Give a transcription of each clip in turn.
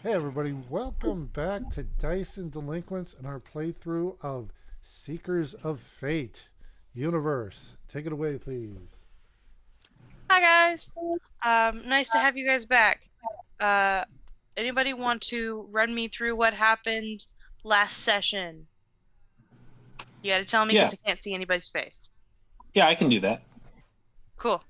Hey everybody, welcome back to Dice and Delinquents and our playthrough of Seekers of Fate Universe. Take it away, please. Hi guys. Nice to have you guys back. Uh, Anybody want to run me through what happened last session? You gotta tell me Yeah, because I can't see anybody's face. yeah, I can do that. Cool.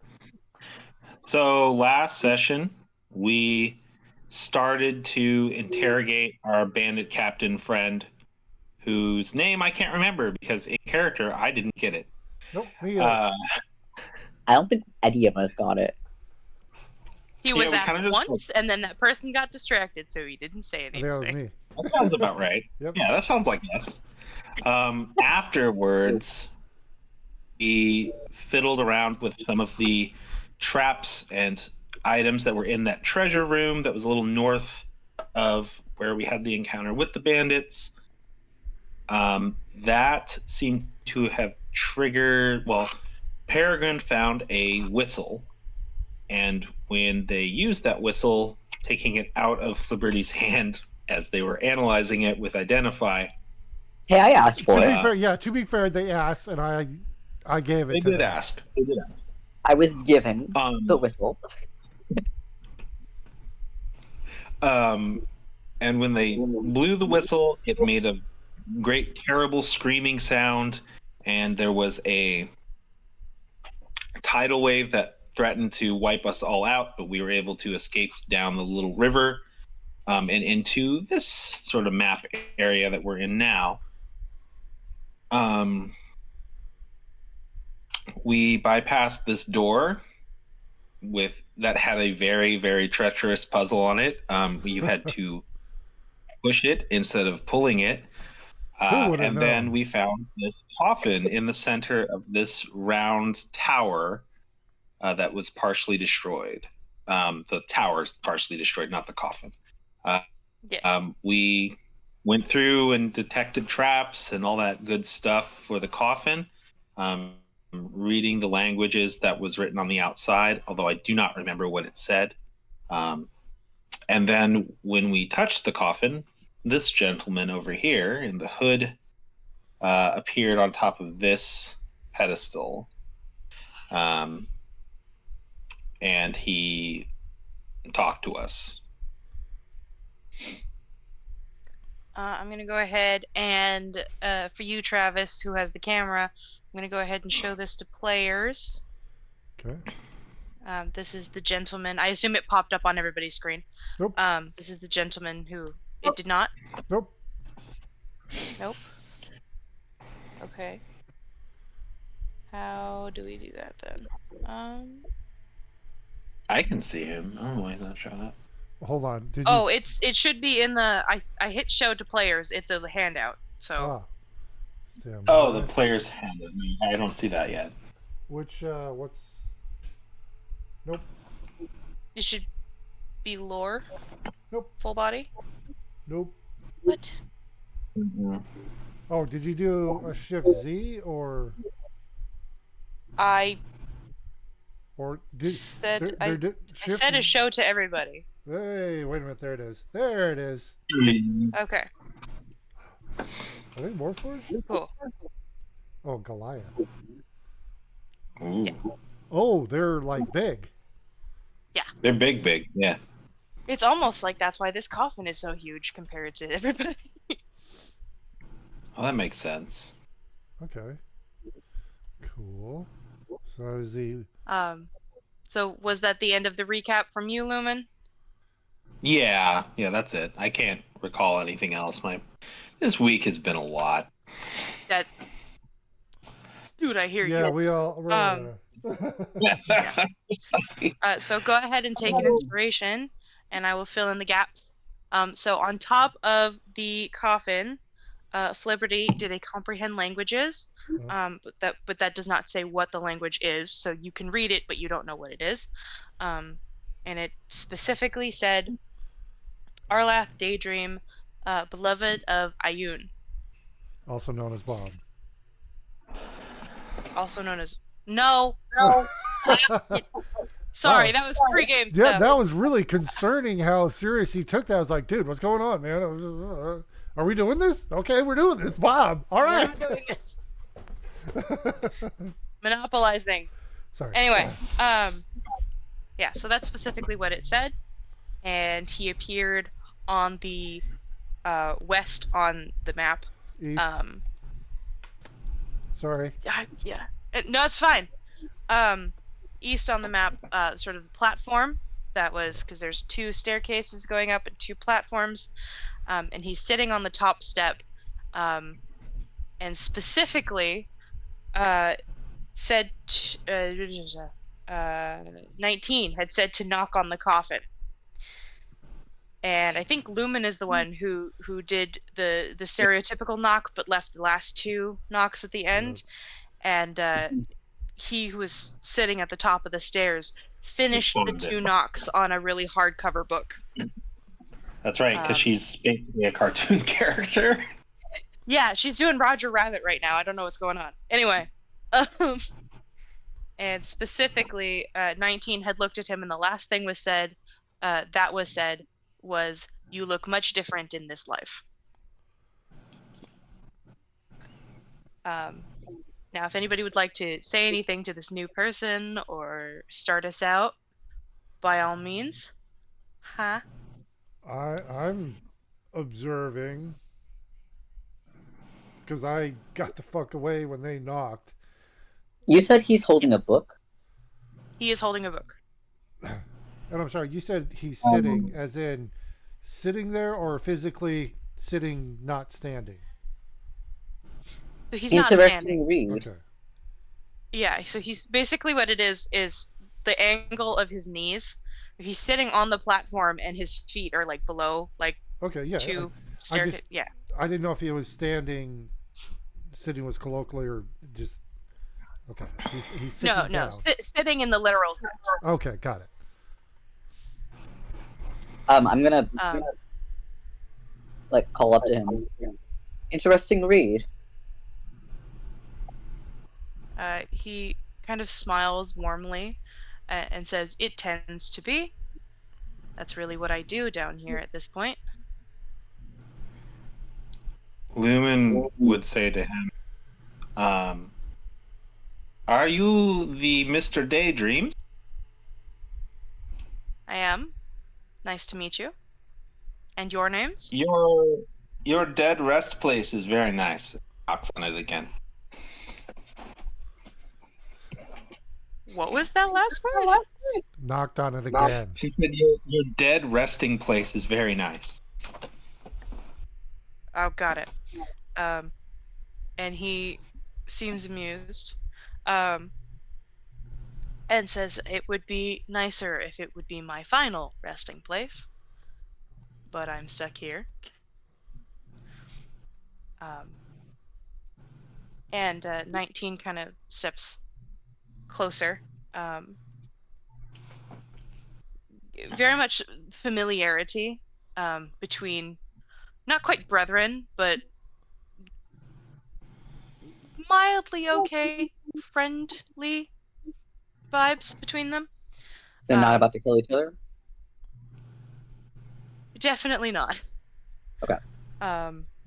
So last session, we started to interrogate our bandit captain friend, whose name I can't remember because in character I didn't get it. Nope, me either. Uh, I don't think any of us got it. He Yeah, was we asked kinda just- once, and then that person got distracted, so he didn't say I think that was anything. me. that sounds about right. Yep. Yeah, that sounds like us. Afterwards, we fiddled around with some of the traps and items that were in that treasure room that was a little north of where we had the encounter with the bandits. That seemed to have triggered. Well, Peregrine found a whistle, and when they used that whistle, taking it out of Liberty's hand as they were analyzing it with Identify, Hey, I asked for To it. be fair, to be fair, they asked and I gave it they to did them. ask. They did ask. I was given Um, the whistle. And when they blew the whistle, it made a great, terrible screaming sound, and there was a tidal wave that threatened to wipe us all out, but we were able to escape down the little river and into this sort of map area that we're in now. We bypassed this door with that had a very, very treacherous puzzle on it. You had to push it instead of pulling it. Who would have And known? then we found this coffin in the center of this round tower that was partially destroyed. The tower's partially destroyed, not the coffin. Yes. We went through and detected traps and all that good stuff for the coffin, reading the languages that was written on the outside, although I do not remember what it said. And then when we touched the coffin, this gentleman over here in the hood appeared on top of this pedestal. And he talked to us. I'm gonna go ahead and for you, Travis, who has the camera, I'm gonna go ahead and show this to players. Okay. This is the gentleman. I assume it popped up on everybody's screen. Nope. This is the gentleman who it did not. Nope. Nope. Okay. How do we do that then? I can see him. I don't know why he's not showing up. Hold on. Did you? Oh, it should be in the. I hit show to players. It's a handout. So Stand Oh, by. the player's handed me. I don't see that yet. Which what's? Nope. it should be lore. Nope. Full body. Nope. What? Oh, did you do a Shift Z or I did said there, I, there did, I Shift said a Z- show to everybody. Hey, wait a minute. There it is. There it is. Okay. Are they Warforged? Cool. Oh, Goliath. Ooh. Oh, they're like big. They're big, big. Yeah. It's almost like that's why this coffin is so huge compared to everybody. Well, that makes sense. Okay. Cool. So is the So was that the end of the recap from you, Lumen? Yeah, that's it. I can't recall anything else. This week has been a lot. That. Dude, I hear yeah you. we all So go ahead and take an inspiration, and I will fill in the gaps. So on top of the coffin, Flipperty did a comprehend languages, but that does not say what the language is. So you can read it, but you don't know what it is. And it specifically said, Arlath Daydream, beloved of Ayun, also known as Bob. also known as no. Sorry, Wow. that was pre-game Yeah, stuff. that was really concerning how serious you took that. I was like, dude, what's going on, man? Are we doing this? Okay, we're doing this. Bob, all We're right. not doing this. Monopolizing. Sorry. Anyway, yeah, so that's specifically what it said. And he appeared on the west on the map. East. Sorry. Yeah. No, it's fine. East on the map, sort of the platform that was, because there's 2 staircases going up and 2 platforms, and he's sitting on the top step, and specifically said 19 had said to knock on the coffin. And I think Lumen is the one who did the stereotypical knock, but left the last 2 knocks at the end. And he who was sitting at the top of the stairs finished the 2 knocks on a really hardcover book. That's right, because she's basically a cartoon character. Yeah, she's doing Roger Rabbit right now. I don't know what's going on. Anyway, and specifically, 19 had looked at him, and the last thing was said. Was "You look much different in this life." Now, if anybody would like to say anything to this new person or start us out, by all means. Huh? I'm observing because I got the fuck away when they knocked. You said he's holding a book? He is holding a book. And I'm sorry, you said he's sitting, as in sitting there or physically sitting, not standing? So he's not standing. Interesting read. Okay. Yeah, so he's basically, what it is the angle of his knees. He's sitting on the platform and his feet are like below, like Okay, yeah. 2 staircase. Yeah. I didn't know if he was standing, sitting was colloquially, or just. Okay, he's sitting down. Sitting in the literal sense. Okay, got it. I'm gonna like call up to him. Interesting read. He kind of smiles warmly and says, "It tends to be. That's really what I do down here at this point." Lumen would say to him, "Are you the Mr. Daydreams?" I am. Nice to meet you. And your names? Your dead rest place is very nice. Knocks on it again. What was that last word? Knocked on it again. She said your dead resting place is very nice. Oh, got it. And he seems amused. And says it would be nicer if it would be my final resting place. But I'm stuck here. And 19 kind of steps closer. Very much familiarity between, not quite brethren, but mildly okay, friendly vibes between them. They're not about to kill each other? Definitely not. Okay.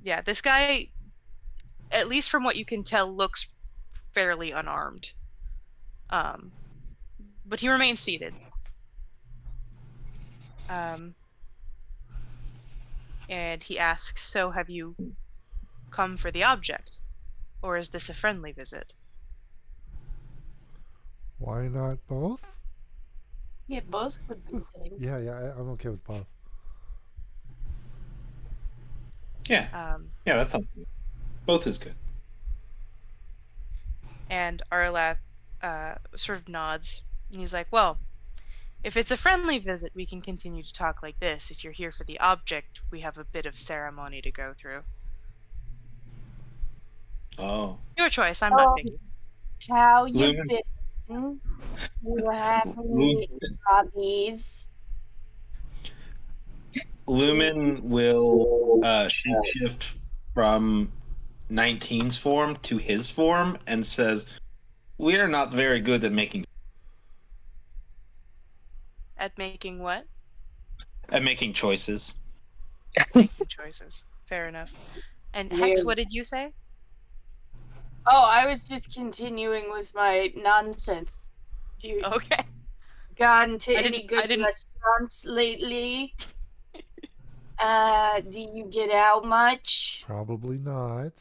Yeah, this guy, at least from what you can tell, looks fairly unarmed. But he remains seated. And he asks, "So have you come for the object? Or is this a friendly visit?" Why not both? Yeah, both would be fine. Yeah, I'm okay with both. Yeah. Yeah, that sounds good. Both is good. And Arlath sort of nods. And he's like, "Well, if it's a friendly visit, we can continue to talk like this. If you're here for the object, we have a bit of ceremony to go through." Oh. Your choice, I'm not picky. How you Lumen. been? Do you have any hobbies? Lumen will shapeshift from 19's form to his form and says, "We are not very good at making." At making what? And making choices. Making choices. Fair enough. And Hex, Weird. what did you say? Oh, I was just continuing with my nonsense. Do you Okay. gone to I any didn't- good I didn't- restaurants lately? Do you get out much? Probably not.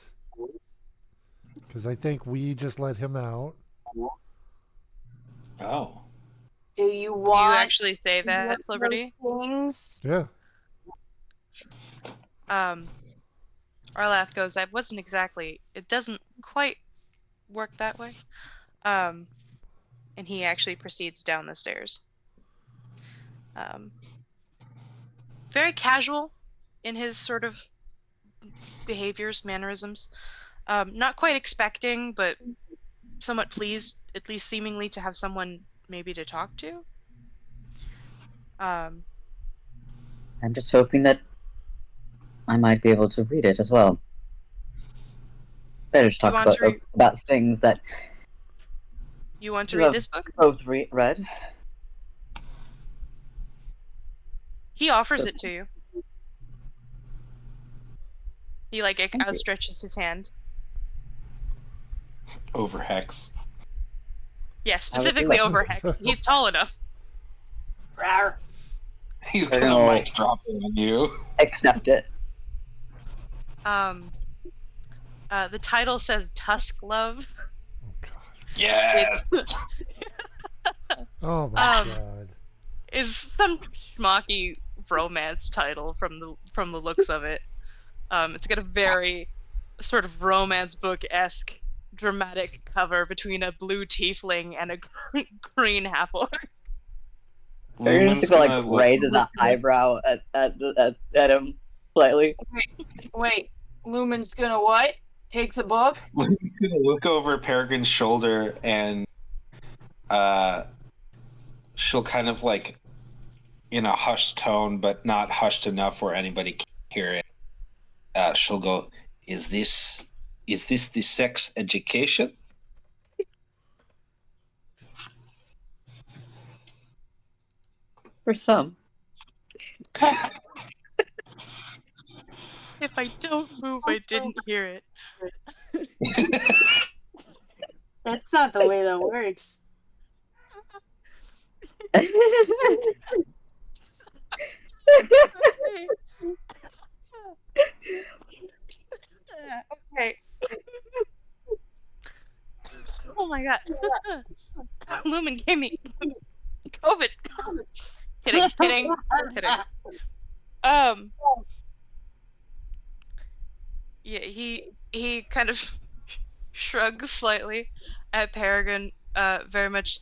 Because I think we just let him out. Oh. Do you Do you want actually say one that, of those Flibberty? things? Yeah. Arlath goes, I wasn't exactly, it doesn't quite work that way. And he actually proceeds down the stairs. Very casual in his sort of behaviors, mannerisms. Not quite expecting, but somewhat pleased, at least seemingly, to have someone maybe to talk to. I'm just hoping that I might be able to read it as well. Better to talk want to about things that You want to You read have this book? both read. He offers So- it to you. He like Thank you. outstretches his hand. Over Hex. Yeah, specifically look. over Hex. He's tall enough. Rawr. He's They're gonna gonna- mic drop it on you. Accept it. The title says Tusk Love. Oh god. Yes. Oh my Um, god. Is some schmucky romance title from the looks of it. It's got a very sort of romance book-esque dramatic cover between a blue tiefling and a green half orc. You're Lumen's just gonna gonna like look raises over an eyebrow at him slightly. Wait, Lumen's gonna what? Take the book? Lumen's gonna look over Peregrine's shoulder and she'll kind of like in a hushed tone, but not hushed enough where anybody can hear it. She'll go, Is this the sex education? For some. If I don't move, I didn't hear it. That's not the way that works. Okay. Oh my god. Lumen gave me COVID. Kidding. Yeah, he kind of shrugs slightly at Peregrine. Very much.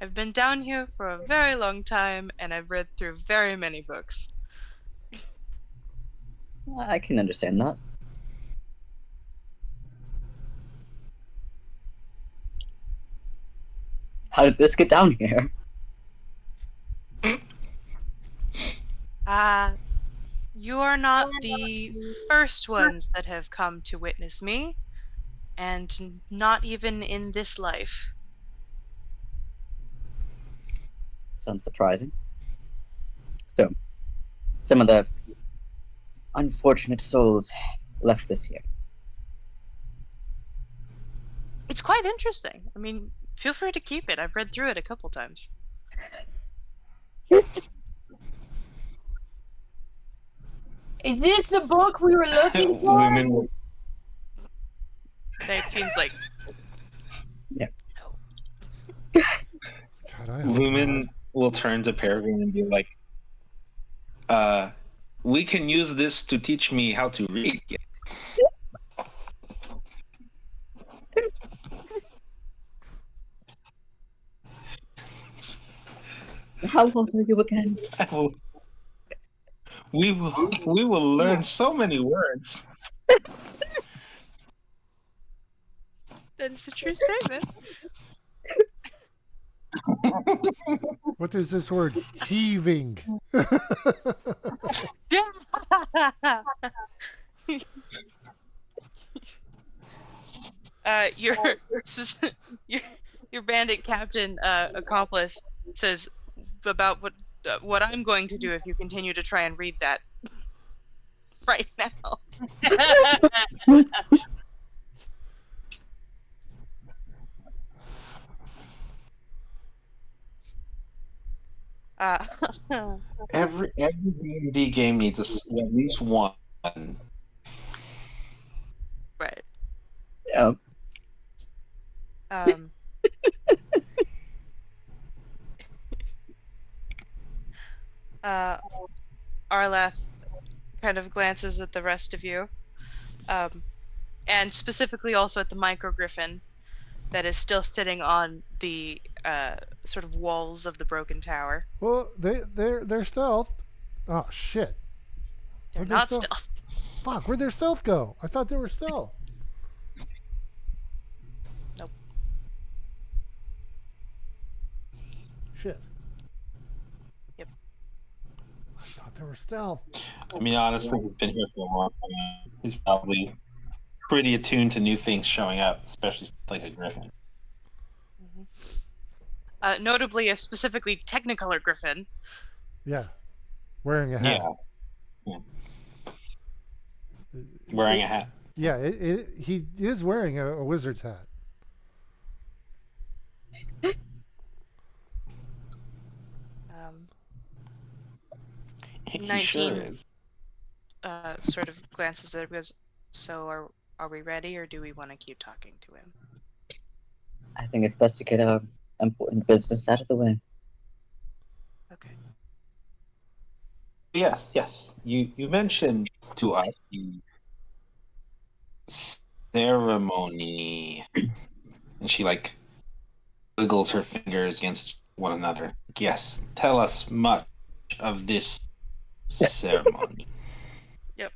I've been down here for a very long time, and I've read through very many books. I can understand that. How did this get down here? You are not the first ones that have come to witness me, and not even in this life. Sounds surprising. So, some of the unfortunate souls left this year. It's quite interesting. I mean, feel free to keep it. I've read through it a couple times. Is this the book we were looking for? Lumen will Neptune's like, God, I hope Lumen not. will turn to Peregrine and be like, we can use this to teach me how to read. How old are you again? We will learn so many words. that is a true statement. What is this word? Heaving. Your your bandit captain accomplice says about what what I'm going to do if you continue to try and read that right now. Uh, Every D&D game needs at least one. right. Oh, Um, Arlath kind of glances at the rest of you, and specifically also at the microgriffin that is still sitting on the sort of walls of the broken tower. Well, they're stealth. Oh shit! They're Where'd their not stealth? stealth. Fuck! Where'd their stealth go? I thought they were stealth. Nope. Shit. Yep. I thought they were stealth. I mean, honestly, he's been here for a long time. He's probably pretty attuned to new things showing up, especially like a griffin. Notably, a specifically Technicolor griffin. Yeah. Wearing a hat. Yeah. Wearing a hat. Yeah, he is wearing a wizard's hat. He 19. sure is. Sort of glances at it and goes, so are we ready, or do we want to keep talking to him? I think it's best to get our important business out of the way. Okay. Yes. You mentioned to us the ceremony, and she like wiggles her fingers against one another. Yes, tell us much of this ceremony. Yep.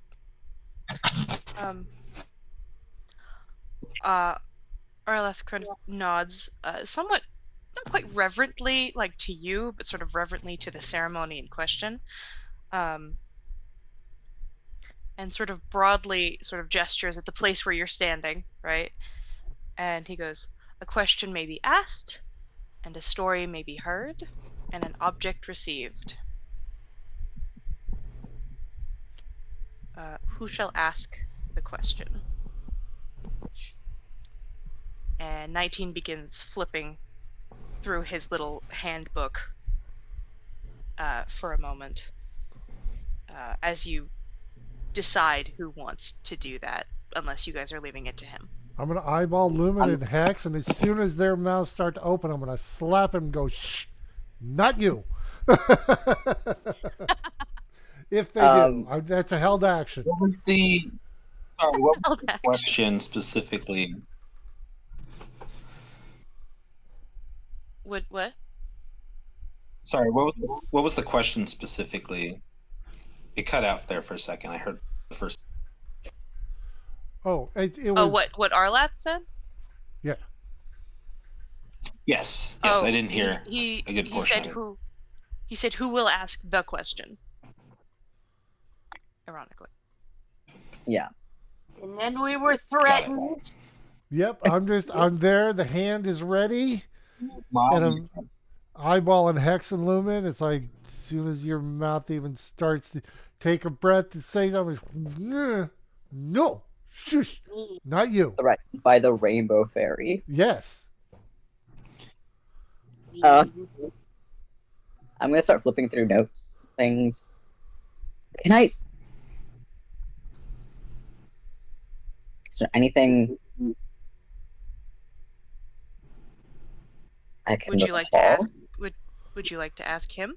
Arleth kind of nods, somewhat, not quite reverently, like to you, but sort of reverently to the ceremony in question. And sort of broadly sort of gestures at the place where you're standing, right? And he goes, a question may be asked, and a story may be heard, and an object received. Who shall ask the question? And 19 begins flipping through his little handbook for a moment as you decide who wants to do that, unless you guys are leaving it to him. I'm gonna eyeball Lumen and Hex, and as soon as their mouths start to open, I'm gonna slap him and go, "Shh, not you." If they do, that's a held action. What was the question specifically? What? Sorry, what was the question specifically? It cut out there for a second. I heard the first. Oh, it was. Oh, what Arlath said? Yeah. Yes, I didn't hear He a good portion. He said who will ask the question. Ironically. Yeah. And then we were threatened. Yep, I'm there. The hand is ready, and I'm eyeballing Hex and Lumen. It's like as soon as your mouth even starts to take a breath to say something, no, shush, not you. Threatened by the Rainbow Fairy. Yes. I'm gonna start flipping through notes, things. Can I? Is there anything I can Would you like to recall? ask? Would you like to ask him?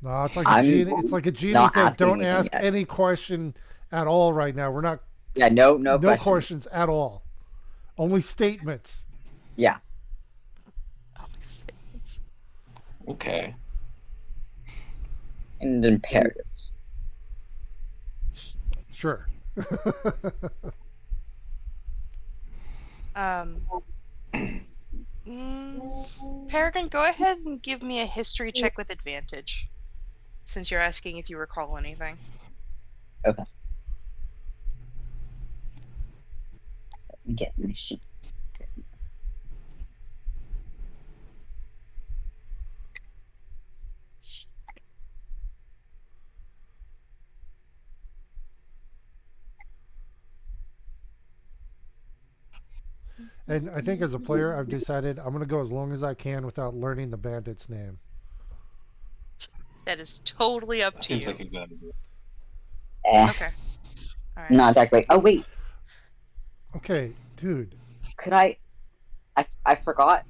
No, it's like a genie. It's like a genie not thing. asking Don't anything ask yet. any question at all right now. We're not. Yeah, no questions at all. Only statements. Yeah. Okay. And imperatives. Sure. Peregrine, go ahead and give me a history check with advantage, since you're asking if you recall anything. Okay. Let me get my sheet. And I think as a player, I've decided I'm going to go as long as I can without learning the bandit's name. That is totally up to Seems you. like a good idea. Okay. All right. Not that great. Oh wait, Okay, dude. could I forgot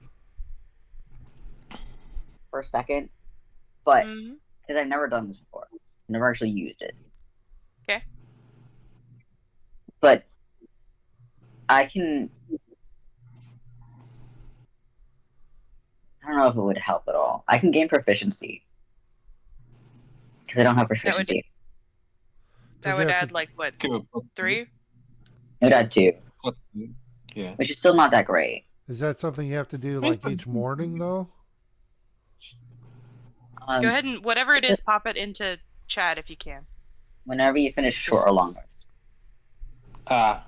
for a second, but Mhm. because I've never done this before, never actually used it. Okay. But I can. I don't know if it would help at all. I can gain proficiency because I don't have proficiency. That Does would it have add to- like what, Give a plus 3? It would add 2, plus 2. Yeah. which is still not that great. Is that something you have to do like each morning though? Go ahead and whatever it is, pop it into chat if you can. Whenever you finish short or long rest.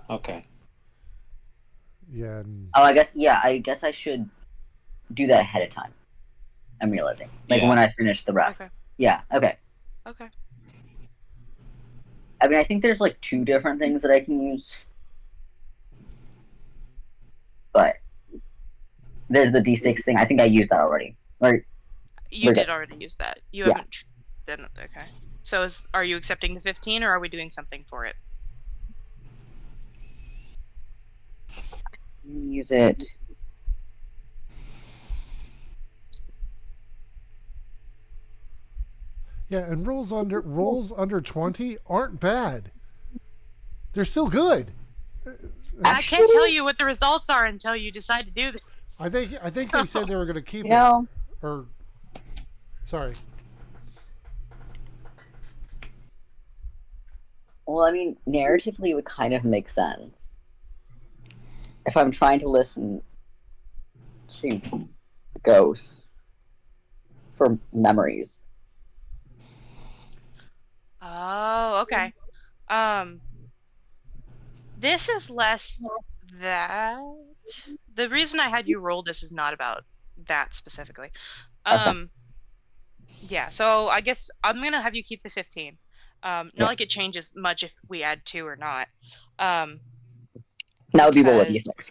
Okay. Yeah. And Oh, I guess I should do that ahead of time. I'm realizing. Like Yeah. when I finish the rest. Okay. Yeah, okay. Okay. I mean, I think there's like 2 different things that I can use. But there's the D6 thing. I think I used that already. Right? You We're did good. already use that. You Yeah. haven't. Then okay. So are you accepting the 15, or are we doing something for it? Use it. yeah, and rolls under 20 aren't bad. They're still good. I can't tell you what the results are until you decide to do this. I think they said they were going to keep You know, it. Or sorry. well, I mean, narratively, it would kind of make sense. If I'm trying to listen to ghosts for memories. Oh, okay. This is less that. The reason I had you roll this is not about that specifically. Okay. Yeah, so I guess I'm gonna have you keep the 15. Not Yeah. like it changes much if we add 2 or not. Um, That would be roll a because- D6.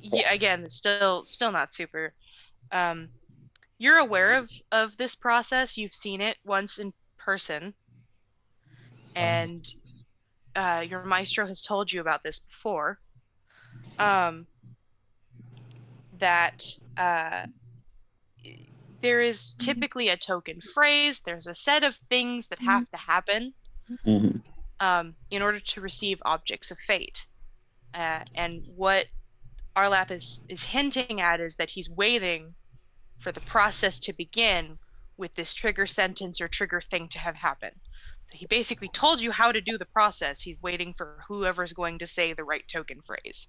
yeah, again, it's still not super. You're aware of this process. You've seen it once in person, and your maestro has told you about this before. That there is typically a token phrase. There's a set of things that have to happen Hmm. in order to receive objects of fate. And what Arlap is hinting at is that he's waiting for the process to begin with this trigger sentence or trigger thing to have happened. So he basically told you how to do the process. He's waiting for whoever's going to say the right token phrase.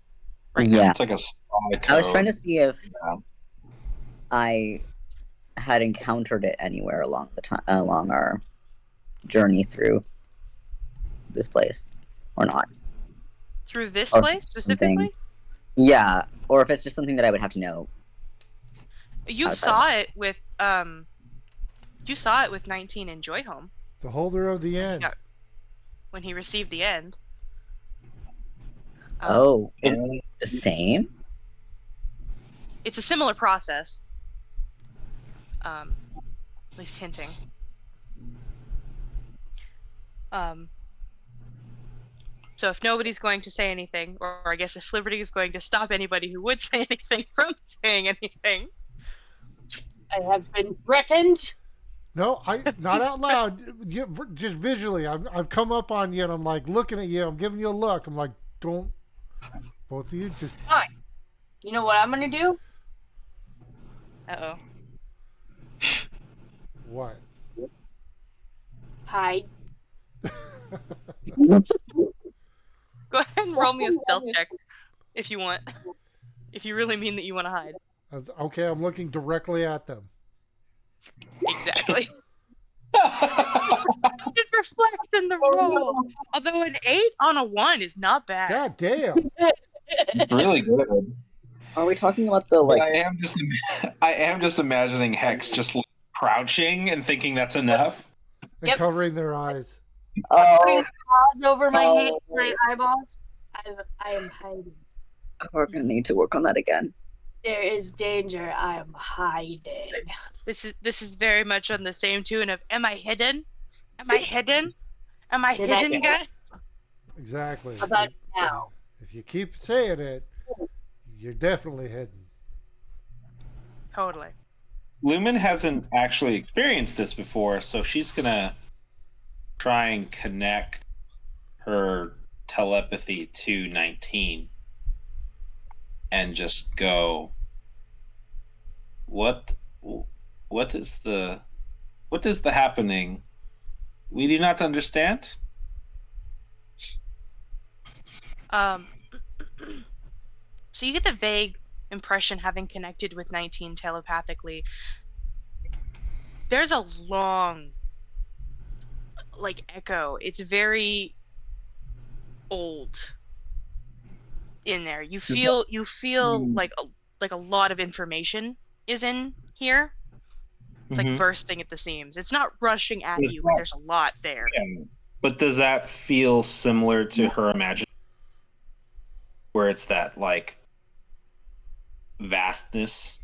Right now. Yeah. It's like a spy code. I was trying to see if Yeah. I had encountered it anywhere along along our journey through this place, or not. Through this Or place something. specifically? Yeah, or if it's just something that I would have to know. You outside saw it with 19 in Joyhome The holder of the end. Yeah. when he received the end. Oh, is it the same? It's a similar process. At least hinting. So if nobody's going to say anything, or I guess if Liberty is going to stop anybody who would say anything from saying anything. I have been threatened. No, not out loud. Just visually. I've come up on you and I'm like looking at you. I'm giving you a look. I'm like, don't. Both of you just. You know what I'm gonna do? Uh-oh. What? Hide. Go ahead and roll me a stealth check if you want. If you really mean that you want to hide. Okay, I'm looking directly at them. Exactly. It reflects in the roll. Although an 8 on a 1 is not bad. God damn. It's really good. Are we talking about the But like? I am just imagining Hex just like, crouching and thinking that's enough. And Yep. covering their eyes. Putting Oh, paws over my Oh. hand, my eyeballs. I am hiding. We're gonna need to work on that again. There is danger. I am hiding. This is very much on the same tune of "Am I hidden? Am I hidden? Am I Did I- hidden, guys?" Exactly. How about now? If you keep saying it, you're definitely hidden. Totally. Lumen hasn't actually experienced this before, so she's gonna try and connect her telepathy to 19 and just go, what is the happening? We do not understand. So you get the vague impression, having connected with 19 telepathically, there's a long echo. It's very old in there. You feel like a lot of information is in here. It's like bursting at the seams. It's not rushing at you, but there's a lot there. Yeah. But does that feel similar to her imagination, where it's that like vastness?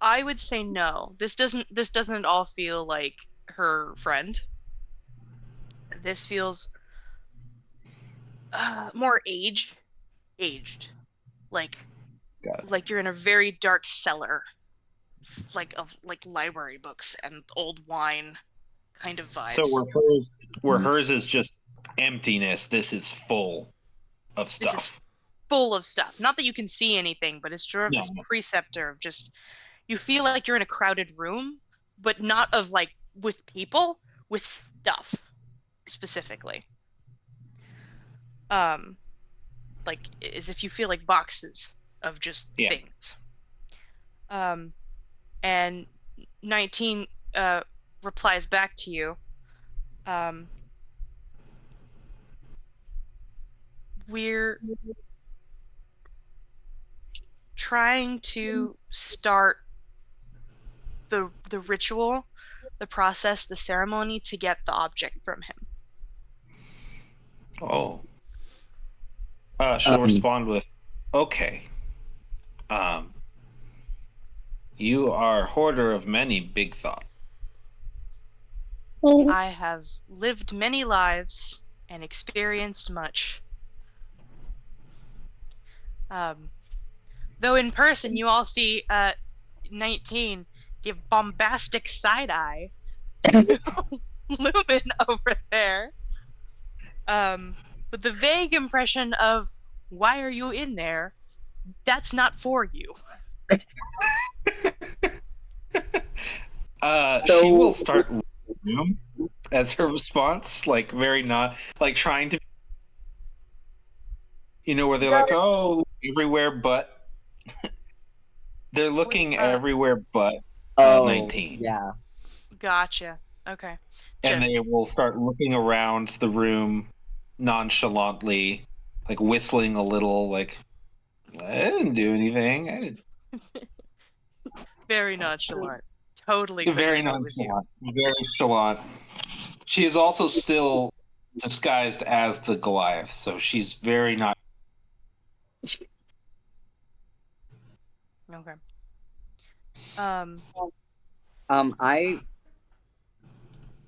I would say no. This doesn't at all feel like her friend. This feels more aged, like you're in a very dark cellar, of library books and old wine kind of vibes. So where hers is just emptiness, this is full of stuff. This is full of stuff. Not that you can see anything, but it's sort of this preceptor of just, you feel like you're in a crowded room, but not of with people, with stuff specifically. As if you feel like boxes of just things. And 19 replies back to you. We're trying to start the ritual, the process, the ceremony to get the object from him. Oh. She'll respond with, okay. You are hoarder of many big thoughts. I have lived many lives and experienced much. Though in person you all see 19 give bombastic side eye to Lumen over there. But the vague impression of, why are you in there? That's not for you. She will start room as her response, very not trying to, where they're like, oh, everywhere but they're looking everywhere but 19. Yeah. Gotcha. Okay. And they will start looking around the room nonchalantly, whistling a little, I didn't do anything. Very nonchalant. Totally. Very nonchalant. Very chalant. She is also still disguised as the Goliath, so she's very not. Okay. I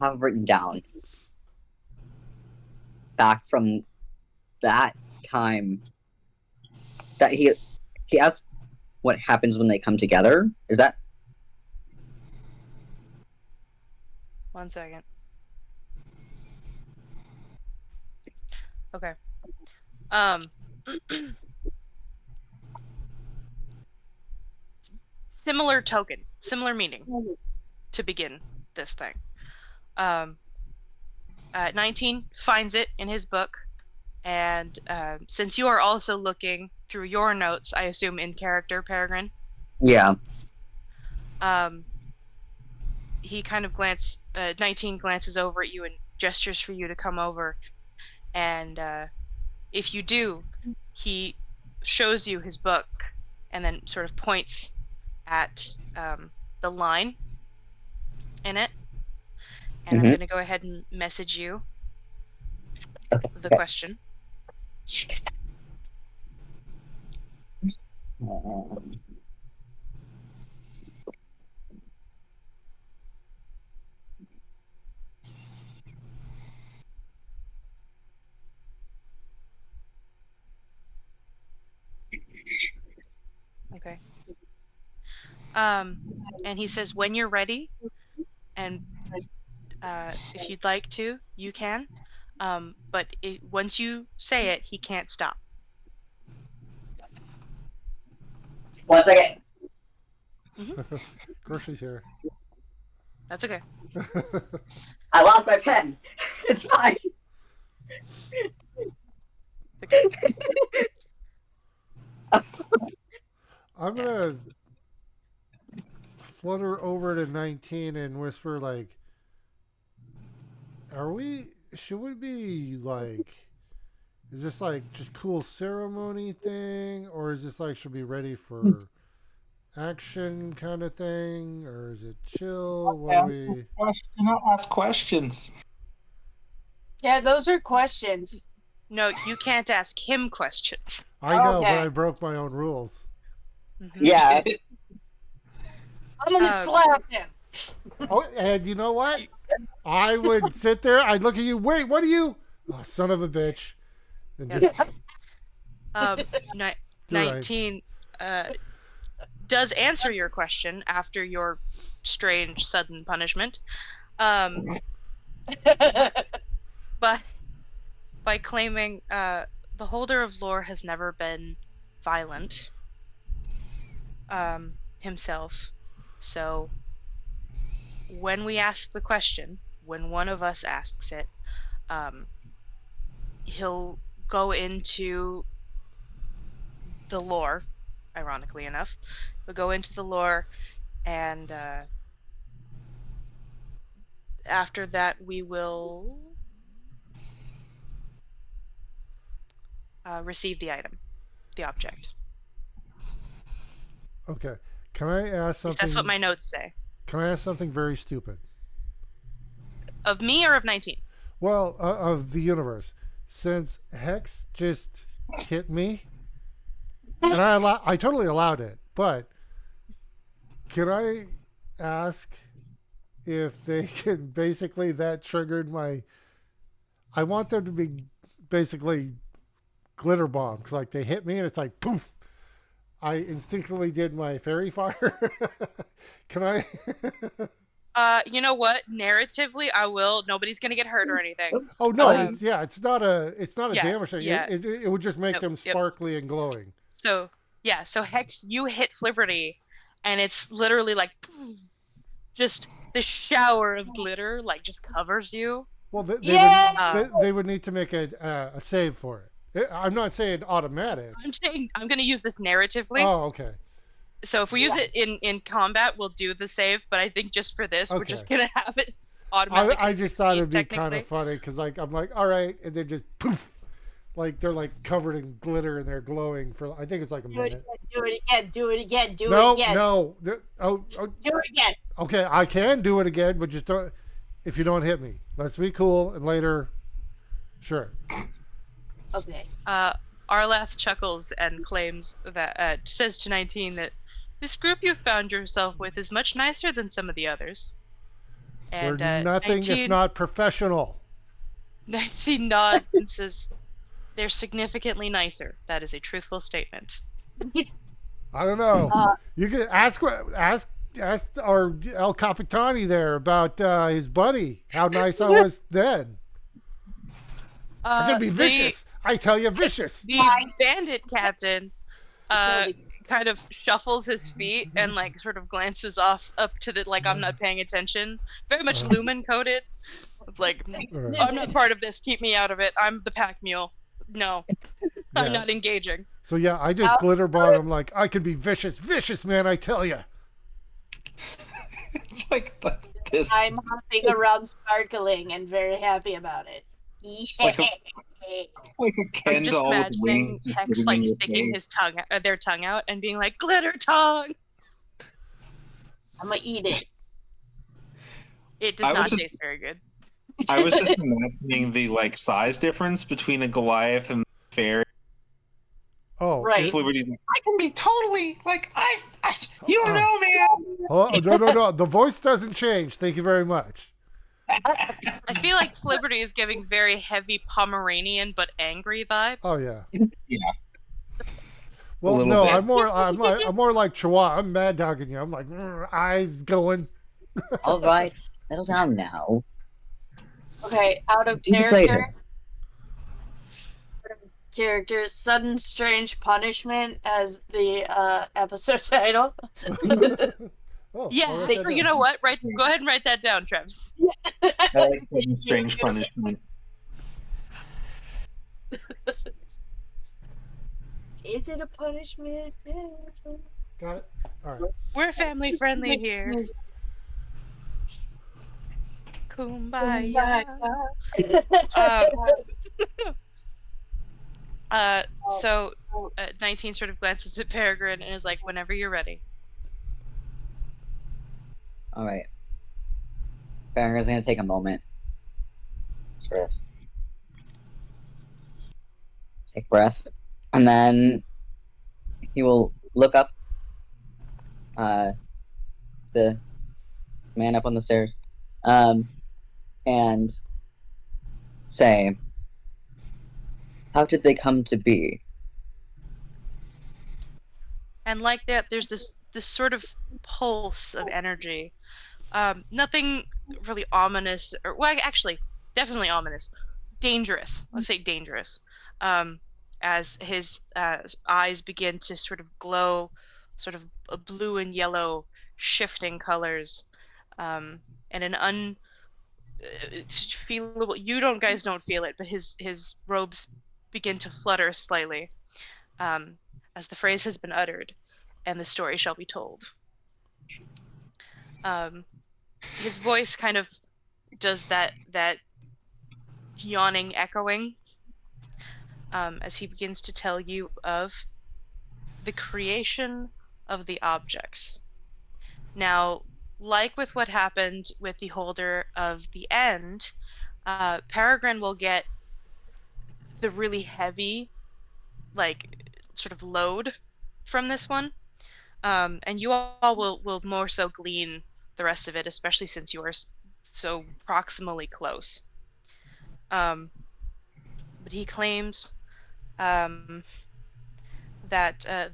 have written down back from that time that he asked what happens when they come together. Is that? 1 second. Okay. Similar token, similar meaning to begin this thing. 19 finds it in his book, and since you are also looking through your notes, I assume in character, Peregrine. Yeah. He kind of 19 glances over at you and gestures for you to come over, and if you do, he shows you his book and then sort of points at the line in it, and I'm going to go ahead and message you the question. Okay. And he says, when you're ready, and if you'd like to, you can. But once you say it, he can't stop. 1 second. Of course she's here. That's okay. I lost my pen. It's fine. Okay. I'm gonna flutter over to 19 and whisper like, should we be like, is this like just cool ceremony thing, or is this like, should be ready for action kind of thing, or is it chill? What are we? Ask questions. Yeah, those are questions. No, you can't ask him questions. I know, Okay. but I broke my own rules. Mhm. Yeah. I'm gonna slap him. Oh, and you know what? I would sit there, I'd look at you, wait, what are you? Oh, son of a bitch. And Yeah. just, Ni- You're right. 19 does answer your question after your strange sudden punishment. But by claiming the holder of lore has never been violent himself. So when we ask the question, when one of us asks it, he'll go into the lore, ironically enough. He'll go into the lore, and after that we will receive the item, the object. okay. Can I ask something? That's what my notes say. Can I ask something very stupid? Of me or of 19? Well, of the universe. Since Hex just hit me, and I totally allowed it, but can I ask if they can basically, that triggered my, I want them to be basically glitter bombs. Like they hit me and it's like poof. I instinctively did my fairy fire. Can I? You know what? Narratively, I will. Nobody's gonna get hurt or anything. Oh no! Um, It's not a yeah, damage thing. yeah. It would just make Nope, them yep. sparkly and glowing. So yeah, so Hex, you hit Flipperty, and it's literally like just this shower of glitter, like just covers you. Well, Yeah! they would need to make a save for it. I'm not saying automatic. I'm saying I'm gonna use this narratively. Oh, okay. So if we use it in combat, we'll do the save. But I think just for this, we're just Okay. gonna have it automatically. I just thought it'd be technically. kind of funny because like I'm like, all right, and then just poof, like they're like covered in glitter and they're glowing for, I think it's like a Do it minute. again, do it again, do it again, do No, it again. no. Oh, Do it again. okay. I can do it again, but just don't. If you don't hit me, let's be cool. And later, sure. Okay. Arlath chuckles and claims that says to 19 that this group you found yourself with is much nicer than some of the others. And We're nothing 19, if not professional. 19 nods and says they're significantly nicer. That is a truthful statement. I don't know. Uh, You can ask our El Capitani there about his buddy. How nice I was then. I'm gonna be vicious. I tell you, vicious. The bandit captain kind of shuffles his feet and like sort of glances off up to the like I'm not paying attention. Very much lumen coded. Like Right. I'm not part of this. Keep me out of it. I'm the pack mule. No, I'm Yeah. not engaging. So yeah, I just glitter bomb him like I could be vicious, man. I tell you. It's like this. I'm hopping around sparkling and very happy about it. Like Yeah. Like a Ken I'm just doll with imagining wings just Hex living like in your sticking face. his their tongue out and being like glitter tongue. I'm gonna eat it. It I does was not just- taste very good. I was just imagining the like size difference between a Goliath and fairy. Oh, Right. Liberty's like, I can be totally like you don't know, man. Oh, no. The voice doesn't change. Thank you very much. I feel like Flibberty is giving very heavy Pomeranian but angry vibes. Oh yeah. Yeah. Well, little no, bit. I'm more like Chihuahua. I'm mad dogging you. I'm like eyes going. All right, settle down now. Okay, out of Do this character. later. Sudden Strange Punishment as the episode title. Oh, Yeah, I'll write that you down. know what? Go ahead and write that down, Travis. I like Sudden Strange Punishment. Is it a punishment? Got it. All right. We're family friendly here. Kumbaya. So 19 sort of glances at Peregrine and is like, whenever you're ready. All right. Farragher's gonna take a moment. Sort of take breath, and then he will look up. The man up on the stairs, and say, "How did they come to be?" And like that, there's this sort of pulse of energy. Nothing really ominous, or well, actually, definitely ominous. Dangerous. Let's say dangerous. As his eyes begin to sort of glow, sort of a blue and yellow shifting colors, and an feelable. You guys don't feel it, but his robes begin to flutter slightly, as the phrase has been uttered, and the story shall be told. His voice kind of does that yawning echoing, as he begins to tell you of the creation of the objects. Now, like with what happened with the Holder of the End, Peregrine will get the really heavy, like, sort of load from this one, and you all will more so glean the rest of it, especially since you are so proximally close. But he claims that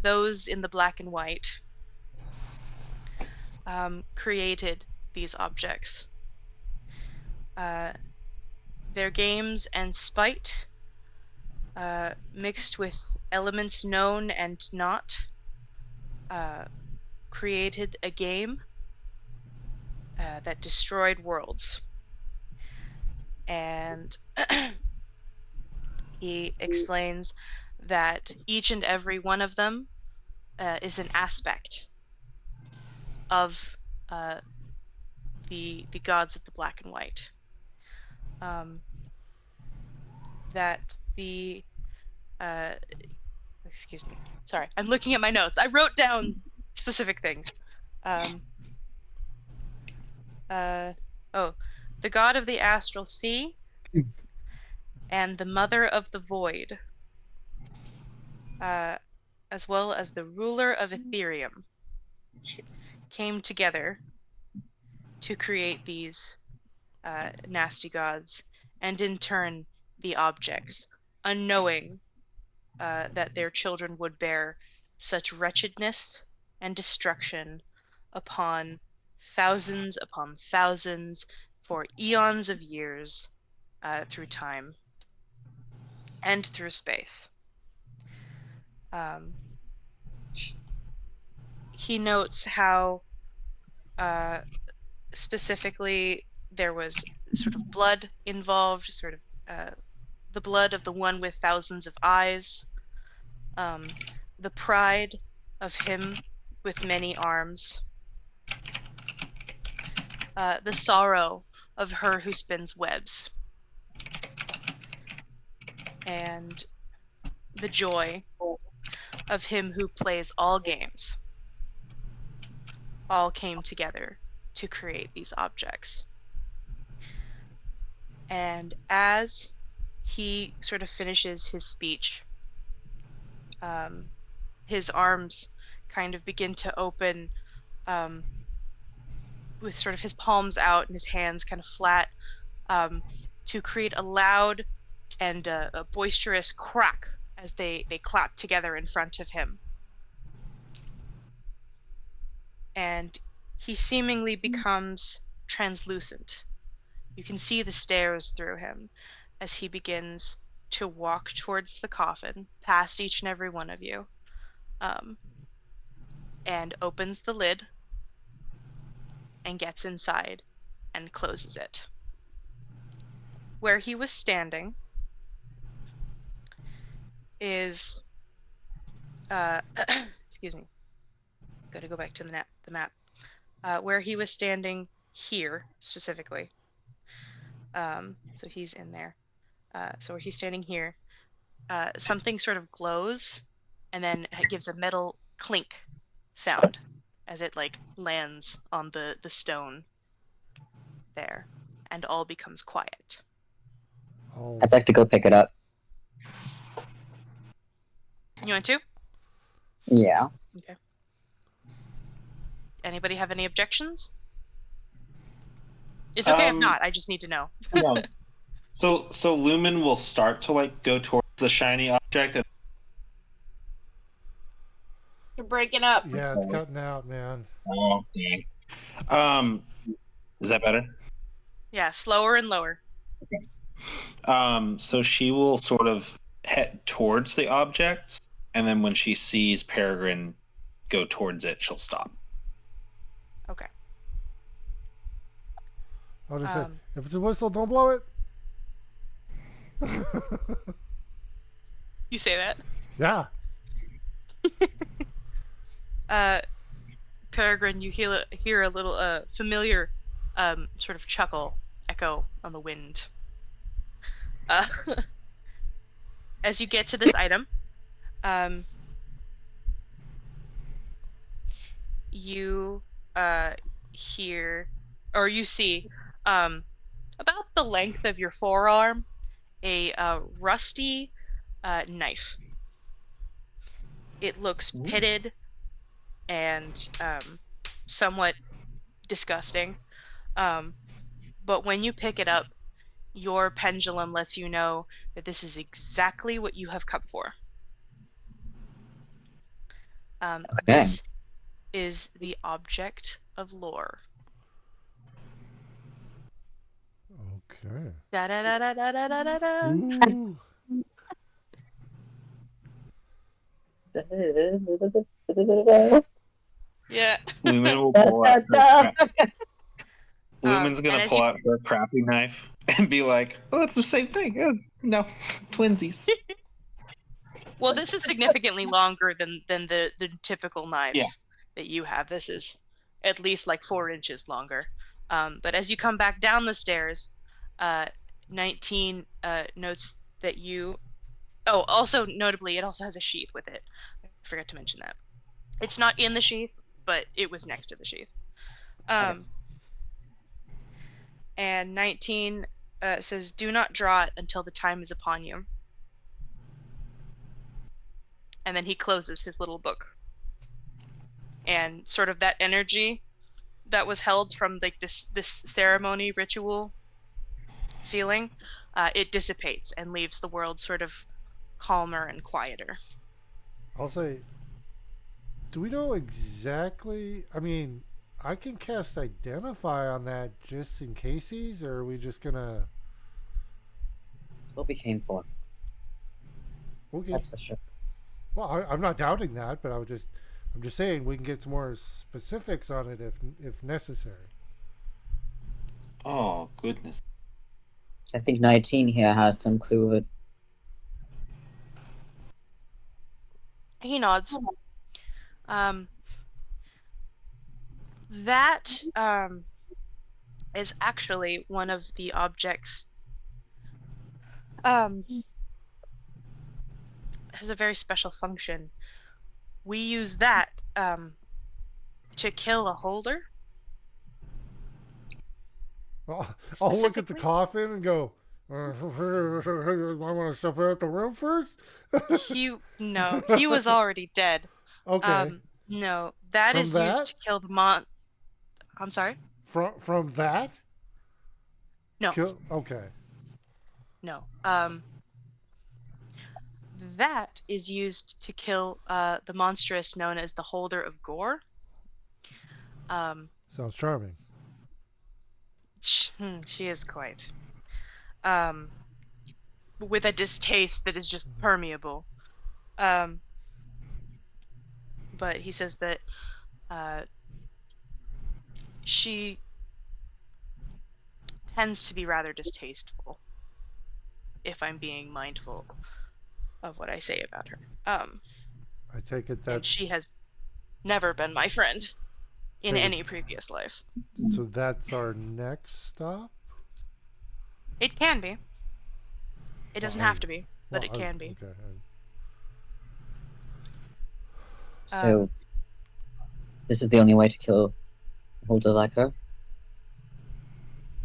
those in the black and white created these objects. Their games and spite, mixed with elements known and not, created a game that destroyed worlds. And he explains that each and every one of them is an aspect of the gods of the black and white. That the excuse me, sorry, I'm looking at my notes. I wrote down specific things. The god of the astral sea and the mother of the void, as well as the ruler of Ethereum, came together to create these nasty gods, and in turn the objects, unknowing that their children would bear such wretchedness and destruction upon thousands for eons of years, through time and through space. He notes how specifically there was sort of blood involved, sort of the blood of the one with thousands of eyes, the pride of him with many arms, the sorrow of her who spins webs, and the joy of him who plays all games, all came together to create these objects. And as he sort of finishes his speech, his arms kind of begin to open with sort of his palms out and his hands kind of flat to create a loud and a boisterous crack as they clap together in front of him. And he seemingly becomes translucent. You can see the stairs through him as he begins to walk towards the coffin, past each and every one of you, and opens the lid and gets inside and closes it. Where he was standing is, excuse me, gotta go back to the map. Where he was standing here specifically. So he's in there. So where he's standing here, something sort of glows, and then it gives a metal clink sound as it like lands on the stone there, and all becomes quiet. Oh, I'd like to go pick it up. You want to? Yeah. Okay. Anybody have any objections? It's okay if not. I just need to know. No. So Lumen will start to like go towards the shiny object. And You're breaking up. yeah, it's cutting out, man. oh, dang. Is that better? Yeah, slower and lower. So she will sort of head towards the object, and then when she sees Peregrine go towards it, she'll stop. Okay. I'll just say, if it's a whistle, don't blow it. You say that. Yeah. Peregrine, you hear a little familiar sort of chuckle echo on the wind. As you get to this item, you hear, or you see, about the length of your forearm, a rusty knife. It looks pitted and somewhat disgusting. But when you pick it up, your pendulum lets you know that this is exactly what you have come for. This is the object of lore. Okay. Da da da da da da da da. Ooh. Yeah. Lumen will pull out her Lumen's gonna and as pull you- out her crafting knife and be like, "Oh, it's the same thing. No, twinsies." Well, this is significantly longer than the typical knives Yeah. that you have. This is at least like 4 inches longer. But as you come back down the stairs, 19 notes that you. Oh, also notably, it also has a sheath with it. I forgot to mention that. It's not in the sheath, but it was next to the sheath. And 19 says, "Do not draw it until the time is upon you." And then he closes his little book. And sort of that energy that was held from like this ceremony ritual feeling, it dissipates and leaves the world sort of calmer and quieter. I'll say, do we know exactly? I mean, I can cast Identify on that just in cases, or are we just gonna? What we came for. Okay. That's for sure. Well, I'm not doubting that, but I'm just saying we can get some more specifics on it if necessary. Oh goodness. I think 19 here has some clue of it. He nods. That is actually one of the objects. Has a very special function. We use that to kill a holder. Well, I'll look at the Specifically? coffin and go, I want to step out the room first. He was already dead. Okay. No, that From is used that? to kill the I'm sorry? From that? No. Okay. No. That is used to kill the monstrous known as the Holder of Gore. Sounds charming. She is quite. With a distaste that is just permeable. But he says that she tends to be rather distasteful, if I'm being mindful of what I say about her. I take it And that she has never been my friend in Take it- any previous life. so that's our next stop. It can be. It doesn't Well, have to be, but it can be. Okay. So, this is the only way to kill a holder like her?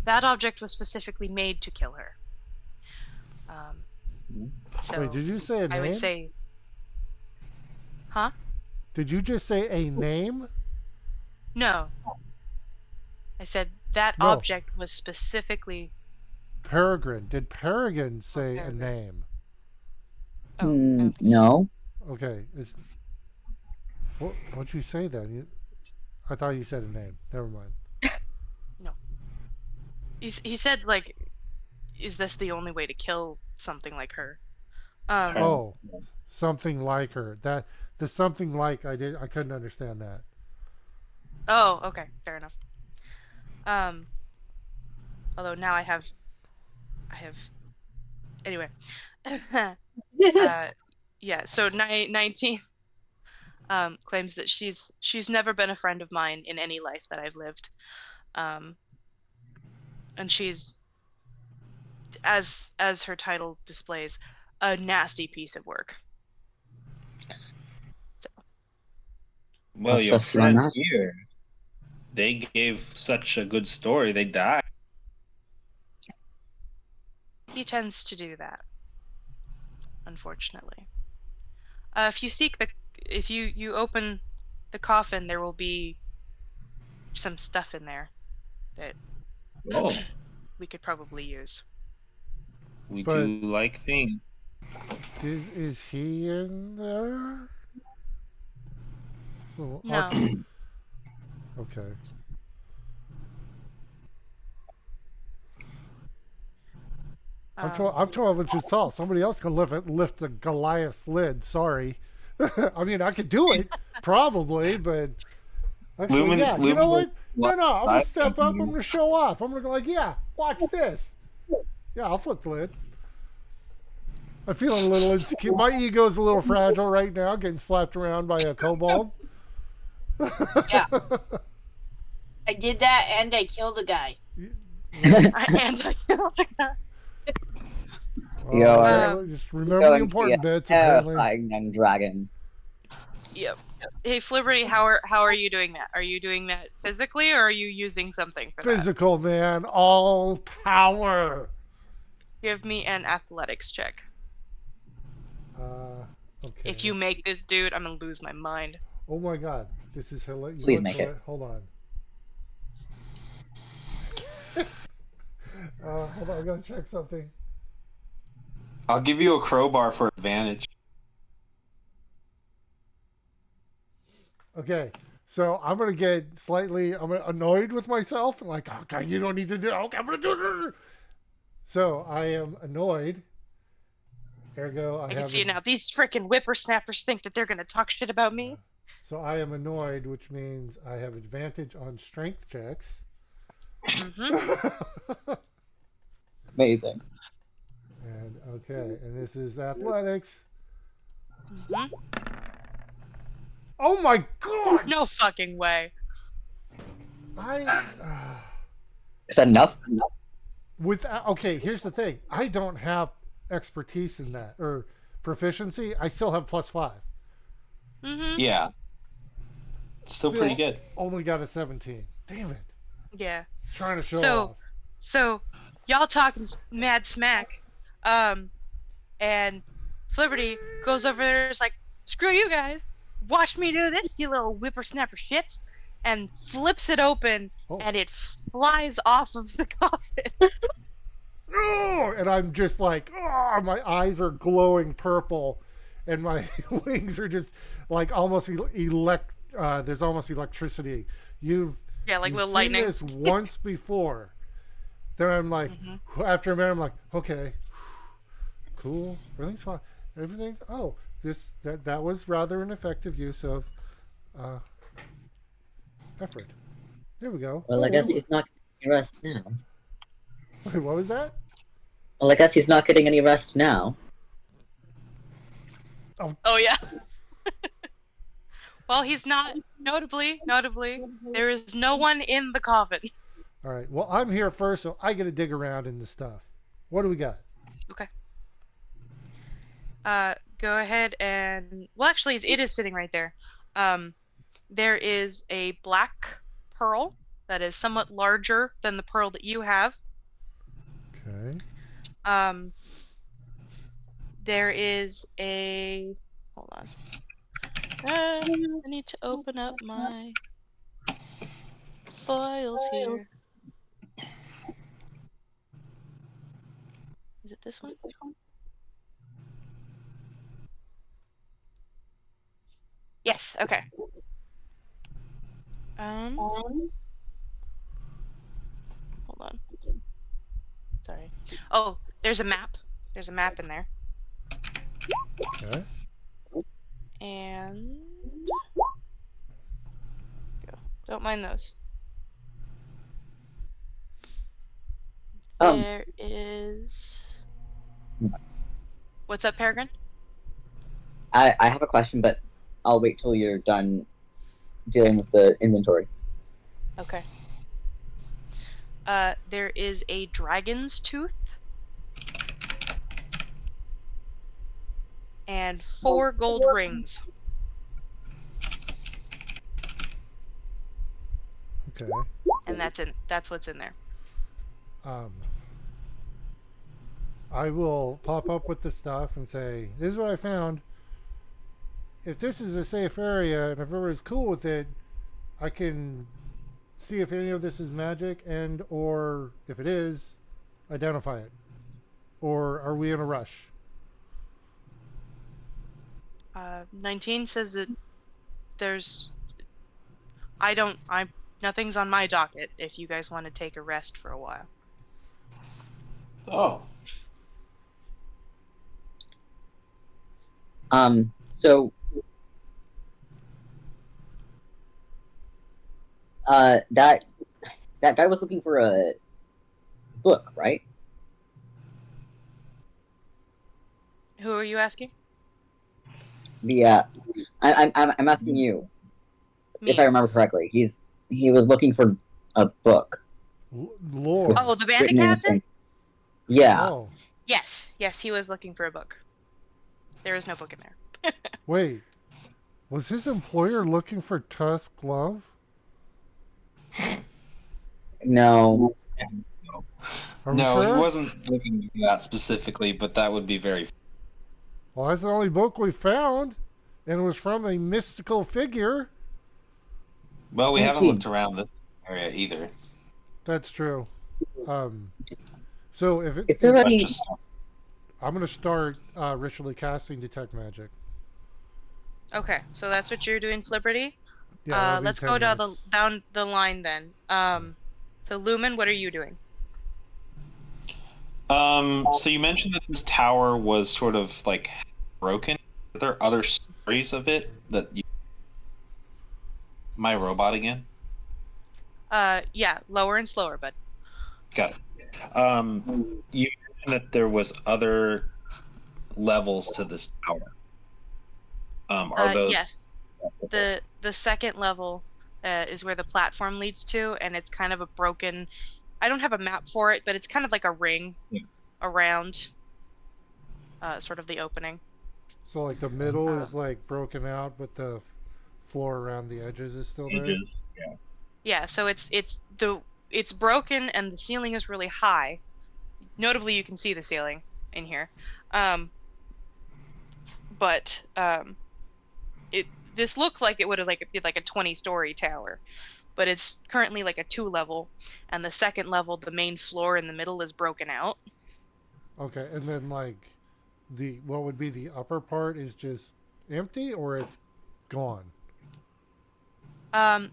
That object was specifically made to kill her. So Wait, did you say a name? I would say, huh? Did you just say a name? No. I said that No. object was specifically. Peregrine. Did Peregrine say a Peregrine. name? Oh, I don't think so. No. Okay. What'd you say then? I thought you said a name. Never mind. He said, like, is this the only way to kill something like her? Oh, something like her. The something like I couldn't understand that. Oh, okay, fair enough. Although now I have. Anyway. Yeah. So 19 claims that she's never been a friend of mine in any life that I've lived. And she's, as her title displays, a nasty piece of work. Well, I'll your trust you on friend that. here, they gave such a good story. They died. He tends to do that, unfortunately. If you open the coffin, there will be some stuff in there that Oh, we could probably use. we But- do like things. Is he in there? So No. Okay. I'm 12 inches tall. Somebody else can lift the Goliath's lid. Sorry. I mean, I could do it, probably, but actually, Lumen- yeah. You Lumen know will- what? No, I'm gonna I step think up. you- I'm gonna show off. I'm gonna go like, yeah, watch this. Yeah, I'll flip the lid. I'm feeling a little insecure. My ego's a little fragile right now, getting slapped around by a kobold. Yeah. I did that and I killed a guy. And I killed a guy. Well, You are just remember the Going to be important a bits. Apparently, terrifying young dragon. Yep. Hey, Flibberty, how are you doing that? Are you doing that physically, or are you using something for that? physical man, all power. Give me an athletics check. Okay. If you make this dude, I'm gonna lose my mind. Oh my God, this is hilarious. Please make it. Hold on. Hold on, I gotta check something. I'll give you a crowbar for advantage. Okay, so I'm gonna get annoyed with myself and like, okay, you don't need to do. Okay, I'm gonna do it. So I am annoyed. Ergo, I can see it now. These freaking whippersnappers think that they're gonna talk shit about me. So I am annoyed, which means I have advantage on strength checks. Mm-hmm. Amazing. And okay, and this is athletics. Mhm. Oh my God! No fucking way. Is that enough? Okay, here's the thing. I don't have expertise in that or proficiency. I still have +5. Mm-hmm. Yeah. Still pretty good. Only got a 17. Damn it! Yeah. Trying to show So- off. So, y'all talking mad smack. And Flibberty goes over there, is like, screw you guys. Watch me do this, you little whippersnapper shits. And flips it open, Oh. and it flies off of the coffin. Oh, and I'm just like, oh, my eyes are glowing purple, and my wings are just like almost there's almost electricity. You've Yeah, like you've with seen lightning. this once before. Then I'm like, after a minute, I'm like, okay, cool, everything's fine. Everything's that was rather an effective use of effort. There we go. Well, I guess he's not getting any rest now. Wait, what was that? Well, I guess he's not getting any rest now. Oh yeah. Well, he's not. Notably, there is no one in the coffin. All right. Well, I'm here first, so I get to dig around in the stuff. What do we got? Okay. Go ahead and actually, it is sitting right there. There is a black pearl that is somewhat larger than the pearl that you have. Okay. There is a. Hold on. I need to open up my files here. Is it this one? Yes. Okay. Hold on. Sorry. Oh, there's a map. There's a map in there. Okay. And go. Don't mind those. There is. What's up, Peregrine? I have a question, but I'll wait till you're done dealing with the inventory. Okay. There is a dragon's tooth. And 4 gold rings. Okay. And that's what's in there. I will pop up with the stuff and say, this is what I found. If this is a safe area and if everybody's cool with it, I can see if any of this is magic and or if it is, identify it. Or are we in a rush? 19 says that there's nothing's on my docket if you guys want to take a rest for a while. Oh. So that guy was looking for a book, right? Who are you asking? I'm asking you, Me. if I remember correctly. He was looking for a book. Lord. Oh, the bandit written in captain? some- Yeah. Oh, Yes, he was looking for a book. There is no book in there. wait. Was his employer looking for Tusk Love? No. Are we No, sure? he wasn't looking for that specifically, but that would be very. Well, that's the only book we found, and it was from a mystical figure. Well, we haven't 19. looked around this area either. That's true. So if it, Is there But any? just I'm gonna start ritually casting detect magic. Okay, so that's what you're doing, Flibberty. that'll be Let's 10 go minutes. down the line then. So Lumen, what are you doing? So you mentioned that this tower was sort of like broken. Are there other stories of it that you? My robot again? Yeah, lower and slower, bud. Got it. You mentioned that there was other levels to this tower. Are those? Yes. The second level is where the platform leads to, and it's kind of a broken. I don't have a map for it, but it's kind of like a ring around sort of the opening. So like the middle is like broken out, but the floor around the edges is still there. Edges, yeah. Yeah, so it's broken and the ceiling is really high, notably, you can see the ceiling in here. But this looked like it would have be like a 20-story tower, but it's currently like a 2-level, and the second level, the main floor in the middle, is broken out. Okay, and then like what would be the upper part is just empty or it's gone.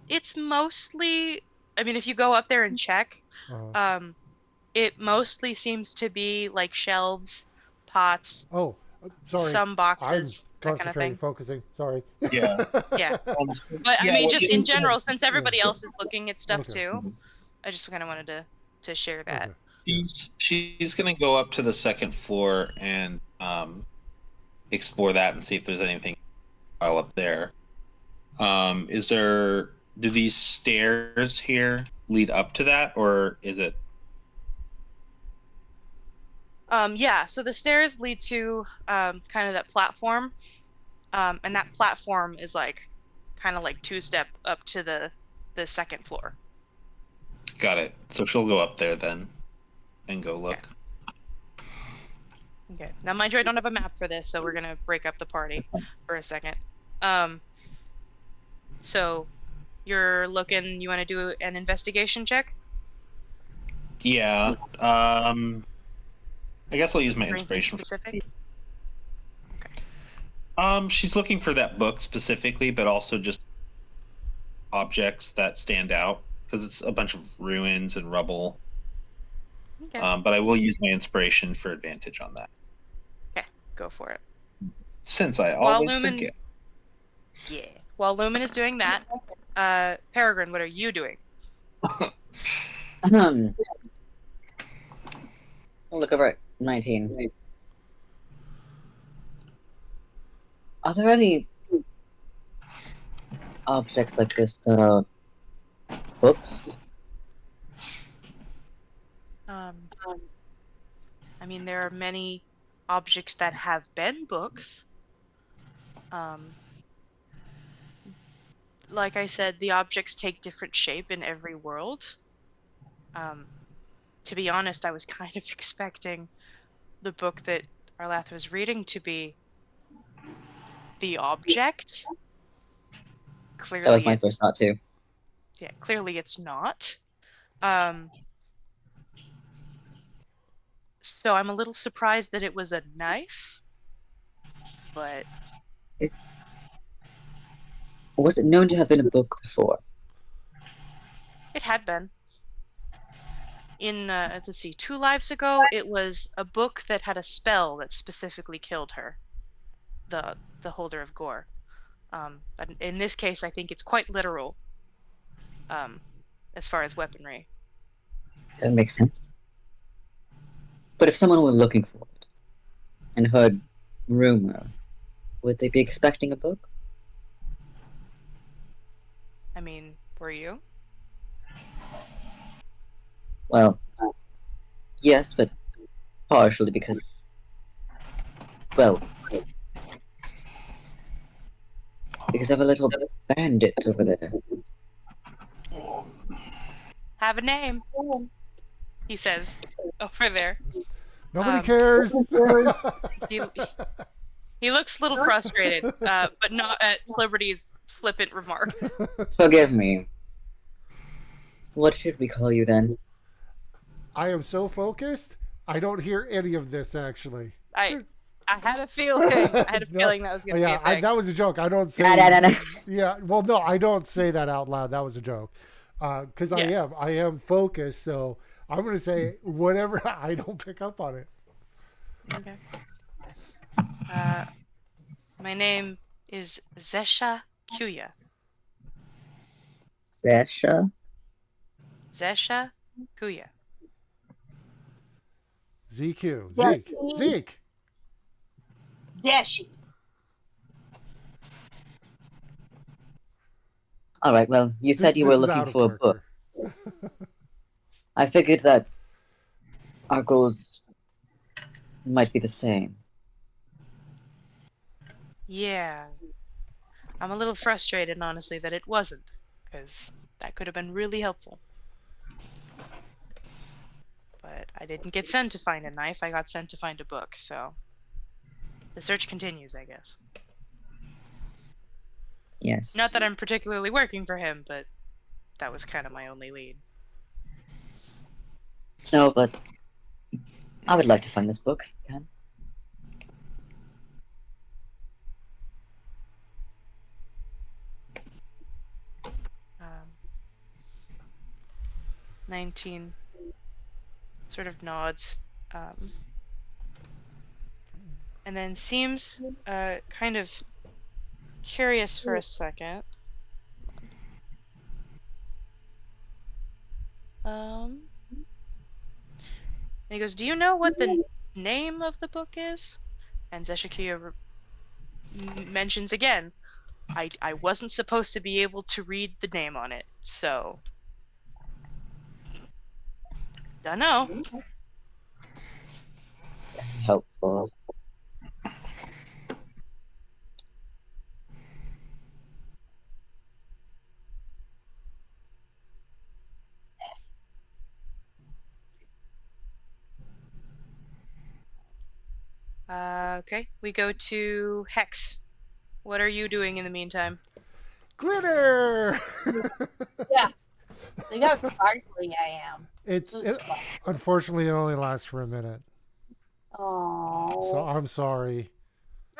It's mostly, I mean, if you go up there and check, Uh, it mostly seems to be like shelves, pots, oh, sorry. some I'm boxes, that kind of concentrating, thing. focusing. Sorry. Yeah. Yeah. But I Yeah, mean, what just she in was gonna- general, since everybody else is looking at stuff Okay. too, I just kind of wanted to share that. Okay. She's gonna go up to the second floor and explore that and see if there's anything while up there. Do these stairs here lead up to that, or is it? Yeah, so the stairs lead to kind of that platform, and that platform is like kind of like 2-step up to the second floor. Got it. So she'll go up there then and go look. Okay. Now, mind you, I don't have a map for this, so we're gonna break up the party for a second. So you're looking. You want to do an investigation check? Yeah. I guess I'll use my For anything inspiration. specific? She's looking for that book specifically, but also just objects that stand out because it's a bunch of ruins and rubble. Okay. But I will use my inspiration for advantage on that. Okay, go for it. Since I While always Lumen, forget. yeah. While Lumen is doing that, Peregrine, what are you doing? I'll look over at 19. Are there any objects like this that are books? I mean, there are many objects that have been books. Like I said, the objects take different shape in every world. To be honest, I was kind of expecting the book that Arlath was reading to be the object. Clearly, That was my first thought too. Yeah, clearly it's not. So I'm a little surprised that it was a knife, but Was it known to have been a book before? it had been. In, let's see, 2 lives ago, it was a book that had a spell that specifically killed her, the Holder of Gore. But in this case, I think it's quite literal, as far as weaponry. That makes sense. But if someone were looking for it and heard rumor, would they be expecting a book? I mean, were you? Well, yes, but partially because, well, because of a little bandits over there. Have a name, he says over there. Nobody cares. He looks a little frustrated, but not at Celebrity's flippant remark. Forgive me. What should we call you then? I am so focused, I don't hear any of this actually. I had a feeling. I had a No, feeling that was going to be a thing. that was a joke. I don't say. No. Yeah, well, no, I don't say that out loud. That was a joke. Because Yeah. I am focused. So I'm going to say whatever. I don't pick up on it. Okay. My name is Zesha Kuya. Sasha? Zesha Kuya. ZQ. Yeah. Zeke. Dashi. Alright, well, you said you were This is out looking of for a book. character. I figured that our goals might be the same. Yeah. I'm a little frustrated, honestly, that it wasn't, because that could have been really helpful. But I didn't get sent to find a knife. I got sent to find a book. So the search continues, I guess. Yes. Not that I'm particularly working for him, but that was kind of my only lead. No, but I would like to find this book. If you can. Um, 19 sort of nods, and then seems kind of curious for a second. And he goes, "Do you know what the name of the book is?" And Zeshikiya mentions again, I wasn't supposed to be able to read the name on it, so don't know. Helpful. Okay, we go to Hex. What are you doing in the meantime? Glitter. Yeah. Look how sparkly I am. It's So it, unfortunately it only lasts for a minute, Oh. so I'm sorry.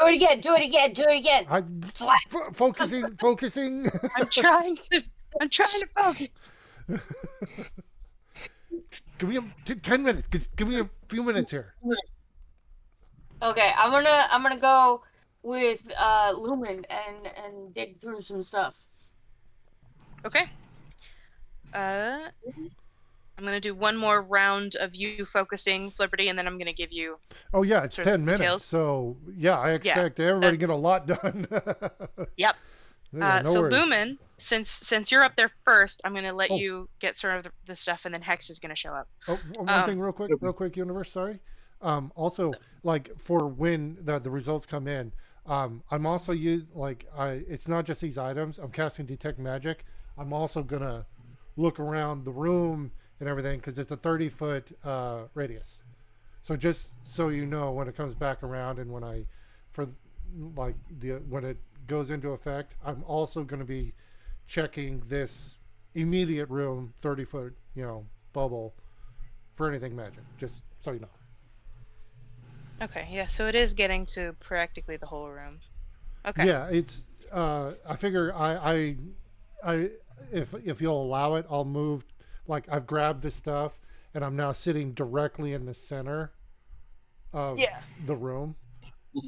Do it again. Do it again. Do it again. I'm Slap. focusing. I'm trying to focus. Give me 10 minutes. Give me a few minutes here. Okay, I'm gonna go with Lumen and dig through some stuff. Okay. I'm gonna do one more round of you focusing, Flipperty, and then I'm gonna give you. Oh yeah, it's Sort of 10 minutes. details. So yeah, I expect everybody to get a lot done. Yep. Yeah, no So worries. Lumen, since you're up there first, I'm gonna let Oh. you get sort of the stuff, and then Hex is gonna show up. Oh, one thing real quick, Universe, sorry. Also, like for when the results come in, I'm also it's not just these items. I'm casting Detect Magic. I'm also gonna look around the room and everything because it's a 30-foot radius. So just so you know, when it comes back around and when when it goes into effect, I'm also going to be checking this immediate room, 30-foot, bubble for anything magic. Just so you know. Okay. Yeah. So it is getting to practically the whole room. Okay. Yeah, it's. I figure if you'll allow it, I'll move. Like I've grabbed this stuff and I'm now sitting directly in the center of the room.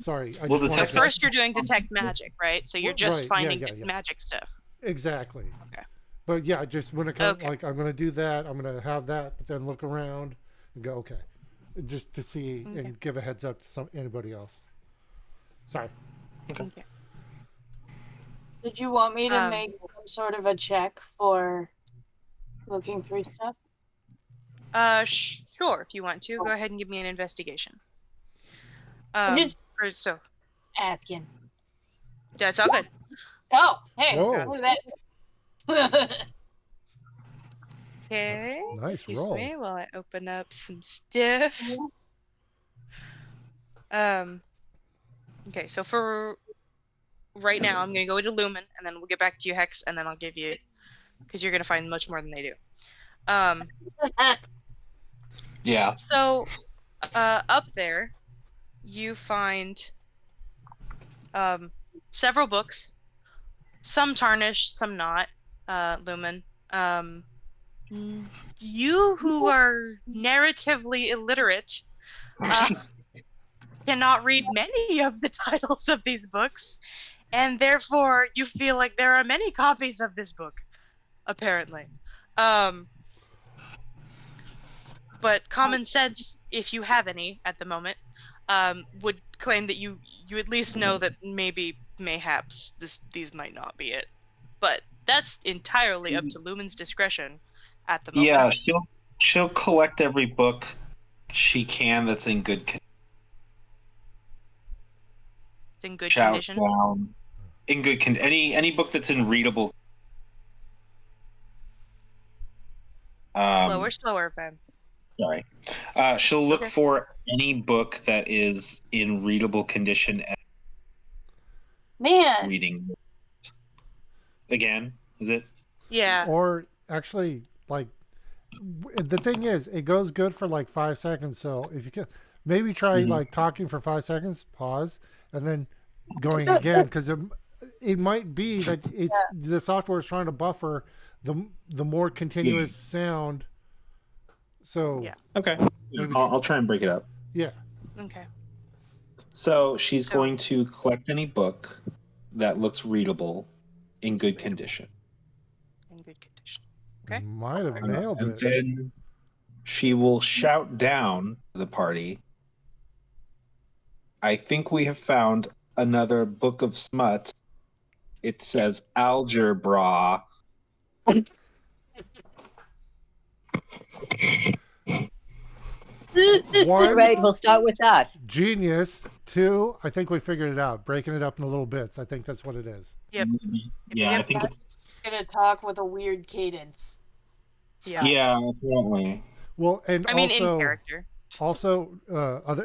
Sorry. Well, So first you're doing Detect Magic, right? So you're just Right, finding yeah. magic stuff. Exactly. Okay. But yeah, just when it comes, Okay. like I'm going to do that, I'm going to have that, but then look around and go, okay, just to see and give a heads up to anybody else. Sorry. Okay. Did you want me to make some sort of a check for looking through stuff? Sure. If you want to, go ahead and give me an investigation. I'm just So asking. that's all good. Oh, hey, Whoa. look at that. Okay. Nice Excuse roll. me while I open up some stuff. Okay, so for right now, I'm gonna go into Lumen, and then we'll get back to you, Hex, and then I'll give you, because you're gonna find much more than they do. Yeah. So, up there, you find several books, some tarnished, some not. Lumen. You who are narratively illiterate cannot read many of the titles of these books, and therefore you feel like there are many copies of this book, apparently. But common sense, if you have any at the moment, would claim that you at least know that mayhaps these might not be it. But that's entirely up to Lumen's discretion at the moment. Yeah, she'll collect every book she can that's in good condition. It's in good condition. In good condition. Any book that's in readable. Slower, Ben. Sorry. She'll look Okay. for any book that is in readable condition and Man, reading. Again, is it? Yeah. Or actually, like, the thing is, it goes good for like 5 seconds. So if you can, maybe try Mhm. like talking for 5 seconds, pause, and then going again, because it might be that it's the software is trying to buffer the more continuous sound. So Yeah. Okay. maybe I'll try and break it up. yeah. Okay. So she's So- going to collect any book that looks readable in good condition. In good condition. Okay. Might have nailed And it. then she will shout down to the party. I think we have found another book of smut. It says algebra. One, Right, we'll start with that. genius. Two, I think we figured it out. Breaking it up in little bits. I think that's what it is. Yep. Yeah, I Yep. think it's gonna talk with a weird cadence. Yeah. yeah, apparently. Well, and I mean, in also, character.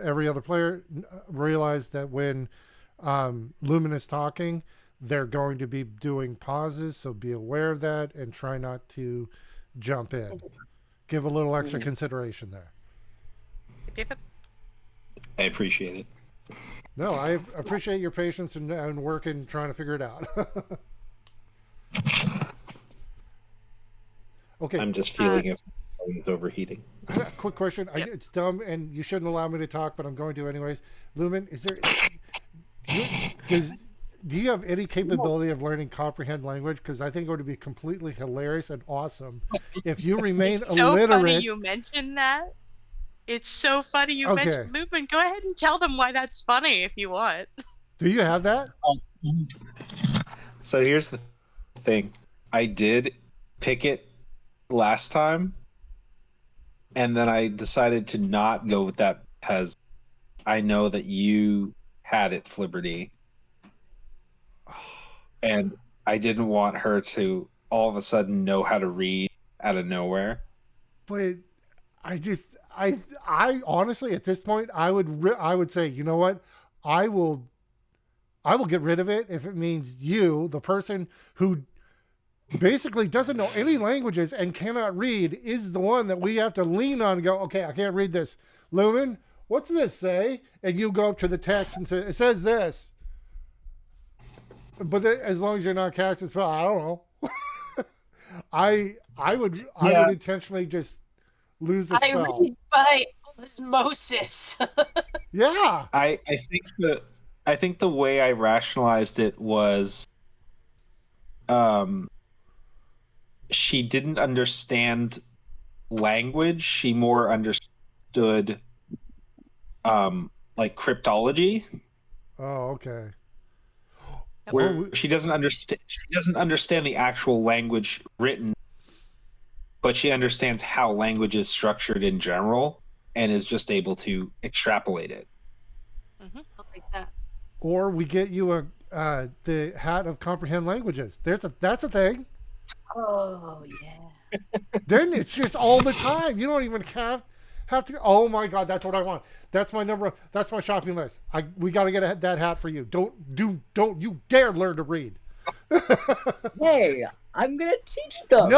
every other player realized that when Lumen is talking, they're going to be doing pauses, so be aware of that and try not to jump in. Give a little extra consideration there. Yep. I appreciate it. No, I appreciate your patience and work in trying to figure it out. Okay, I'm just feeling if it's overheating. quick question. Yep. It's dumb, and you shouldn't allow me to talk, but I'm going to anyways. Lumen, is there? Do you have any capability of learning comprehend language? Because I think it would be completely hilarious and awesome if you remain It's so illiterate. funny you mentioned that. It's so funny you Okay. mentioned Lupin. Go ahead and tell them why that's funny if you want. Do you have that? So here's the thing. I did pick it last time, and then I decided to not go with that because I know that you had it, Flibberty. And I didn't want her to all of a sudden know how to read out of nowhere. But I honestly at this point I would say, you know what, I will get rid of it if it means you, the person who basically doesn't know any languages and cannot read, is the one that we have to lean on and go, okay, I can't read this. Lumen, what's this say? And you go up to the text and say, it says this. But then, as long as you're not casting spell, I don't know. I would intentionally just lose the I spell. read by osmosis. Yeah. I think the way I rationalized it was she didn't understand language, she more understood like cryptology. Oh, okay. Where Oh, she doesn't understand the actual language written, but she understands how language is structured in general and is just able to extrapolate it. Like that. or we get you the hat of comprehend languages. That's a thing. Oh, yeah. Then it's just all the time. You don't even have to. Oh my God, that's what I want. That's my number. That's my shopping list. We got to get that hat for you. Don't you dare learn to read. Hey, I'm gonna teach them.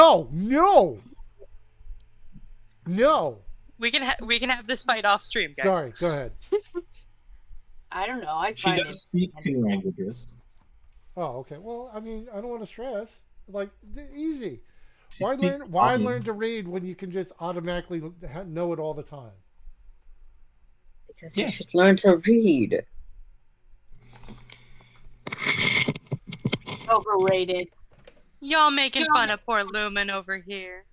No. We can have this fight off stream, guys. Sorry. Go ahead. I don't know. I She find does it. speak two languages. Oh, okay. Well, I mean, I don't want to stress. Like, easy. Why speaks learn? Why Italian. learn to read when you can just automatically know it all the time? Because Yeah. you should learn to read. Overrated. Y'all making fun of poor Lumen over here.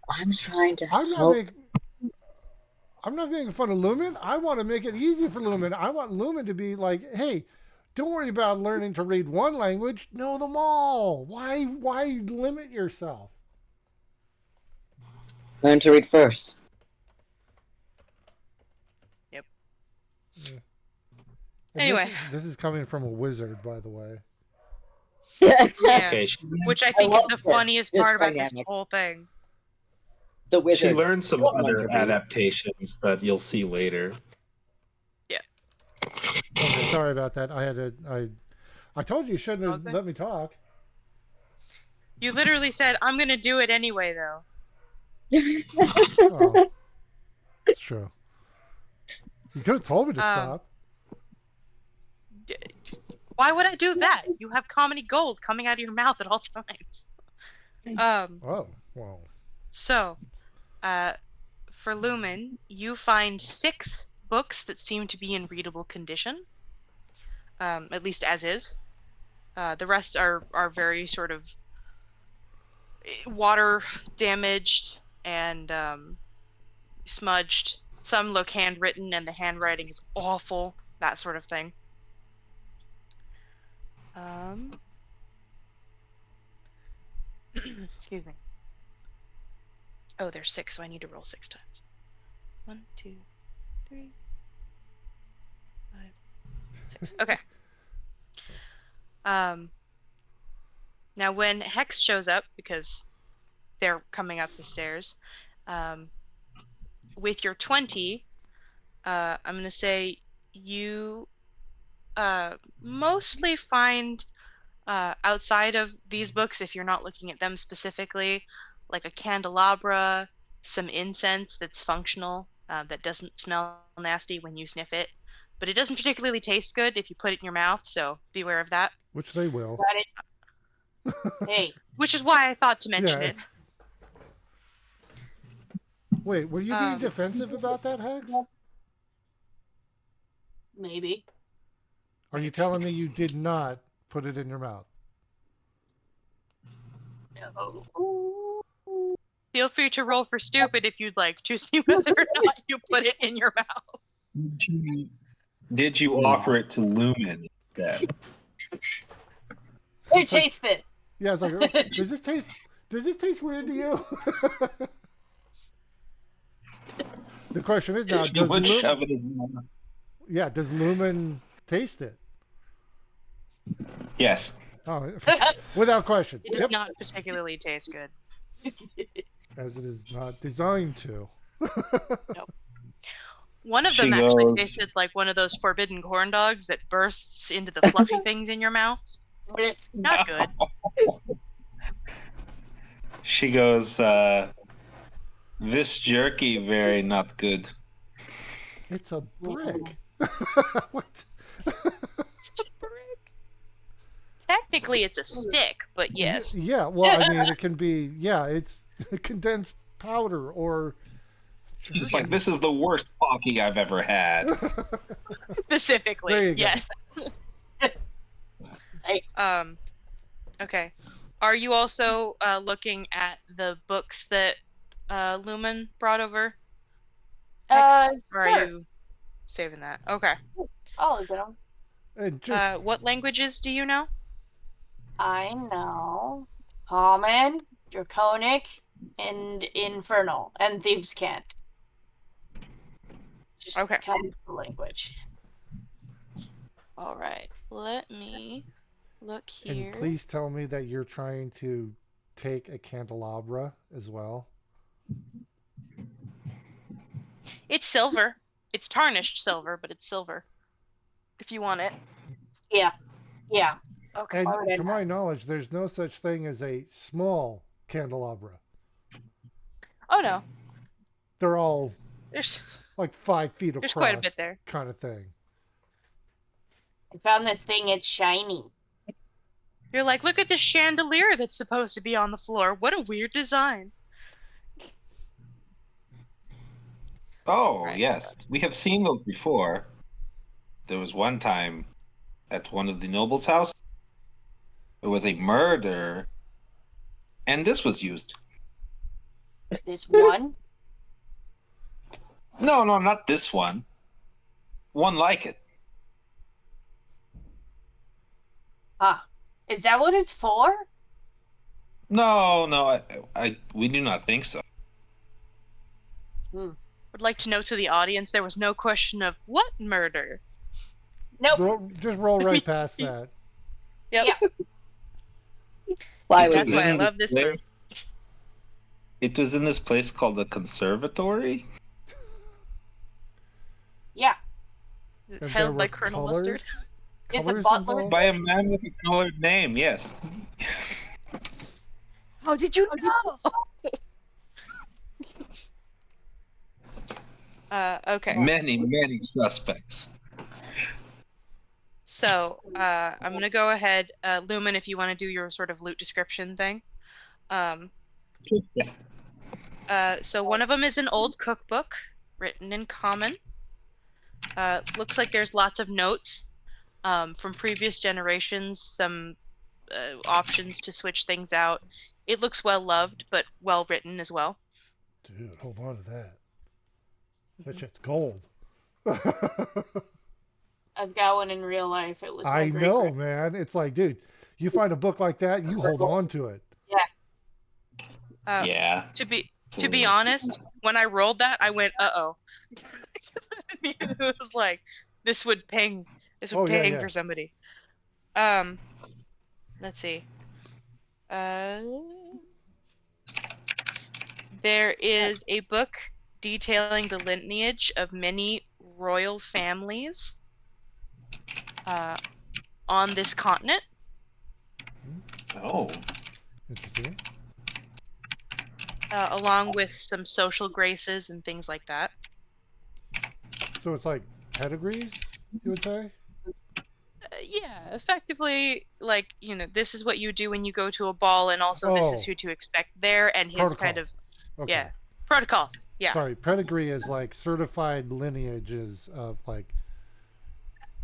I'm trying to I'm not help. making fun of Lumen. I want to make it easy for Lumen. I want Lumen to be like, hey, don't worry about learning to read one language. Know them all. Why limit yourself? Learn to read first. And Anyway. this is coming from a wizard, by the way. Yeah. Okay, Which I think is love the this. funniest This part about this dynamic. whole thing. The She wizard. learned some What other language? adaptations that you'll see later. Okay, sorry about that. I told you shouldn't have Okay. let me talk. You literally said, I'm going to do it anyway, though. Oh, it's true. You could have told me to stop. D- Why would I do that? You have comedy gold coming out of your mouth at all times. Oh, well. So, for Lumen, you find 6 books that seem to be in readable condition, at least as is. The rest are very sort of water damaged and smudged. Some look handwritten and the handwriting is awful, that sort of thing. Excuse me. Oh, there's 6, so I need to roll 6 times. 1, 2, 3, 5, 6. Okay. Now when Hex shows up, because they're coming up the stairs, with your 20, I'm gonna say you mostly find outside of these books, if you're not looking at them specifically, like a candelabra, some incense that's functional, that doesn't smell nasty when you sniff it, but it doesn't particularly taste good if you put it in your mouth, so beware of that. Which they will. Got it. Hey, Which is why I thought to mention Yeah. it. Wait, were you being defensive about that, Hex? maybe. Are you telling me you did not put it in your mouth? No. Feel free to roll for stupid if you'd like to see whether or not you put it in your mouth. Did you offer it to Lumen instead? Here, taste this. Yeah, it's like, oh, does this taste weird to you? The question is now, She does would Lumen, shove it in her mouth. yeah, does Lumen taste it? Yes. Oh, without question. It does Yep. not particularly taste good. As it is not designed to. One of She them actually goes- tasted like one of those forbidden corn dogs that bursts into the fluffy things in your mouth. Not good. She goes, this jerky very not good. It's a brick. What? Technically, it's a stick, but yes. Yeah, well, I mean, it can be, yeah, it's condensed powder or. Like, this is the worst Pocky I've ever had. Specifically, There you go. yes. Okay. Are you also looking at the books that Lumen brought over? Hex? Or are Sure. you saving that? Okay. I'll look at them. And just, What languages do you know? I know Common, Draconic, and Infernal, and Thieves' Cant. Just Okay. kind of the language. All right. Let me look here. and please tell me that you're trying to take a candelabra as well. It's silver. It's tarnished silver, but it's silver. If you want it. Yeah. Yeah. Okay. And Why would I to my knowledge, there's no such thing as a small candelabra. Oh no. They're all There's like 5 feet across. there's quite a bit there. Kind of thing. I found this thing, it's shiny. You're like, look at the chandelier that's supposed to be on the floor. What a weird design. Oh, Right. yes. We have seen those before. There was one time at one of the nobles' house. There was a murder, and this was used. This one? No, not this one. One like it. Ah. Is that what it's for? No, we do not think so. Would like to note to the audience there was no question of what murder. Nope. Just roll right past that. Yep. Yeah. Why That's would why I you? love this room. It was in this place called the conservatory. Yeah. Is it And there held were by Colonel Mustard? Get the colors butler involved? By a man with a colored name, yes. How did you know? Okay. Many suspects. So, I'm gonna go ahead, Lumen, if you want to do your sort of loot description thing. So one of them is an old cookbook written in common. Looks like there's lots of notes from previous generations, some options to switch things out. It looks well loved, but well written as well. Dude, hold on to that. That shit's gold. I've got one in real life. It was my I great know, man. It's like, dude, you find a book like that, you hold on to it. Yeah. To be honest, when I rolled that, I went, uh-oh. It was like, this would ping Oh, yeah. for somebody. Let's see. There is a book detailing the lineage of many royal families on this continent. Oh. Interesting. Along with some social graces and things like that. So it's like pedigrees, you would say? Yeah, effectively, like, this is what you do when you go to a ball, and also this is Oh. who to expect there, and his Protocol. kind of, Okay. yeah, protocols. Yeah. Sorry, pedigree is like certified lineages of like.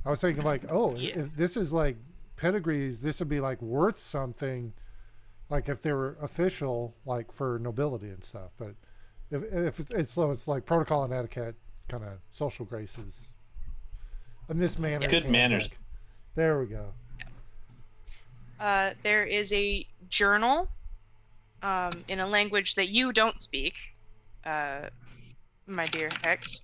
I was thinking like, oh, Yeah. if this is like pedigrees, this would be like worth something, like if they were official, like for nobility and stuff. But if it's like protocol and etiquette, kind of social graces. And this manners. Good manners. handbook. There we go. There is a journal in a language that you don't speak, my dear Hex.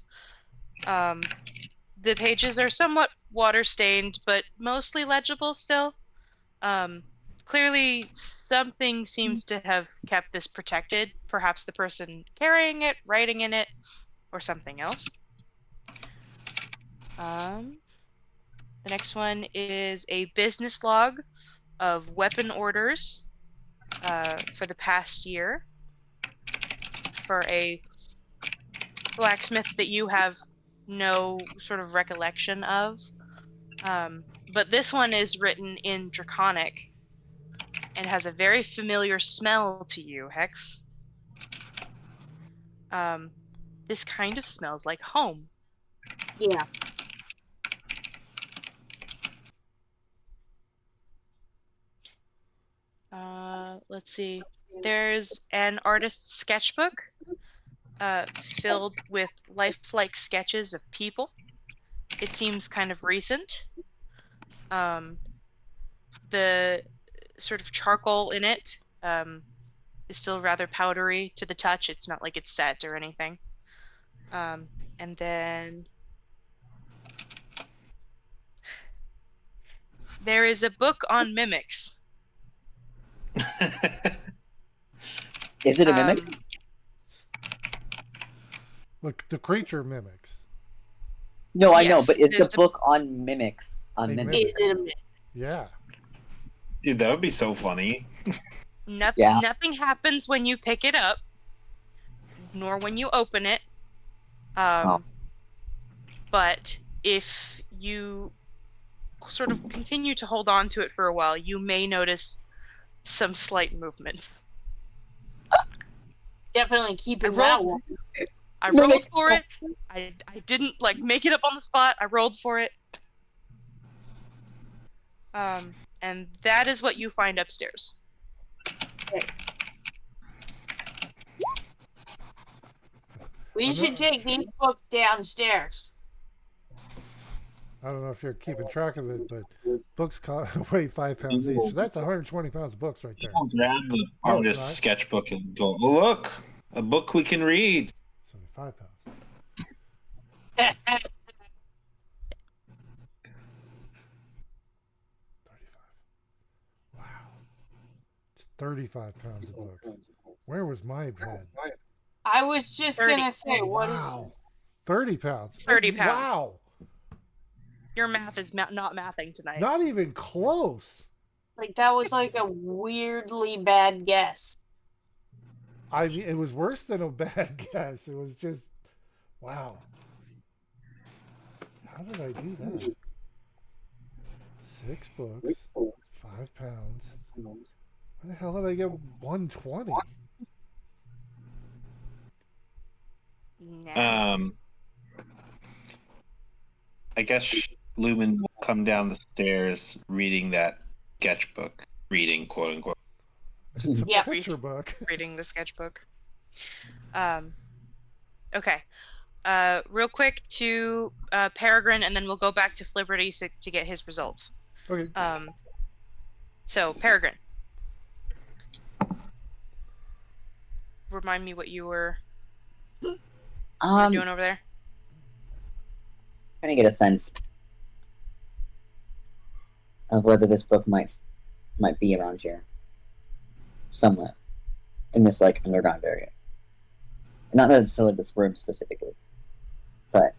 The pages are somewhat water-stained, but mostly legible still. Clearly, something seems to have kept this protected. Perhaps the person carrying it, writing in it, or something else. The next one is a business log of weapon orders for the past year for a blacksmith that you have no sort of recollection of. But this one is written in Draconic and has a very familiar smell to you, Hex. This kind of smells like home. Yeah. Let's see. There's an artist's sketchbook filled with lifelike sketches of people. It seems kind of recent. The sort of charcoal in it is still rather powdery to the touch. It's not like it's set or anything. And then there is a book on mimics. Is it a mimic? Look, the creature mimics. No, I know, yes, but is the it's a- book on mimics? On A mimics? mimic. Is it a myth? Yeah. Dude, that would be so funny. Yeah. Nothing happens when you pick it up, nor when you open it. But if you sort of continue to hold on to it for a while, you may notice some slight movements. Definitely keep I your mouth. rolled, I rolled for it. I didn't like make it up on the spot. I rolled for it. And that is what you find upstairs. We should take these books downstairs. I don't know if you're keeping track of it, but books weigh 5 pounds each. So that's 120 pounds of books right there. I'll grab the No, it's artist's not. sketchbook and go, oh, look, a book we can read. 75 pounds. 35. Wow. It's 35 pounds of books. Where was my head? I was just 30. gonna say, what is? Wow. 30 pounds. 30 pounds. Wow. Your math is not mathing tonight. Not even close. Like that was like a weirdly bad guess. I mean, it was worse than a bad guess. It was just, wow. How did I do that? 6 books, 5 pounds. Where the hell did I get 120? Nah. I guess Lumen will come down the stairs reading that sketchbook. Reading, quote unquote. It's a Yeah. picture book. Reading the sketchbook. Okay. Real quick to Peregrine, and then we'll go back to Flibberty to get his results. Okay. So Peregrine, remind me what you were doing over there. Trying to get a sense of whether this book might be around here somewhere in this like underground area. Not necessarily this room specifically, but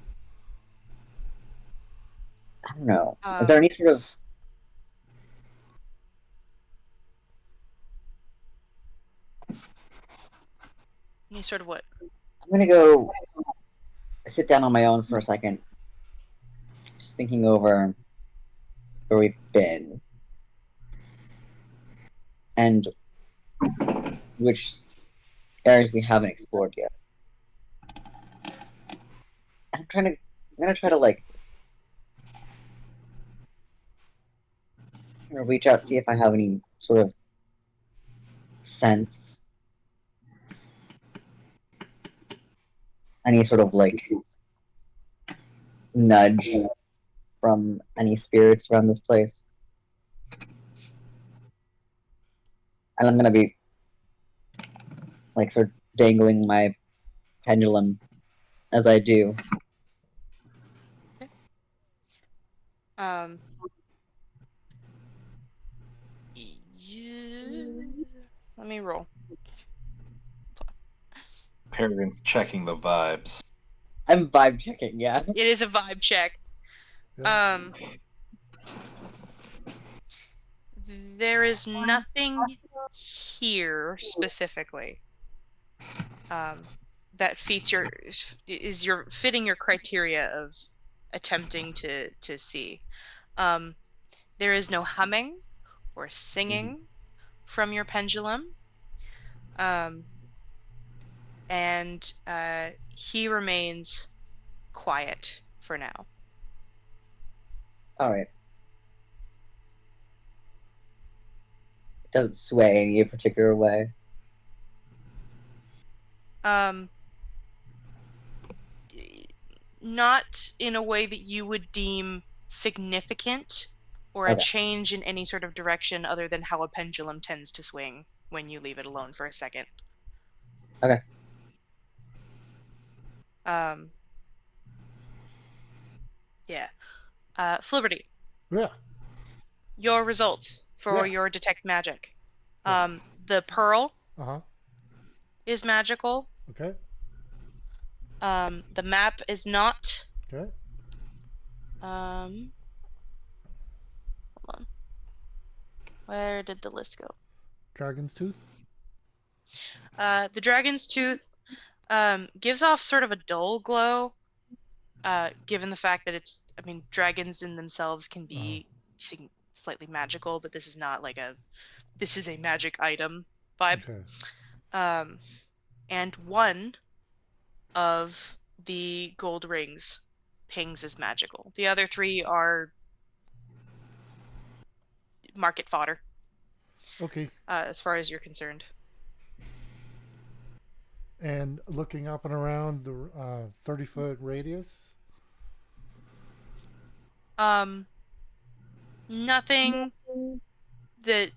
I don't know. Is there any sort of Any sort of what? I'm gonna go sit down on my own for a second, just thinking over where we've been and which areas we haven't explored yet. I'm gonna try to like reach out, see if I have any sort of sense, any sort of like nudge from any spirits around this place. And I'm gonna be like sort of dangling my pendulum as I do. Let me roll. Peregrine's checking the vibes. I'm vibe checking, yeah. It is a vibe check. Yeah. There is nothing here specifically that fits your fitting your criteria of attempting to see. There is no humming or singing from your pendulum, and he remains quiet for now. All right. It doesn't sway in any particular way. Not in a way that you would deem significant or a Okay. change in any sort of direction other than how a pendulum tends to swing when you leave it alone for a second. Okay. Yeah. Flibberty, Yeah. your results for Yeah. your detect magic. Yeah. The pearl Uh-huh. is magical. Okay. The map is not. Okay. Hold on. Where did the list go? Dragon's Tooth. The dragon's tooth gives off sort of a dull glow, given the fact that dragons in themselves can be slightly magical, but this is not like this is a magic item vibe. Okay. And one of the gold rings pings as magical. The other 3 are market fodder, Okay. as far as you're concerned. And looking up and around the 30-foot radius. Nothing that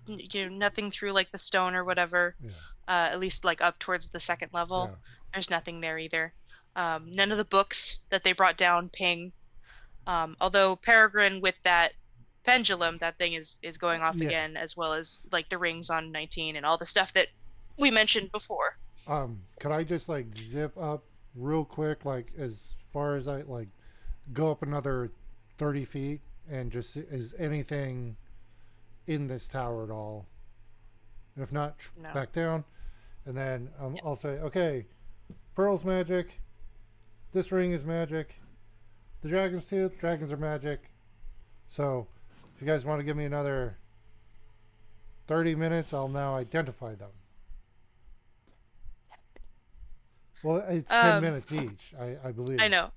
nothing through like the stone or whatever. Yeah. At least like up towards the second level. Yeah. There's nothing there either. None of the books that they brought down ping. Although Peregrine with that pendulum, that thing is going off Yeah. again, as well as like the rings on 19 and all the stuff that we mentioned before. Could I just like zip up real quick, like as far as I like go up another 30 feet and just is anything in this tower at all? And if not, No. back down. And then Yeah. I'll say, okay, Pearl's magic. This ring is magic. The dragon's tooth, dragons are magic. So if you guys want to give me another 30 minutes, I'll now identify them. Well, it's 10 minutes each, I believe. I know.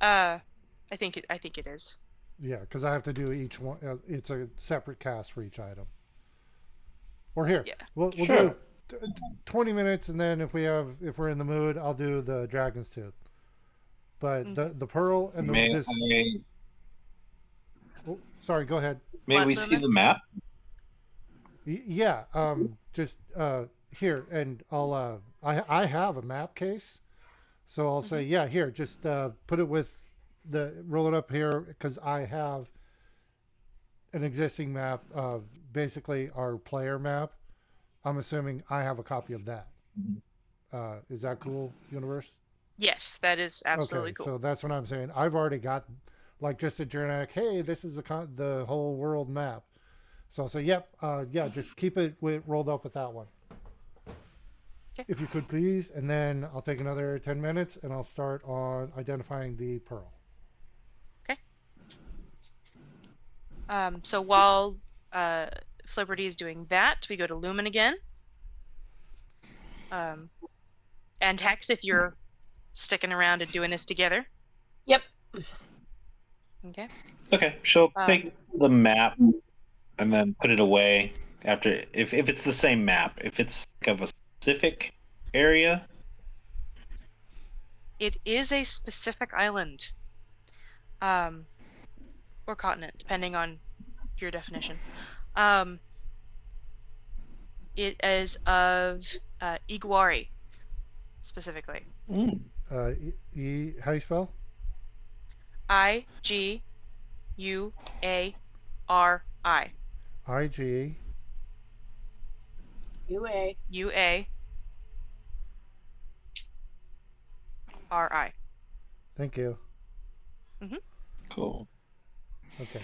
I think it is. Yeah, because I have to do each one. It's a separate cast for each item. Or here, Yeah. we'll Sure. do 20 minutes, and then if we're in the mood, I'll do the dragon's tooth. But the pearl and May this. Oh, sorry, go ahead. may What, we see Lumen? the map? Yeah. Just here, and I'll. I have a map case, so I'll say, yeah, here. Just put it with roll it up here because I have an existing map of basically our player map. I'm assuming I have a copy of that. Is that cool, Universe? Yes, that is absolutely Okay, cool. so that's what I'm saying. I've already got like just a generic. Hey, this is the whole world map. So I'll say, yep, yeah, just keep it rolled up with that one. Okay. If you could please, and then I'll take another 10 minutes and I'll start on identifying the pearl. So while Flipperty is doing that, we go to Lumen again. And Hex, if you're sticking around and doing this together. Yep. Okay. Okay, she'll take the map and then put it away after if it's the same map. If it's of a specific area, It is a specific island. Or continent, depending on your definition. It is of Iguari, specifically. How do you spell? IGUARI. IG. UA. UARI. Thank you. cool. Okay.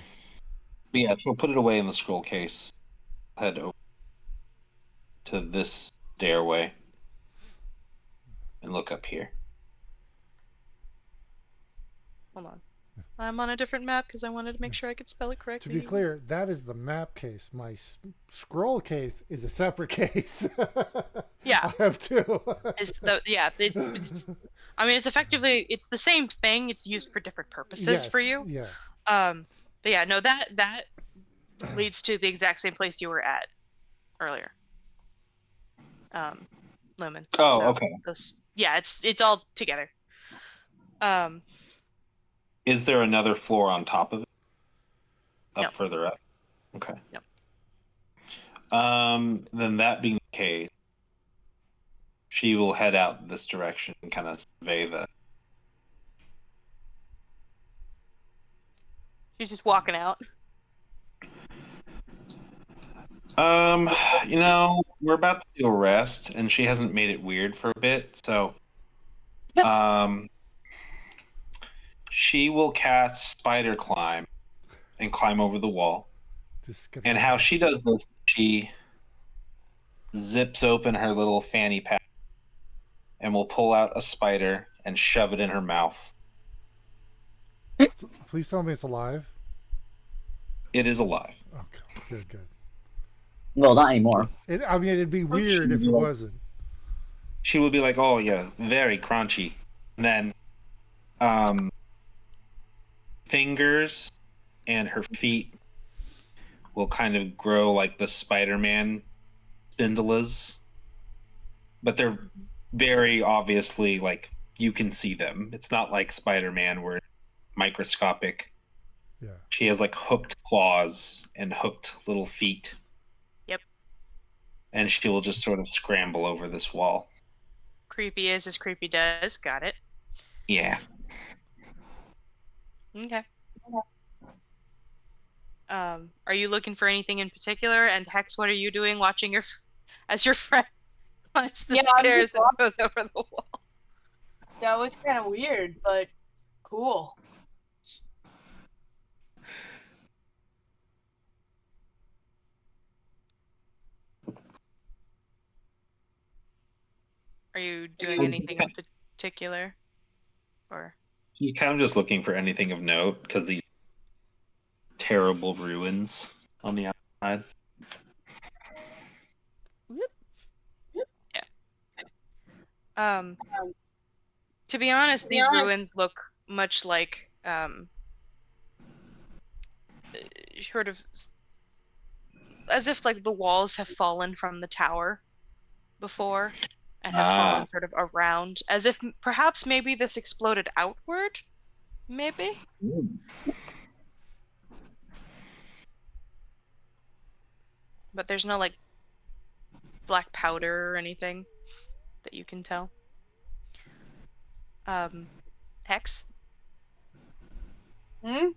But yeah, she'll put it away in the scroll case. Head over to this stairway and look up here. Hold on. I'm on a different map because I wanted to make sure I could spell it To correctly. be clear, that is the map case. My scroll case is a separate case. Yeah. I have two. It's I mean, it's effectively it's the same thing. It's used for different purposes Yes, for you. Yeah. But yeah, no, that leads to the exact same place you were at earlier. Lumen. Oh, So okay. yeah, it's all together. Is there another floor on top of it? Up No. further up? Okay. No. Then that being the case, she will head out this direction and kind of survey the. She's just walking out. We're about to do a rest, and she hasn't made it weird for a bit, so she will cast Spider Climb and climb over the wall. And how she does this, she zips open her little fanny pack and will pull out a spider and shove it in her mouth. Please tell me it's alive. It is alive. Okay, good. Well, not anymore. I mean, it'd be weird if it wasn't. She would be like, "Oh yeah, very crunchy." And then, fingers and her feet will kind of grow like the Spider-Man spindulas, but they're very obviously like you can see them. It's not like Spider-Man where it's microscopic. Yeah. She has like hooked claws and hooked little feet. Yep. And she will just sort of scramble over this wall. Creepy is as creepy does. Got it. Yeah. Okay. Are you looking for anything in particular? And Hex, what are you doing watching your as your friend climbs the Yeah, I'm stairs just and goes over the wall. That was kind of weird, but cool. Are you doing anything in particular? Or He's kind of just looking for anything of note because these terrible ruins on the outside. to be honest, these ruins look much like sort of as if like the walls have fallen from the tower before and have fallen sort of around, as if perhaps maybe this exploded outward, maybe. But there's no like black powder or anything that you can tell. Hex? I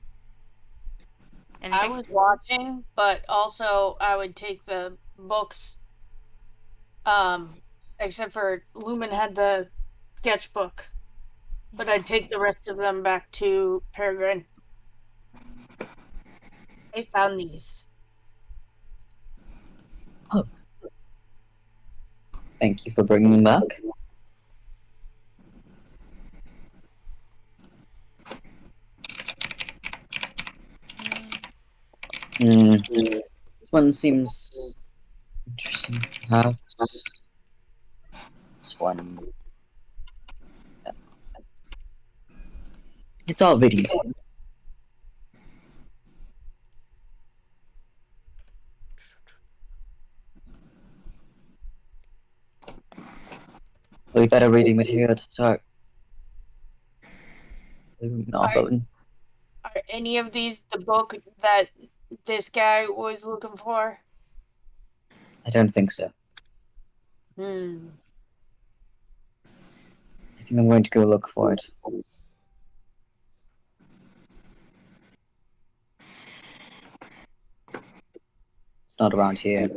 Anything? was watching, but also I would take the books. Except for Lumen had the sketchbook, but I'd take the rest of them back to Peregrine. I found these. Oh. Thank you for bringing them back. This one seems interesting, perhaps. This one. It's all videos. We better reading material to start. Novel. Are any of these the book that this guy was looking for? I don't think so. Hmm. I think I'm going to go look for it. It's not around here.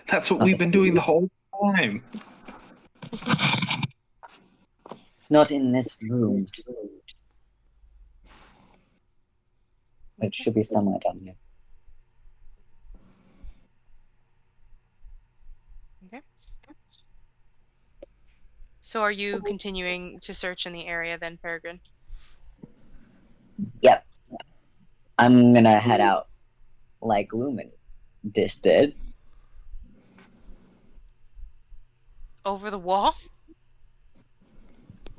That's what we've been doing the whole time. It's not in this room. It should be somewhere down here. Okay. So are you continuing to search in the area then, Peregrine? Yep. I'm gonna head out like Lumen did. Over the wall?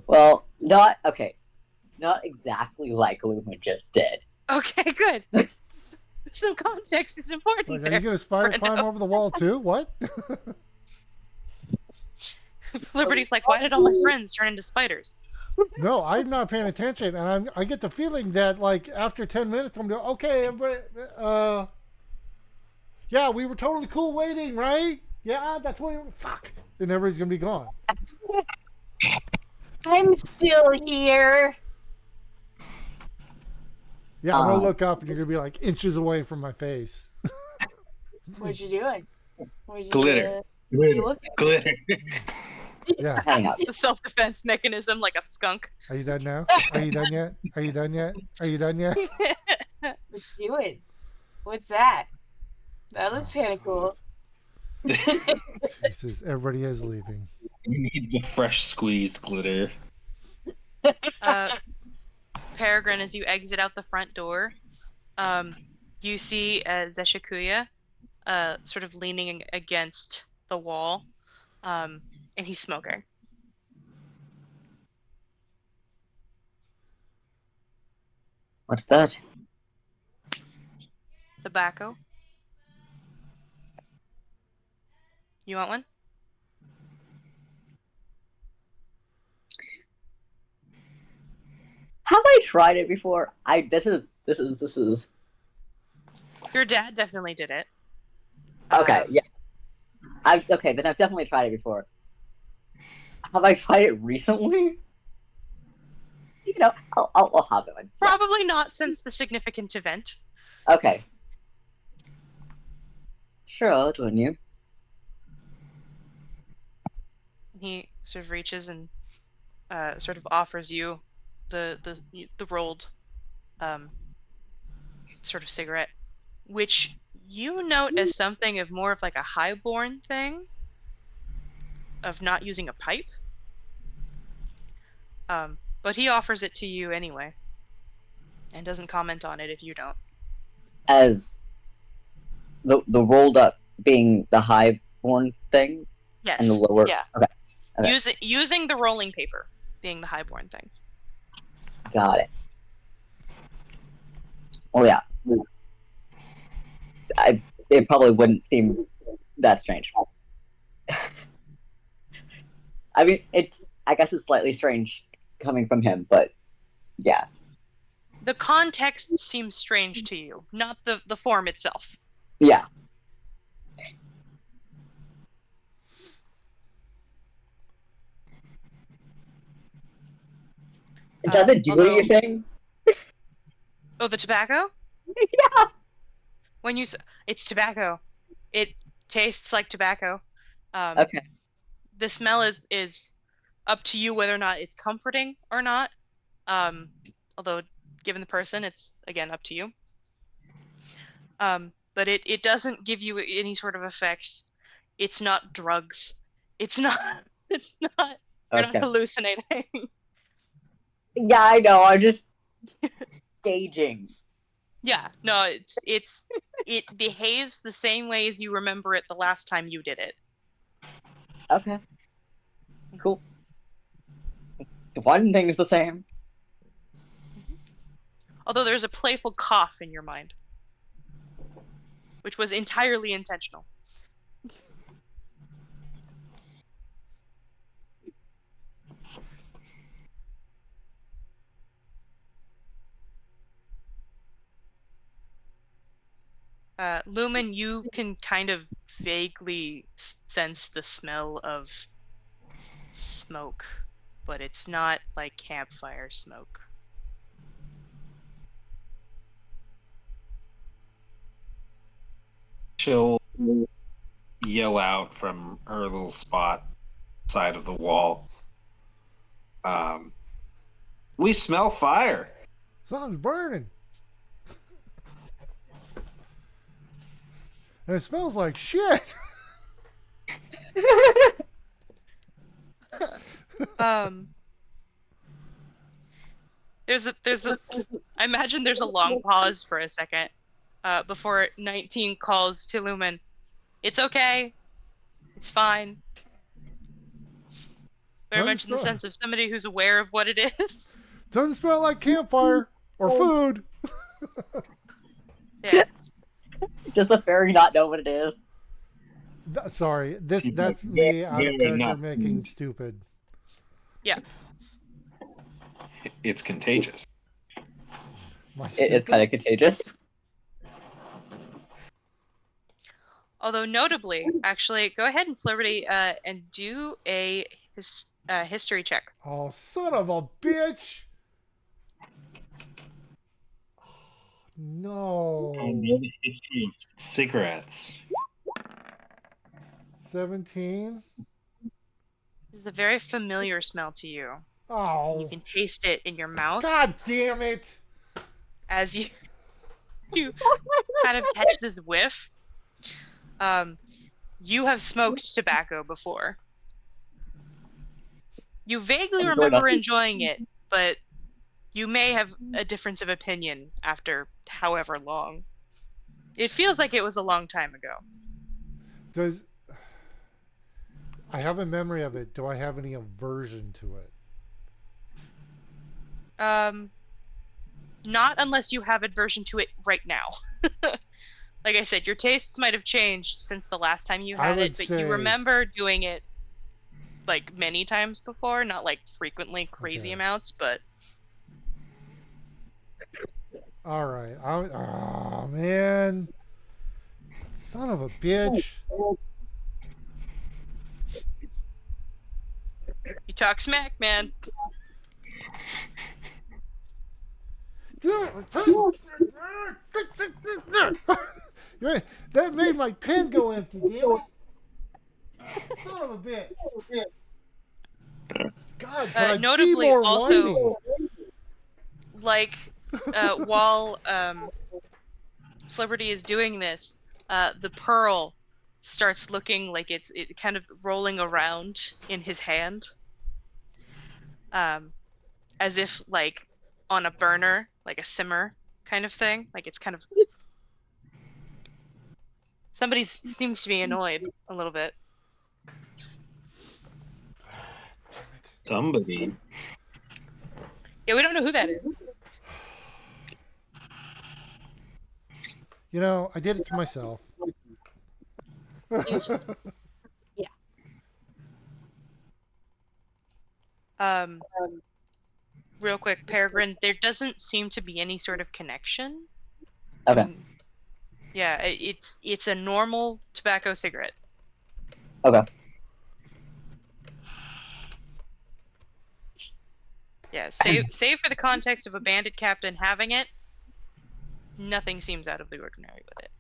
Well, not exactly like Lumen just did. Okay, good. Some context is important. Like, are you gonna spider climb over the wall too? What? Liberty's like, why did all my friends turn into spiders? No, I'm not paying attention, and I get the feeling that like after 10 minutes, I'm going, okay, everybody, yeah, we were totally cool waiting, right? Yeah, that's what. Fuck, and everybody's gonna be gone. I'm still here. Yeah, I'm gonna look up, and you're gonna be like inches away from my face. What you doing? What you Glitter. Glitter. Yeah. Hang up. The self-defense mechanism, like a skunk. Are you done now? Are you done yet? Are you done yet? Are you done yet? What you doing? What's that? That looks kind of cool. Jesus, everybody is leaving. You need the fresh squeezed glitter. Peregrine, as you exit out the front door, you see Zeshikuya sort of leaning against the wall, and he's smoking. What's that? Tobacco. You want one? Have I tried it before? This is. Your dad definitely did it. Okay, yeah. Okay, then I've definitely tried it before. Have I tried it recently? You know, I'll have it. Probably not since the significant event. Okay. Sure, I'll join you. he sort of reaches and sort of offers you the rolled sort of cigarette, which you note as something of more of like a highborn thing of not using a pipe. But he offers it to you anyway, and doesn't comment on it if you don't. As the rolled up being the highborn thing, Yes. and the lower. Yeah. Okay. Using the rolling paper being the highborn thing. Got it. Oh yeah. It probably wouldn't seem that strange. I mean, I guess it's slightly strange coming from him, but yeah. The context seems strange to you, not the form itself. Yeah. Does it do anything? Oh, the tobacco? Yeah. When it's tobacco. It tastes like tobacco. Okay. The smell is up to you whether or not it's comforting or not. Although, given the person, it's again up to you. But it doesn't give you any sort of effects. It's not drugs. It's not. It's not. You're not hallucinating. Yeah, I know. I'm just gauging. Yeah, no, it behaves the same way as you remember it the last time you did it. Okay. Cool. One thing is the same. Although there's a playful cough in your mind, which was entirely intentional. Lumen, you can kind of vaguely sense the smell of smoke, but it's not like campfire smoke. She'll yell out from her little spot side of the wall. We smell fire. Something's burning. And it smells like shit. There's a I imagine there's a long pause for a second before 19 calls to Lumen. It's okay. It's fine. Very much in the sense of somebody who's aware of what it is. Doesn't smell like campfire or food. Yeah. Does the fairy not know what it is? Sorry, that's me out of character making stupid. Yeah. It's contagious. It is kind of contagious. Although notably, actually, go ahead and Flirty and do a history check. Oh, son of a bitch! No. I know the history of cigarettes. 17. This is a very familiar smell to you. Oh. You can taste it in your mouth. God damn it! As you kind of catch this whiff. You have smoked tobacco before. You vaguely remember enjoying it, but you may have a difference of opinion after however long. It feels like it was a long time ago. I have a memory of it. Do I have any aversion to it? Not unless you have aversion to it right now. Like I said, your tastes might have changed since the last time you had it, but you remember doing it like many times before, not like frequently crazy amounts, but all right. Oh man, son of a bitch! You talk smack, man. That made my pen go empty, damn it! Son of a bitch! God, can I be Notably, more also, whiny? like, while Flipperty is doing this, the pearl starts looking like it kind of rolling around in his hand, as if like on a burner, like a simmer kind of thing. Like it's kind of somebody seems to be annoyed a little bit. Somebody. Yeah, we don't know who that is. You know, I did it to myself. Um, Real quick, Peregrine, there doesn't seem to be any sort of connection. Okay. Yeah, it's a normal tobacco cigarette. Okay. Yeah, save for the context of a bandit captain having it, nothing seems out of the ordinary with it.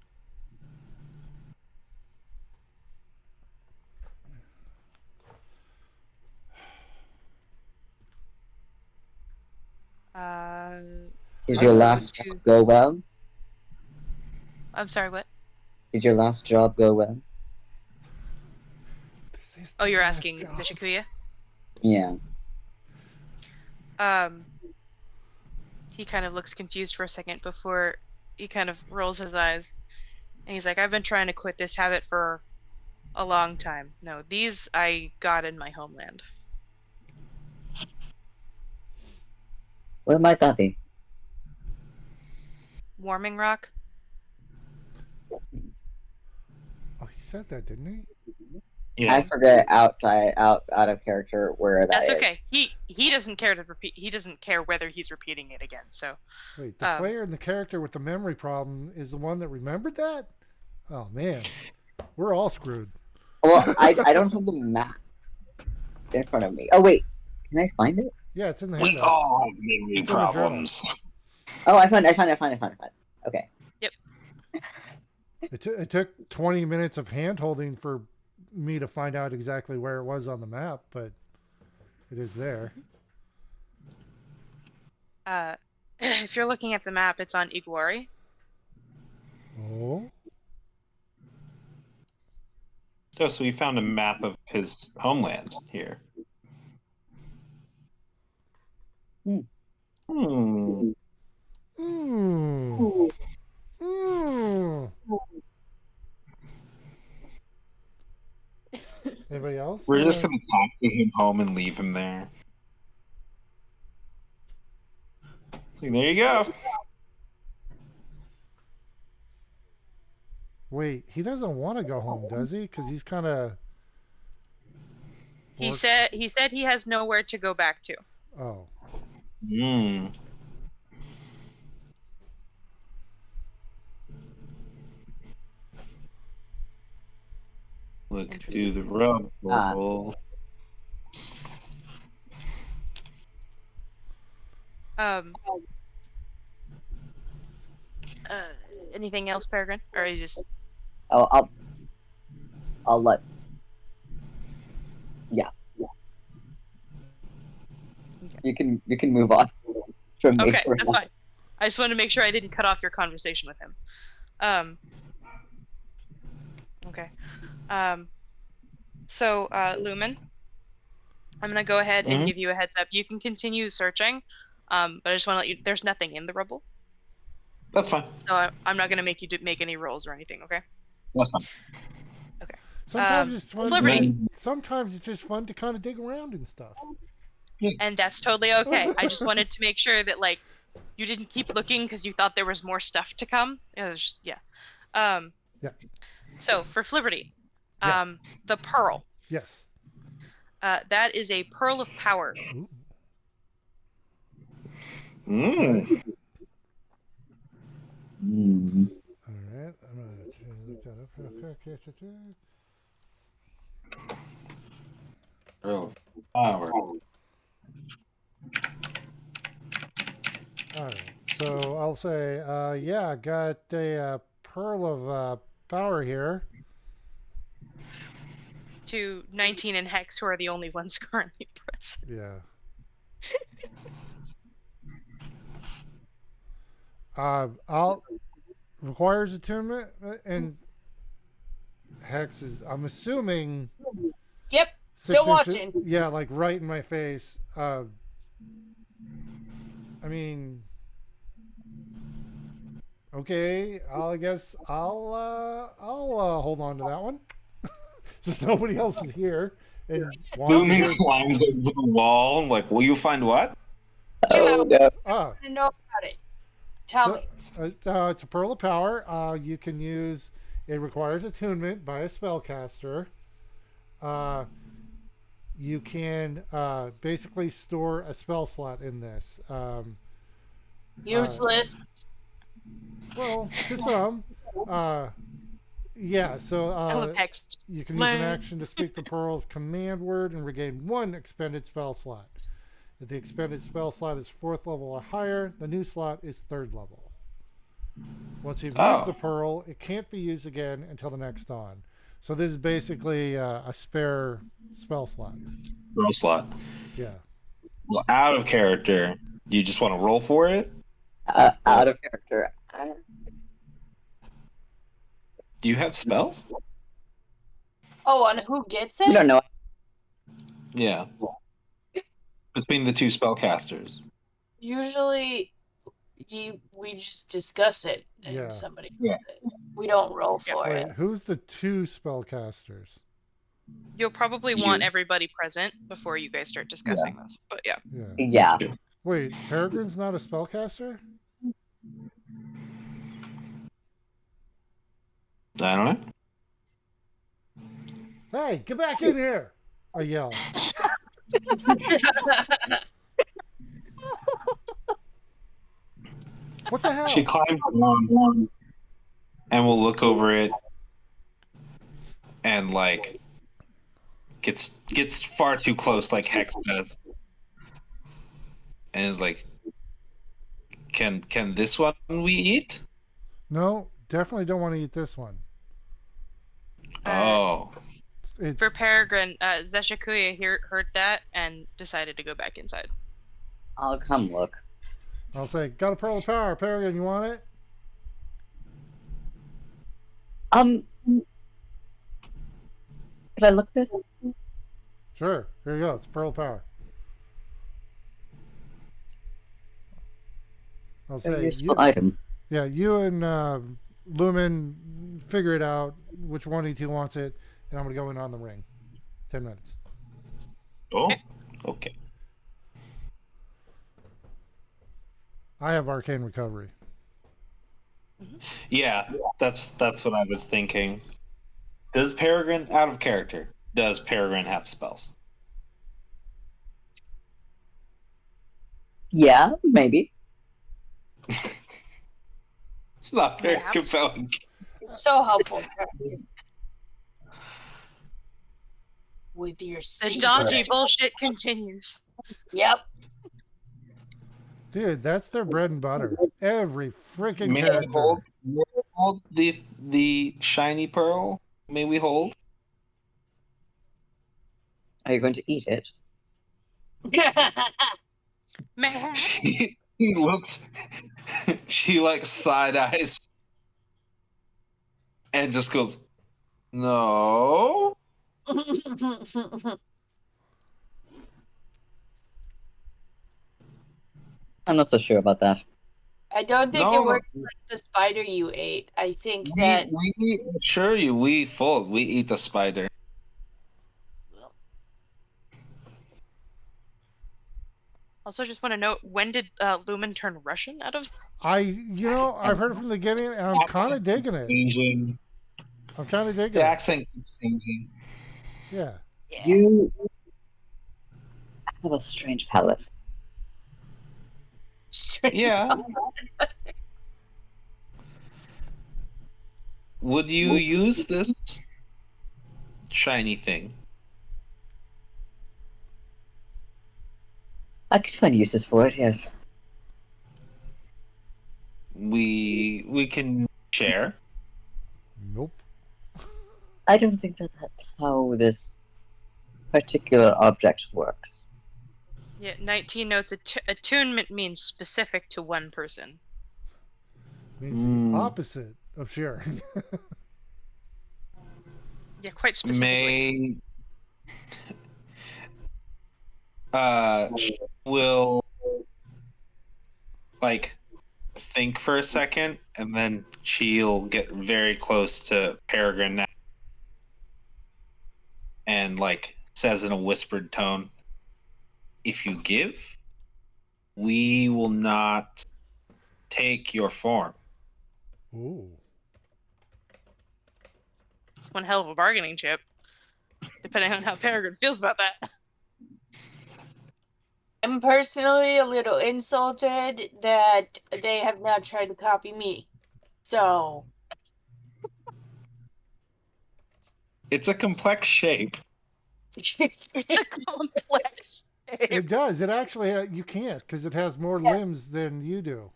Did I'm your going last to- job go well? I'm sorry, what? Did your last job go well? This is Oh, the you're last asking job. Zishakuya? Yeah. He kind of looks confused for a second before he kind of rolls his eyes. And he's like, I've been trying to quit this habit for a long time. No, these I got in my homeland. What might that be? Warming Rock? Oh, he said that, didn't he? Yeah. I forget out of character where that That's is. okay. He doesn't care to repeat. He doesn't care whether he's repeating it again. So Wait, the Um, player and the character with the memory problem is the one that remembered that? Oh, man. We're all screwed. Well, I don't have the map in front of me. Oh wait, can I find it? Yeah, it's in the We handouts. all have memory It's in the journal. problems. Oh, I found it. Okay. It took 20 minutes of hand holding for me to find out exactly where it was on the map, but it is there. if you're looking at the map, it's on Iguari. Oh, Oh, so we found a map of his homeland here. Hmm. Hmm. hmm. Hmm. Anybody else? We're just gonna taxi him home and leave him there. So there you go. Wait, he doesn't want to go home, does he? Because he's kind of. He said he has nowhere to go back to. Oh, Hmm. Look through the rubble. Anything else, Peregrine? Or you just Oh, I'll let. Yeah. Okay. You can move on from me. okay? for That's now. fine. I just wanted to make sure I didn't cut off your conversation with him. Okay. So, Lumen, I'm gonna go ahead and Mhm. give you a heads up. You can continue searching, but I just want to let you. There's nothing in the rubble, That's fine. so I'm not gonna make you make any rolls or anything. Okay. That's fine. sometimes it's fun. Liberty. Sometimes it's just fun to kind of dig around and stuff. And that's totally okay. I just wanted to make sure that like you didn't keep looking because you thought there was more stuff to come. Yeah. Yeah. So for Flibberty, Yeah. the pearl. Yes. That is a pearl of power. Ooh. Mm. Hmm. All right. I'm gonna look that up real quick. Oh, power. All right. So I'll say, yeah, I got a pearl of power here. To 19 and Hex, who are the only ones currently present. slots. Yeah. I'll requires attunement and hexes. I'm assuming Yep. 6 Still inches. watching. Yeah, like right in my face. I mean, okay. I guess I'll hold on to that one since nobody else is here and want to Lumen hear. climbs over the wall. Like, will you find what? Oh no. Ah, I know about it. Tell so me. it's a pearl of power. You can use. It requires attunement by a spellcaster. You can basically store a spell slot in this. Useless. Well, to some. Yeah, so I love Hex. you can use an action to speak the pearl's command word and regain 1 expended spell slot. If the expended spell slot is 4th level or higher, the new slot is 3rd level. Once you've used the pearl, it can't be used again until the next dawn. So this is basically a spare spell slot. Roll slot. Yeah. Well, out of character, you just want to roll for it? Out of character. Do you have spells? Oh, and who gets I it? don't know. Yeah. Between the two spellcasters. Usually, we just discuss it and Yeah. somebody Yeah. gets it. We don't roll for Wait, it. who's the 2 spellcasters? You'll probably You. want everybody present before you guys start discussing this. But yeah. Yeah. Yeah. Wait, Peregrine's not a spellcaster? I don't know. Hey, get back in here! I yell. What the hell? She climbs along and will look over it and like gets far too close like Hex does. And is like, Can this one we eat? No, definitely don't want to eat this one. Oh. It's, For Peregrine, Zeshakuya heard that and decided to go back inside. I'll come look. I'll say, got a pearl of power. Peregrine, you want it? Could I look at it? Sure. Here you go. It's pearl of power. I'll A say, useful item. yeah, you and Lumen figure it out which one of you two wants it, and I'm going to go in on the ring. 10 minutes. Oh. Okay. I have arcane recovery. Yeah, that's what I was thinking. Does Peregrine, out of character, does Peregrine have spells? Yeah, maybe. It's not very Perhaps. compelling. So helpful. With your The secret. dodgy bullshit continues. Yep. Dude, that's their bread and butter. Every freaking May character. we hold the shiny pearl? May we hold? Are you going to eat it? Man. She looks. She like side eyes and just goes, "No." I'm not so sure about that. I don't think No. it works like the spider you ate. I think that We assure you, we fold. We eat the spider. Also, just want to note, when did Lumen turn Russian out of? I've heard it from the beginning, and I'm kind of digging it. Changing. I'm kind of digging The it. accent keeps changing. Yeah. You have a strange palate. strange Yeah. Would you use this shiny thing? I could find uses for it, yes. We can share. Nope. I don't think that's how this particular object works. Yeah, 19 notes. Attunement means specific to one person. Means Mm. the opposite of sharing. Yeah, quite specifically. She will like think for a second, and then she'll get very close to Peregrine now, and like says in a whispered tone, "If you give, we will not take your form." Ooh. It's one hell of a bargaining chip, depending on how Peregrine feels about that. I'm personally a little insulted that they have not tried to copy me. So It's a complex shape. It's a complex shape. It does. It actually, you can't because it has more limbs than you do.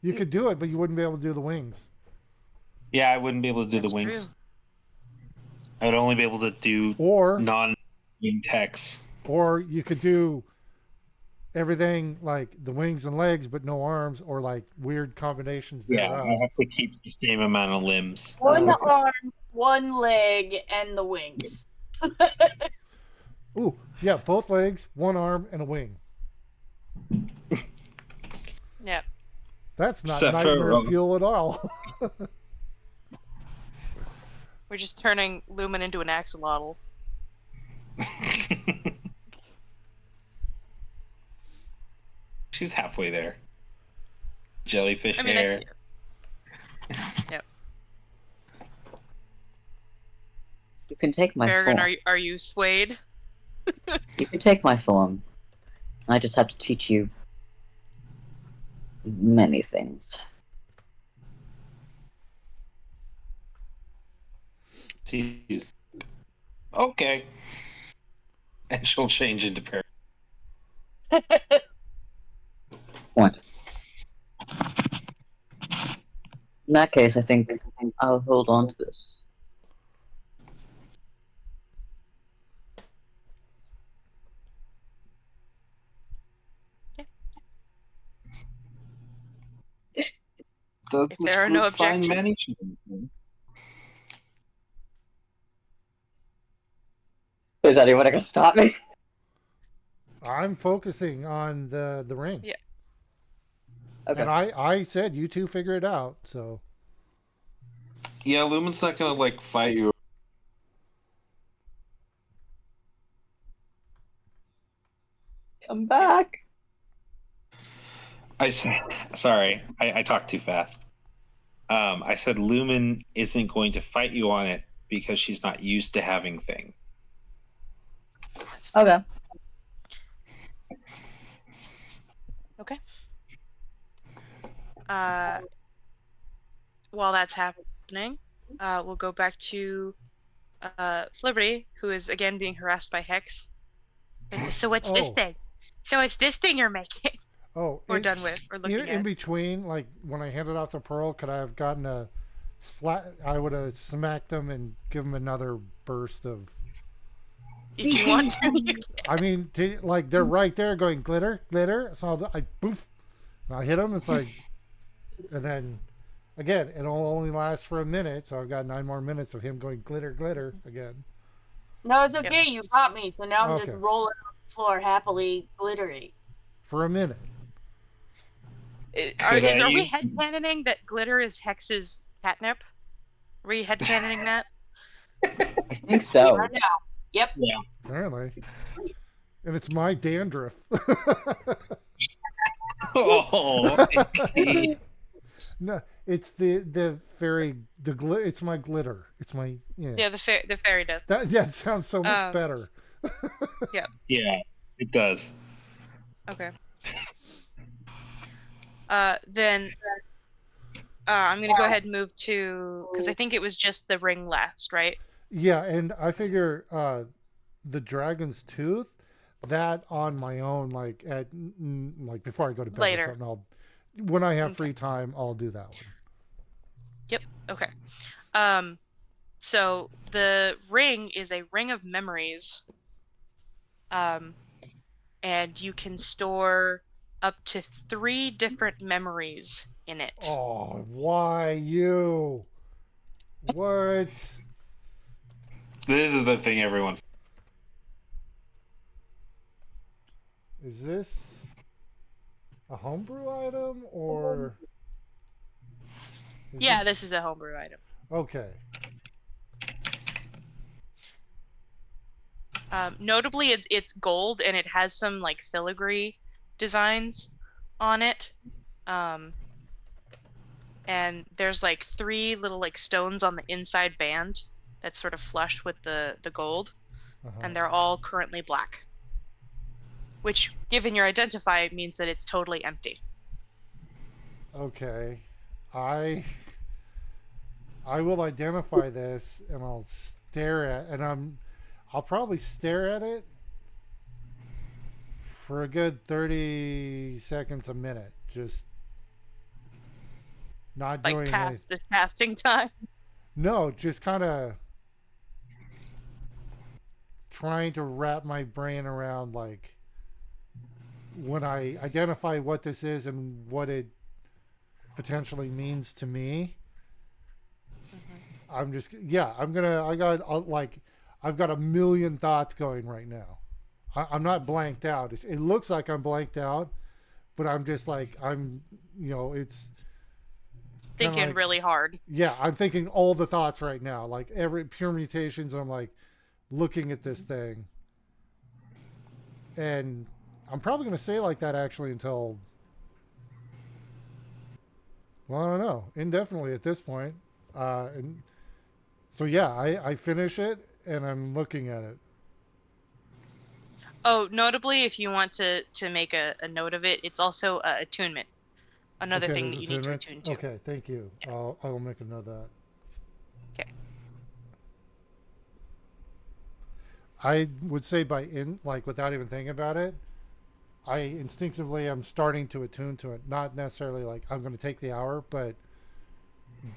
You could do it, but you wouldn't be able to do the wings. Yeah, I wouldn't be able to do That's the wings. true. I would only be able to do Or non-wing text. or you could do everything like the wings and legs, but no arms, or like weird combinations Yeah, thereof. I have to keep the same amount of limbs. one arm, one leg, and the wings. Ooh, yeah, both legs, one arm, and a wing. Yep. That's not Except for nightmare Roman. fuel at all. We're just turning Lumen into an axolotl. She's halfway there. Jellyfish I mean, I hair. see it. Yep. You can take my Peregrine, form. are you swayed? You can take my form. I just have to teach you many things. She's okay. And she'll change into pair. What? In that case, I think I'll hold on to this. Does If there are no find objections. many? Is anyone gonna stop me? I'm focusing on the ring. Yeah. Okay. And I said you two figure it out, so Yeah, Lumen's not gonna like fight you. Come back. I said, sorry, I talked too fast. I said Lumen isn't going to fight you on it because she's not used to having things. Okay. Okay. While that's happening, we'll go back to Flibberty, who is again being harassed by Hex. So what's this Oh. thing? So it's this thing you're making, oh, or it's- done with, or looking in at. between, like when I handed off the pearl, could I have gotten a splat? I would have smacked them and give them another burst of. If you want to, you can. I mean, like they're right there going glitter, glitter. So I poof, and I hit them. It's like, and then again, it'll only last for a minute, so I've got 9 more minutes of him going glitter, glitter again. No, it's okay. You got me. So now I'm just Okay. rolling on the floor happily, glittery. For a minute. Are we use- headcanoning that glitter is Hex's catnip? Are we headcanoning that? I think so. Right now. Yep. Apparently. And it's my dandruff. Oh, okay. No, it's the fairy. It's my glitter. It's my yeah. Yeah, the fairy dust. That sounds so much better. Yeah, it does. Okay. Then I'm gonna go ahead and move to, because I think it was just the ring last, right? Yeah, and I figure the dragon's tooth, that on my own, like at like before I go to bed Later. or something. When I have free time, I'll do that one. Yep. Okay. So the ring is a ring of memories. and you can store up to 3 different memories in it. Oh, why you? What? This is the thing everyone. Is this a homebrew item or? Yeah, this is a homebrew item. Okay. Notably, it's gold and it has some like filigree designs on it. And there's like 3 little like stones on the inside band that's sort of flush with the gold, and they're all currently black. Which, given your identify, means that it's totally empty. Okay. I will identify this and I'll stare at I'll probably stare at it for a good 30 seconds a minute, just not Like doing past the casting time. No, just kind of trying to wrap my brain around like when I identify what this is and what it potentially means to me. I'm just I've got a million thoughts going right now. I'm not blanked out. It looks like I'm blanked out, but I'm just like it's Thinking like, really hard. Yeah, I'm thinking all the thoughts right now, like every permutations. I'm like looking at this thing, and I'm probably going to stay like that actually until, well, I don't know, indefinitely at this point. And so yeah, I finish it and I'm looking at it. Oh, notably, if you want to make a note of it, it's also attunement. Another thing that you need to attune to. Okay, thank you. Yeah. I'll make a note of that. Okay. I would say without even thinking about it, I instinctively am starting to attune to it. Not necessarily like I'm going to take the hour, but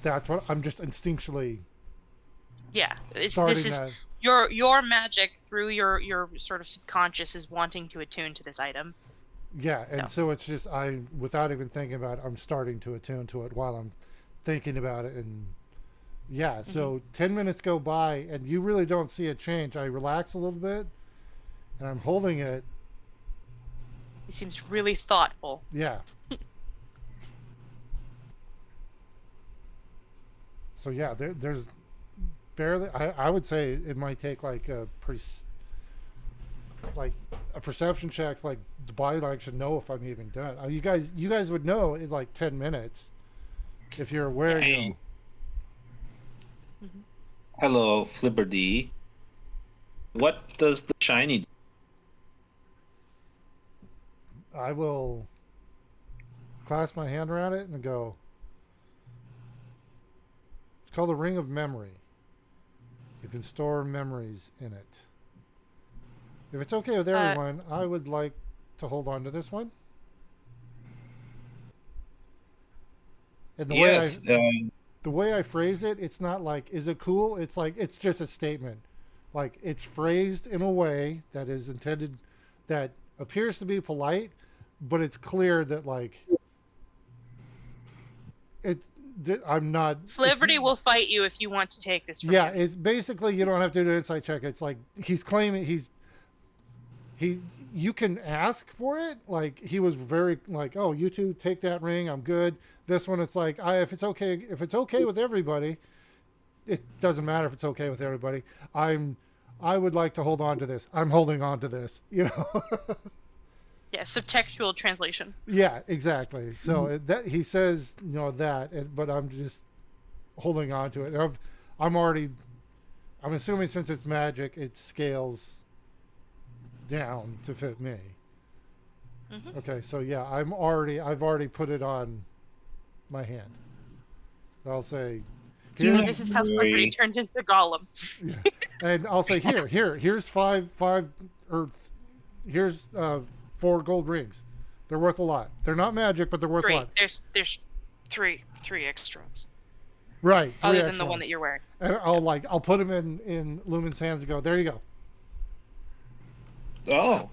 that's what I'm just instinctually. Yeah, this is your magic through your sort of subconscious is wanting to attune to this item. Yeah, and so it's just without even thinking about it, I'm starting to attune to it while I'm thinking about it, and yeah. So 10 minutes go by, and you really don't see a change. I relax a little bit, and I'm holding it. He seems really thoughtful. Yeah. So yeah, there's barely. I would say it might take like a perception check. Like the body like should know if I'm even done. You guys would know in like 10 minutes if you're aware. Hey. Hello, Flipperdy. What does the shiny do? I will clasp my hand around it and go. It's called the Ring of Memory. You can store memories in it. If it's okay with everyone, I would like to hold on to this one. And the way I phrase it, it's not like, is it cool? It's like, it's just a statement. Like, it's phrased in a way that is intended, that appears to be polite, but it's clear that, like, I'm not. Flipperdy will fight you if you want to take this from him. It's basically, you don't have to do an insight check. It's like, he's claiming you can ask for it. Like, he was very like, oh, you two take that ring, I'm good. This one, it's like, if it's okay with everybody, it doesn't matter if it's okay with everybody. I would like to hold on to this. I'm holding on to this, Yeah, subtextual translation. Yeah, exactly. So that he says, but I'm just holding on to it. I'm assuming since it's magic, it scales down to fit me. Mm-hmm. Okay, so yeah, I've already put it on my hand. I'll say, this is how Flipperdy turned into Gollum. Yeah. And I'll say, here's here's 4 gold rings. They're worth a lot. They're not magic, but they're worth a lot. There's three extra ones. Right. Other than the one that you're wearing. And I'll put them in Lumen's hands and go, there you go. Oh.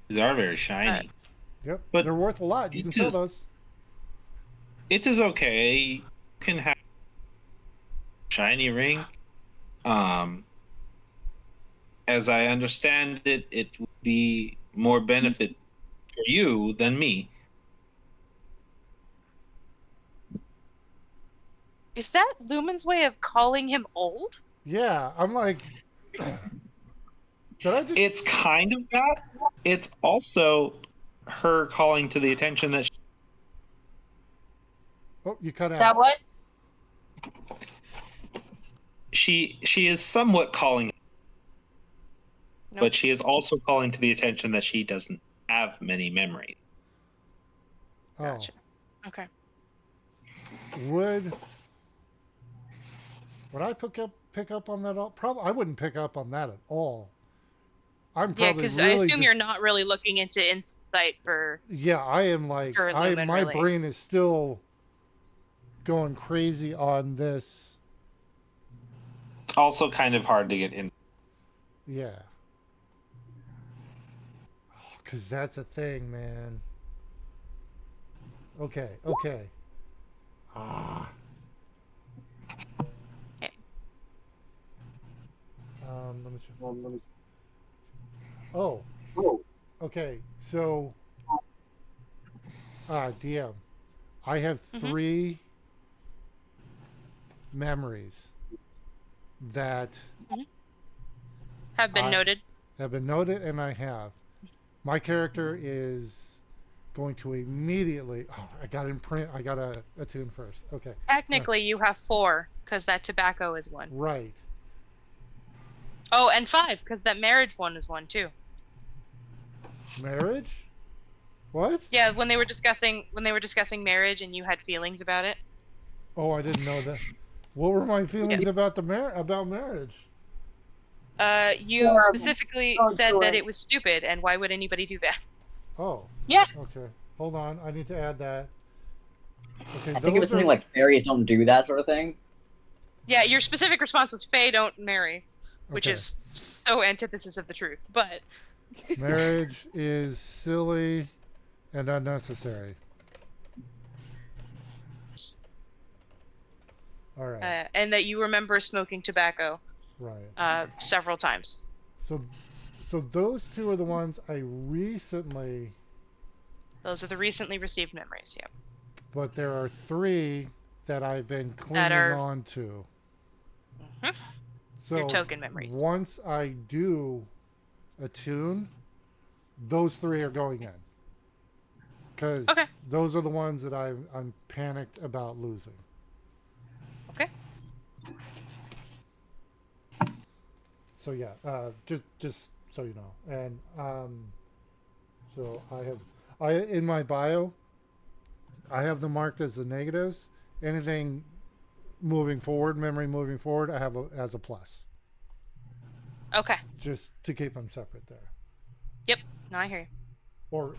These are very shiny. Yep. But they're worth a lot. You can it sell is- those. It is okay. You can have shiny ring. As I understand it, it would be more benefit for you than me. Is that Lumen's way of calling him old? Yeah, I'm like, did I just? It's kind of that. It's also her calling to the attention that Oh, you cut That out. what? she is somewhat calling, Nope. but she is also calling to the attention that she doesn't have many memories. Oh, Gotcha. Okay. would I pick up on that? All probably, I wouldn't pick up on that at all. I'm Yeah, probably because really I assume just- you're not really looking into insight for. Yeah, I am like For Lumen, my really. brain is still going crazy on this. Also, kind of hard to get in. Yeah. Because that's a thing, man. Okay, okay. Ah. Okay. Let me check. Oh. Okay, so. DM. I have Mhm. 3 memories that Have been noted. have been noted, and I have. My character is going to immediately. Oh, I got to attune first. Okay, Technically, you have 4 because that tobacco is 1. right. Oh, and 5 because that marriage one is 1 too. Marriage? What? Yeah, when they were discussing marriage and you had feelings about it. Oh, I didn't know that. What were my feelings about about marriage? You Horrible. specifically Oh, said joy. that it was stupid, and why would anybody do that? Oh. Yeah. Okay. Hold on. I need to add that. Okay. I think it was those are- something like fairies don't do that sort of thing. Yeah, your specific response was "Fae don't marry," which okay. is so antithesis of the truth. But Marriage is silly and unnecessary. All right. and that you remember smoking tobacco Right. several times. So those 2 are the ones I recently, Those are the recently received memories. Yep. but there are 3 that I've been clinging are- on to. Mhm. So Your token memories. once I do attune, those 3 are going in. Because Okay. those are the ones that I'm panicked about losing. Okay. So yeah, just so you know, and so I in my bio, I have them marked as the negatives. Anything moving forward, memory moving forward, I have as a plus, Okay. just to keep them separate there. Yep. No, I hear you. Or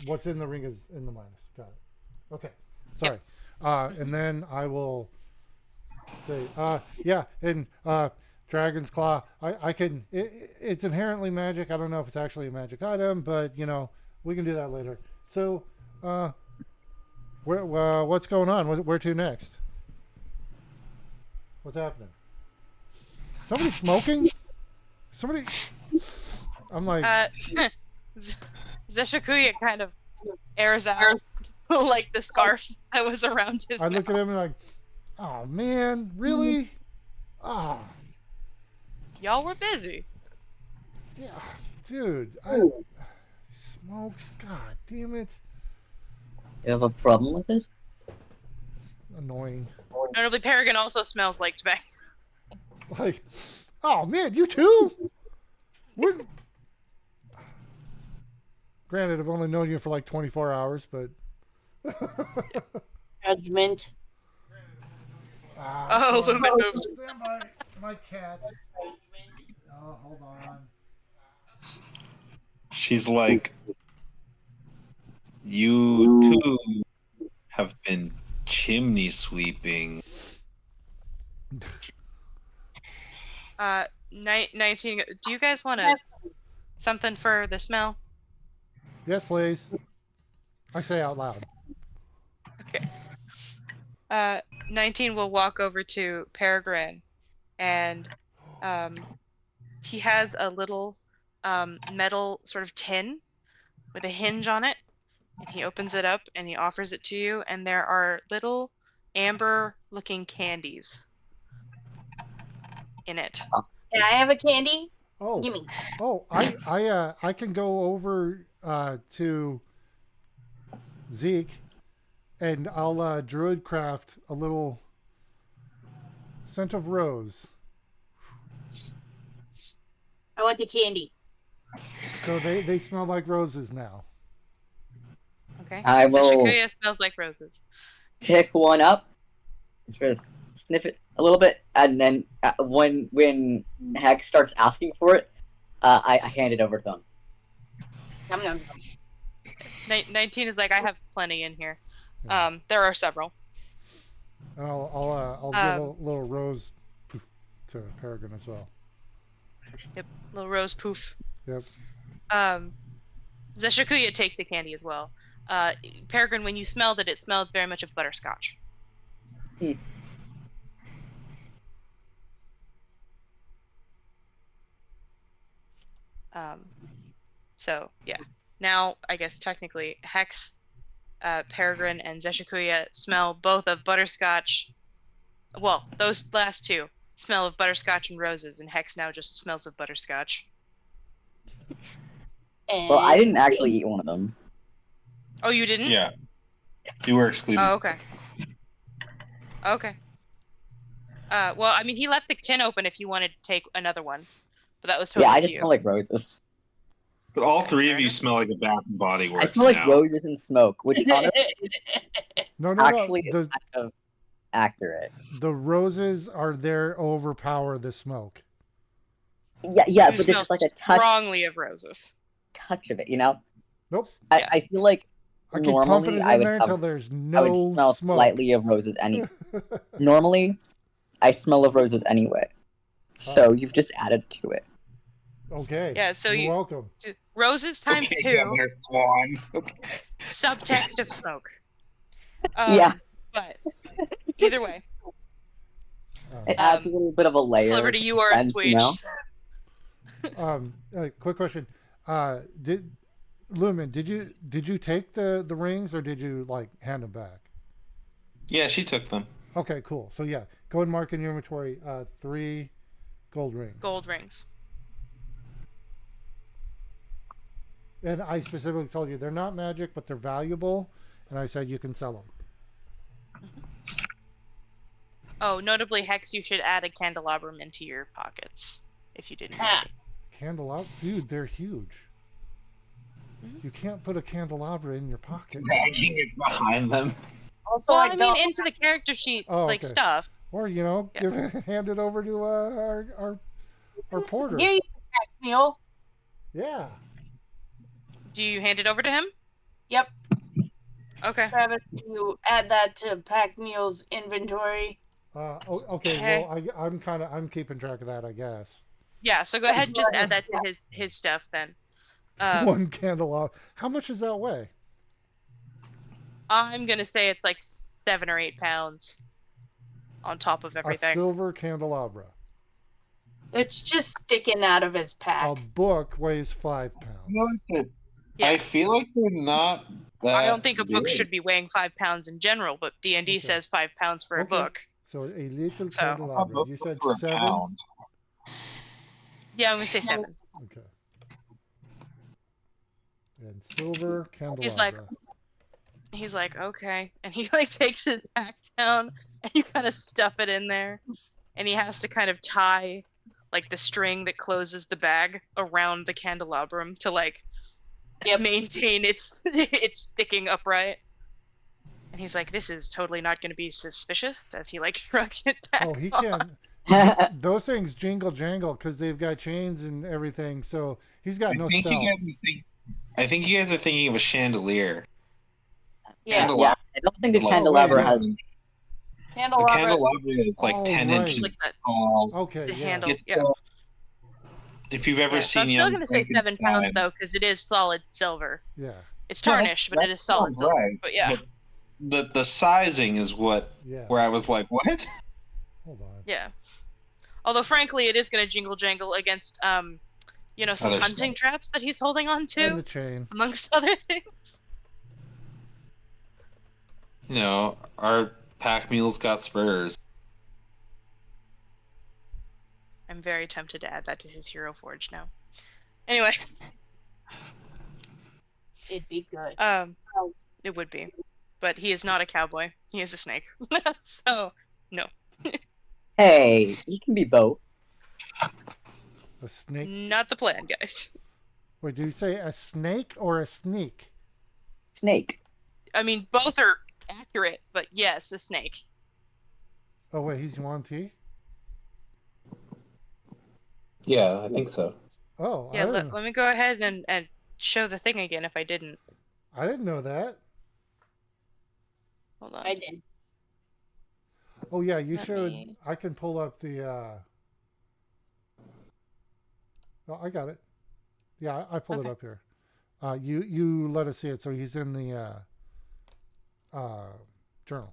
what's in the ring is in the minus. Got it. Okay. Sorry. And then I will say, yeah, and Dragon's Claw. I can. It's inherently magic. I don't know if it's actually a magic item, but we can do that later. So, what's going on? Where to next? What's happening? Somebody smoking? Somebody. I'm like. Zeshakuya kind of airs out like the scarf that was around his I mouth. look at him and like, oh man, really? Ah, Y'all were busy. yeah, dude. Smokes. God damn it. You have a problem with it? Annoying. Notably, Peregrine also smells like tobacco. Like, oh man, you too? What? Granted, I've only known you for like 24 hours, but. Judgment. Oh, stand Lumen by, moved. stand by. My cat. Oh, hold on. She's like, you too have been chimney sweeping. 19. Do you guys want something for the smell? Yes, please. I say out loud. 19 will walk over to Peregrine, and he has a little metal sort of tin with a hinge on it, and he opens it up and he offers it to you, and there are little amber-looking candies in it. Can I have a candy? Oh, Gimme. I can go over to Zeke, and I'll druid craft a little scent of rose. I want the candy. So they smell like roses now. Okay. I So will Shikuya smells like roses. pick one up, sort of sniff it a little bit, and then when Hex starts asking for it, I hand it over to him. Yum, yum, yum. 19 is like, I have plenty in here. Yeah. There are several. And I'll give a little rose poof to Peregrine as well. Little rose poof. Yep. Zeshikuya takes a candy as well. Peregrine, when you smelled it, it smelled very much of butterscotch. Hmm. So yeah. Now I guess technically Hex, Peregrine, and Zeshikuya smell both of butterscotch. Well, those last two smell of butterscotch and roses, and Hex now just smells of butterscotch. Well, I didn't And- actually eat one of them. Oh, you didn't? Yeah. You were excluded. Oh, okay. Okay. Well, I mean, he left the tin open if you wanted to take another one, but that was totally Yeah, I up to just you. smell like roses. But all three of you smell like a Bath and Body Works I smell like now. roses and smoke, which honestly No, actually is the kind of accurate. the roses are there to overpower the smoke. Yeah, You but there's smell just like a touch strongly of roses. of it, you know? Nope. Yeah. I feel like I keep pumping normally it I in would there have, until there's I no would smell smoke. slightly of roses anyway. Normally, I smell of roses anyway. So you've just added to it. Okay. Yeah, so You're you welcome. roses times Okay, 2, Governor Swan. Okay. subtext of smoke. Yeah. But either way, It adds a little bit of a layer. Liberty, of you are a suspense, you know? switch. Quick question. Did Lumen, did you take the rings, or did you like hand them back? Yeah, she took them. Okay, cool. So yeah, go and mark in your inventory 3 gold rings. Gold rings. And I specifically told you they're not magic, but they're valuable, and I said you can sell them. Oh, notably, Hex, you should add a candelabrum into your pockets if you didn't. Ah. Candelabra, dude, they're huge. You can't put a candelabra in your pocket. Dragging it behind them. Also, Well, I I mean, don't. into the character sheet, Oh, like okay. stuff. Or Yeah. hand it over to our porter. Here you go, pack mule. Yeah. Do you hand it over to him? Yep, Okay. Travis, you add that to Pack Mule's inventory. Okay. Okay. Well, I'm keeping track of that, I guess. Yeah. So go ahead and just add that to his stuff then. One candelabra. How much does that weigh? I'm gonna say it's like 7 or 8 pounds on top of A everything. silver candelabra. It's just sticking out of his A pack. book weighs 5 pounds. Yeah. I feel like they're not that I don't think a book big. should be weighing 5 pounds in general, but D&D Okay. says 5 pounds for a Okay. book. So a little So- How candelabra. about You said for a 7? pound? Yeah, I'm gonna say 7. Okay. And silver candelabra. He's like, okay, and he like takes it back down, and you kind of stuff it in there, and he has to kind of tie like the string that closes the bag around the candelabrum to like maintain its its sticking upright. And he's like, this is totally not going to be suspicious, as he like shrugs it back. Oh, he on. can. Those things jingle jangle because they've got chains and everything. So he's got no stealth. I think you guys are thinking of a chandelier. Yeah, Yeah, I don't think the Like, candelabra wait, has. A Candelabra. candelabra is like Oh, 10 right. inches Like that, tall. Okay, the yeah. handle. It's Yeah. If you've ever Yeah, so seen I'm still Young going to say 7 pounds Frankenstein- though, because it is solid silver. Yeah. It's No, tarnished, but it is solid sounds silver. right. But yeah, The sizing is what Yeah. where I was like, what? Hold on. yeah. Although frankly, it is going to jingle jangle against some Other hunting traps that he's holding on And to, the chain. amongst other things. You know, our pack mule's got spurs. I'm very tempted to add that to his hero forge now. Anyway, It'd be good. it would be, but he is not a cowboy. He is a snake. So no, Hey, you can be both. A snake. not the plan, guys. Wait, do you say a snake or a sneak? Snake. I mean, both are accurate, but yes, a snake. Oh wait, he's Yuan Ti? Yeah, I think so. Oh, Yeah, I let, didn't, let me go ahead and show the thing again if I didn't. I didn't know that. Hold on. I did. Oh yeah, you Let showed. me- I can pull up the. Oh, I got it. Yeah, I pulled Okay. it up here. You let us see it. So he's in the journal.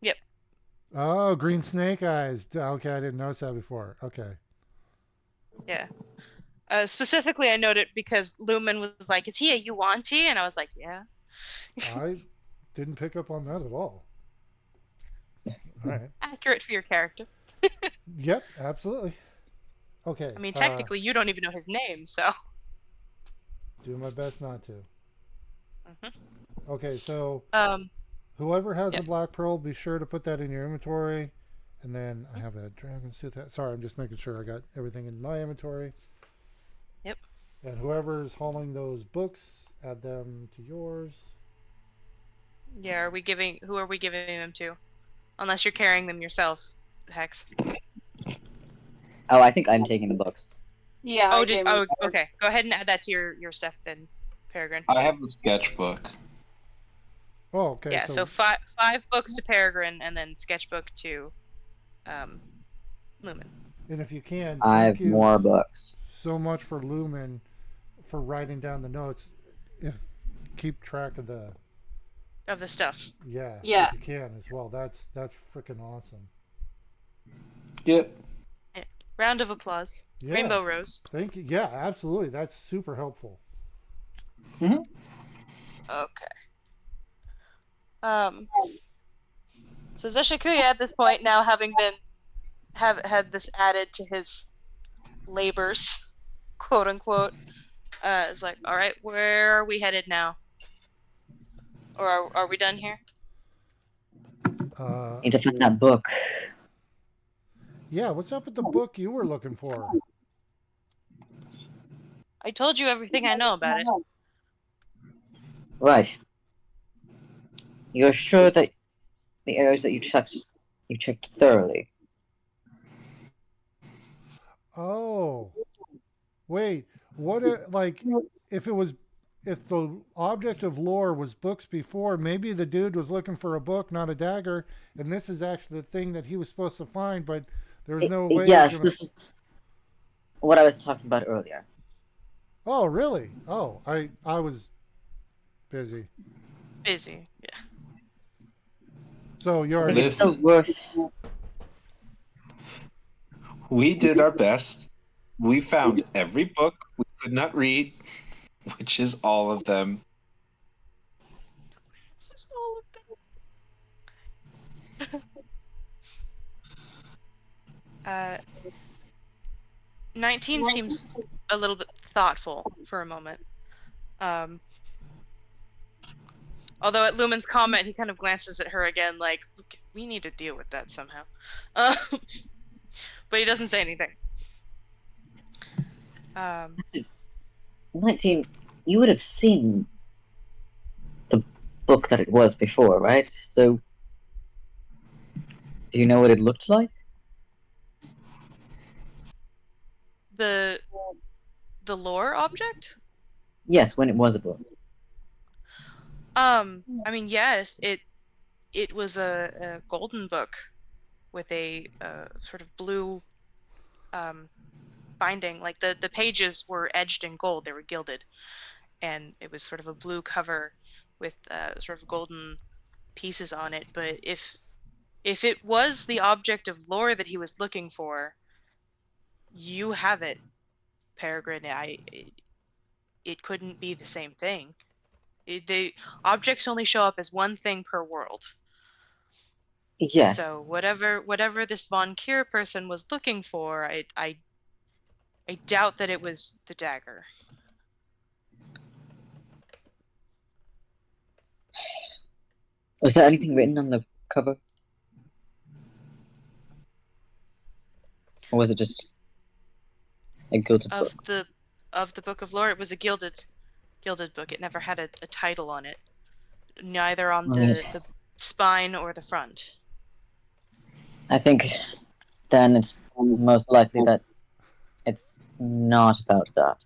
Yep. Oh, green snake eyes. Okay, I didn't notice that before. Okay. Yeah. Specifically, I noted because Lumen was like, "Is he a Yuan-Ti?" And I was like, "Yeah." I didn't pick up on that at all. All right. Accurate for your character. Yep, absolutely. Okay. I mean, technically, you don't even know his name, so. Do my best not to. Mhm. Okay, so Um. whoever has Yeah. the black pearl, be sure to put that in your inventory. And then I have a dragon's tooth. Sorry, I'm just making sure I got everything in my inventory. Yep. And whoever's hauling those books, add them to yours. Yeah. Who are we giving them to? Unless you're carrying them yourself, Hex. Oh, I think I'm taking the books. Yeah. Oh, I gave him that. okay. Go ahead and add that to your stuff then, Peregrine. I have the sketchbook. Oh, okay. Yeah. So five books to Peregrine, and then sketchbook to, Lumen. and if you can, I thank have you more books. so much for Lumen for writing down the notes. If keep track of the Of the stuff. yeah, Yeah. if you can as well. That's freaking awesome. Yep. Round of applause. Yeah. Rainbow Rose. Thank you. Yeah, absolutely. That's super helpful. Okay. So Zeshikuya at this point, now having had this added to his labors, quote unquote, is like, all right, where are we headed now? Or are we done here? Need to find that book. Yeah, what's up with the book you were looking for? I told you everything I know about it. Right. You're sure that the areas that you checked thoroughly? Oh, wait. What like if the object of lore was books before, maybe the dude was looking for a book, not a dagger, and this is actually the thing that he was supposed to find, but there was no way. Yes, this is what I was talking about earlier. Oh, really? Oh, I was busy. Busy. Yeah. So you're I think already it's still worth. We did our best. We found every book we could not read, which is all of them. It's just all of them. 19 seems a little bit thoughtful for a moment. Although at Lumen's comment, he kind of glances at her again, like, we need to deal with that somehow. But he doesn't say anything. 19. You would have seen the book that it was before, right? So, do you know what it looked like? The lore object? Yes, when it was a book. I mean, yes, it was a golden book with a sort of blue binding. Like the pages were edged in gold; they were gilded, and it was sort of a blue cover with sort of golden pieces on it. But if it was the object of lore that he was looking for, you have it, Peregrine. It couldn't be the same thing. The objects only show up as one thing per world. Yes. So whatever this Von Kier person was looking for, I doubt that it was the dagger. Was there anything written on the cover? Or was it just a gilded book? Of the Book of Lore, it was a gilded book. It never had a title on it, neither on the spine or the front. I think then it's most likely that it's not about that.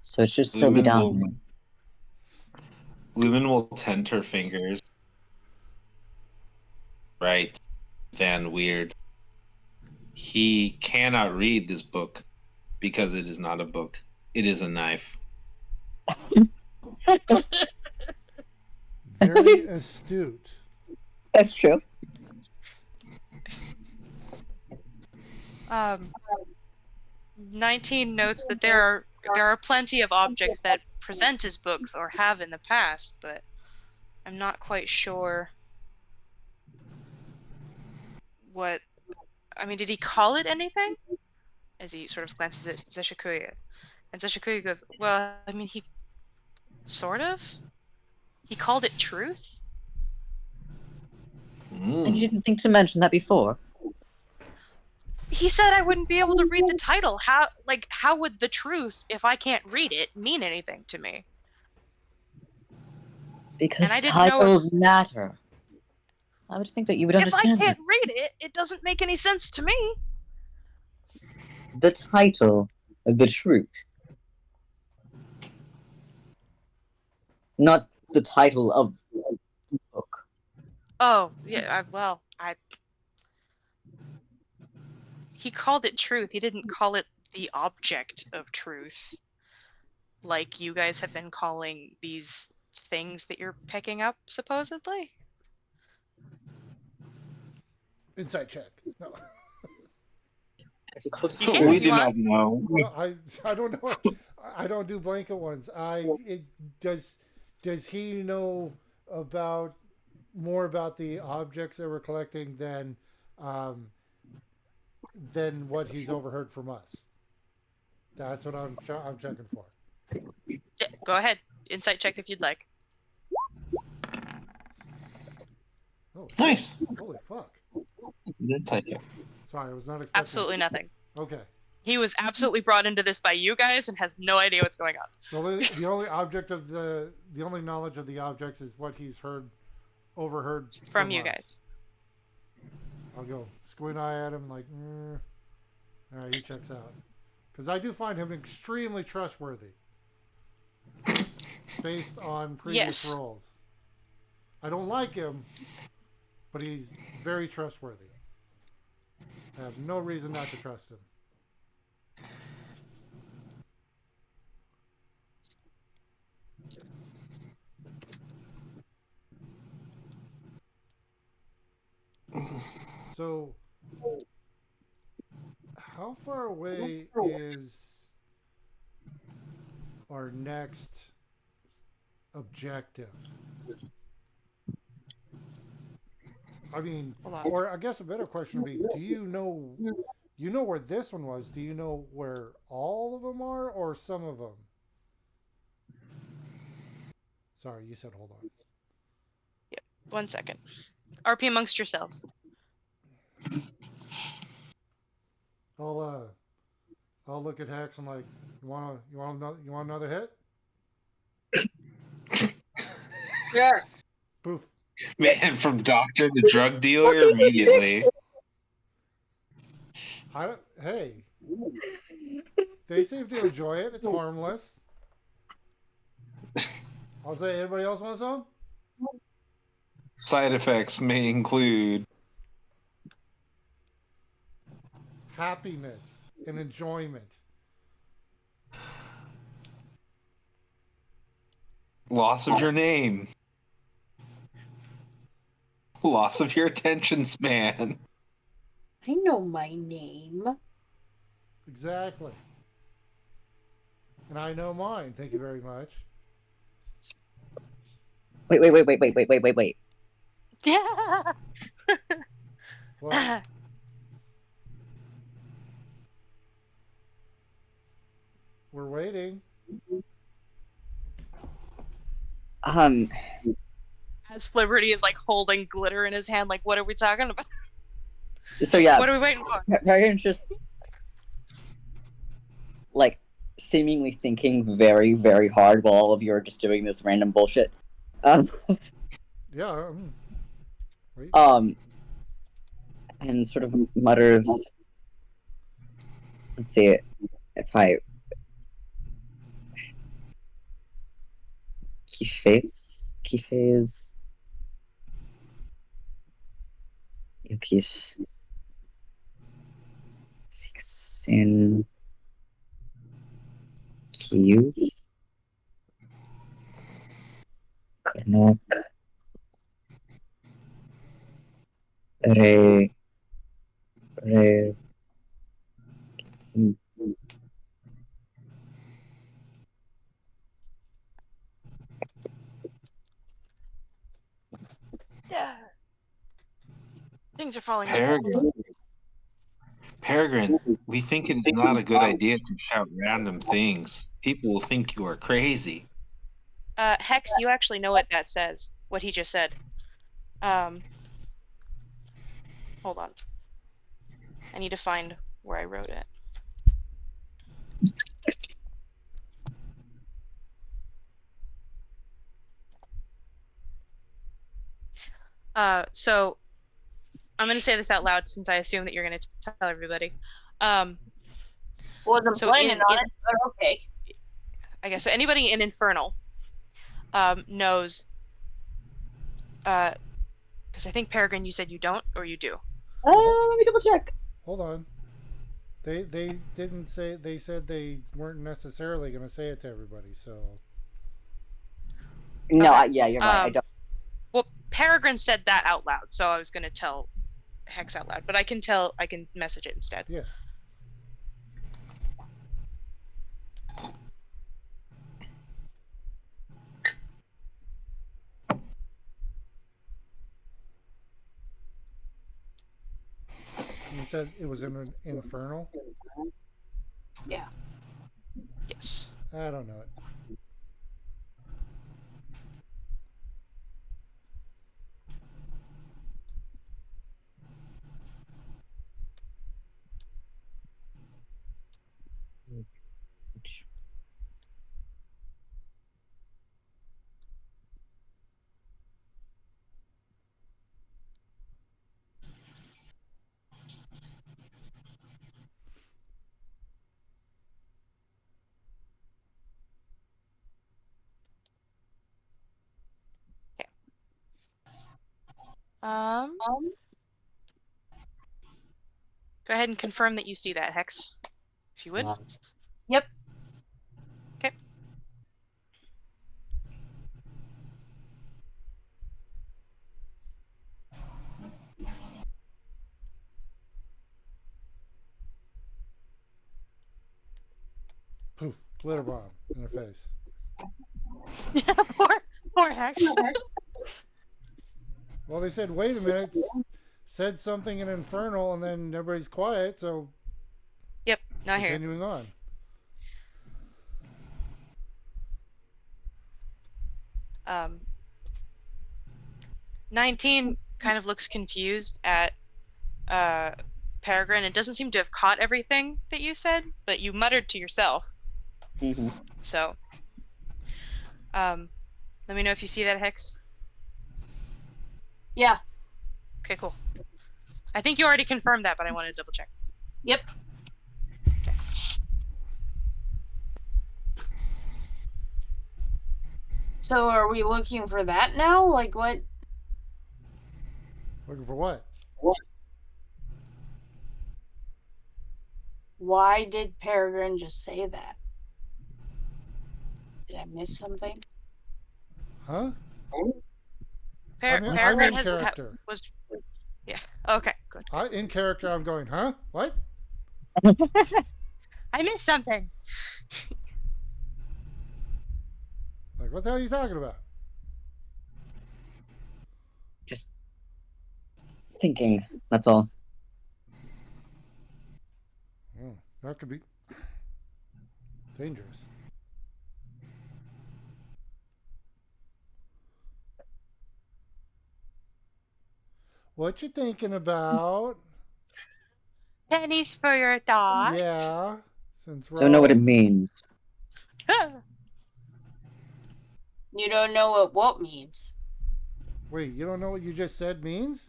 So it should still be down here. Lumen will tend her fingers. Right, Van Weird. He cannot read this book because it is not a book. It is a knife. Very astute. That's true. 19 notes that there are plenty of objects that present as books or have in the past, but I'm not quite sure what. I mean, did he call it anything? As he sort of glances at Zeshikuya. And Zeshikuya goes, well, I mean, he sort of. He called it truth? And you didn't think to mention that before? He said I wouldn't be able to read the title. How would the truth, if I can't read it, mean anything to me? Because And I didn't know titles matter. I would think that you would If I understand can't that. read it, it doesn't make any sense to me. The title of the truth. Not the title of the book. Oh, yeah, he called it truth. He didn't call it the object of truth. Like you guys have been calling these things that you're picking up, supposedly? Insight check. No. We do not know. No, I don't know. I don't do blanket ones. Does he know about more about the objects that we're collecting than what he's overheard from us? That's what I'm checking for. Yeah, go ahead. Insight check if you'd like. Oh, Nice. holy fuck! Insight check. Sorry, I was not expecting. Absolutely nothing. Okay. He was absolutely brought into this by you guys and has no idea what's going on. So the only object of the only knowledge of the objects is what he's overheard From you us. guys. I'll go squint eye at him like, all right, he checks out. Because I do find him extremely trustworthy, based on previous Yes. roles. I don't like him, but he's very trustworthy. I have no reason not to trust him. So, how far away is our next objective? I mean, Hold on. or I guess a better question would be, do you know where this one was? Do you know where all of them are or some of them? Sorry, you said hold on. Yep. 1 second. RP amongst yourselves. I'll look at Hex and like, you want another hit? Sure. Poof. Man, from doctor to drug dealer immediately. Hey, they seem to enjoy it. It's harmless. I'll say, anybody else want some? Side effects may include happiness and enjoyment. Loss of your name. Loss of your attention span. I know my name. Exactly. And I know mine. Thank you very much. Wait. Yeah. What? We're waiting. As Flibberty is like holding glitter in his hand, like, what are we talking about? So yeah, What are we waiting for? Paragon's just like seemingly thinking very, very hard while all of you are just doing this random bullshit. Yeah. Wait. And sort of mutters. Let's see if I. Kifes. Yukis. Sixin. Kyu. Kanak. Re. Yeah. Things are falling apart. Peregrine, we think it is not a good idea to shout random things. People will think you are crazy. Hex, you actually know what that says. What he just said. Hold on. I need to find where I wrote it. So I'm going to say this out loud since I assume that you're going to tell everybody. Wasn't So planning on it, but okay. I guess so. Anybody in Infernal knows, because I think Peregrine, you said you don't, or you do. Let me double check. Hold on. They didn't say. They said they weren't necessarily going to say it to everybody. So. No, Okay. yeah, you're right. I don't. Well, Peregrine said that out loud, so I was going to tell Hex out loud, but I can message it instead. Yeah. You said it was in an Infernal? Yeah. Yes. I don't know it. Go ahead and confirm that you see that, Hex, if you would. Yep. Okay. Poof! Glitter bomb in her face. Yeah, poor Hex. Well, they said, wait a minute, said something in Infernal, and then everybody's quiet, so. Yep, not here. Continuing on. Um, 19 kind of looks confused at Peregrine. It doesn't seem to have caught everything that you said, but you muttered to yourself. Mm-hmm. So, let me know if you see that, Hex. Yeah. Okay, cool. I think you already confirmed that, but I wanted to double check. Yep. So are we looking for that now? Like what? Looking for what? Why did Peregrine just say that? Did I miss something? Huh? I'm Peregrine in character. was. Yeah. Okay. Good. In character, I'm going, huh? What? I missed something. Like, what the hell are you talking about? Just thinking. That's all. That could be dangerous. What you thinking about? Pennies for your thoughts. Yeah. Since we're Don't know what it all- means. You don't know what means. Wait, you don't know what you just said means?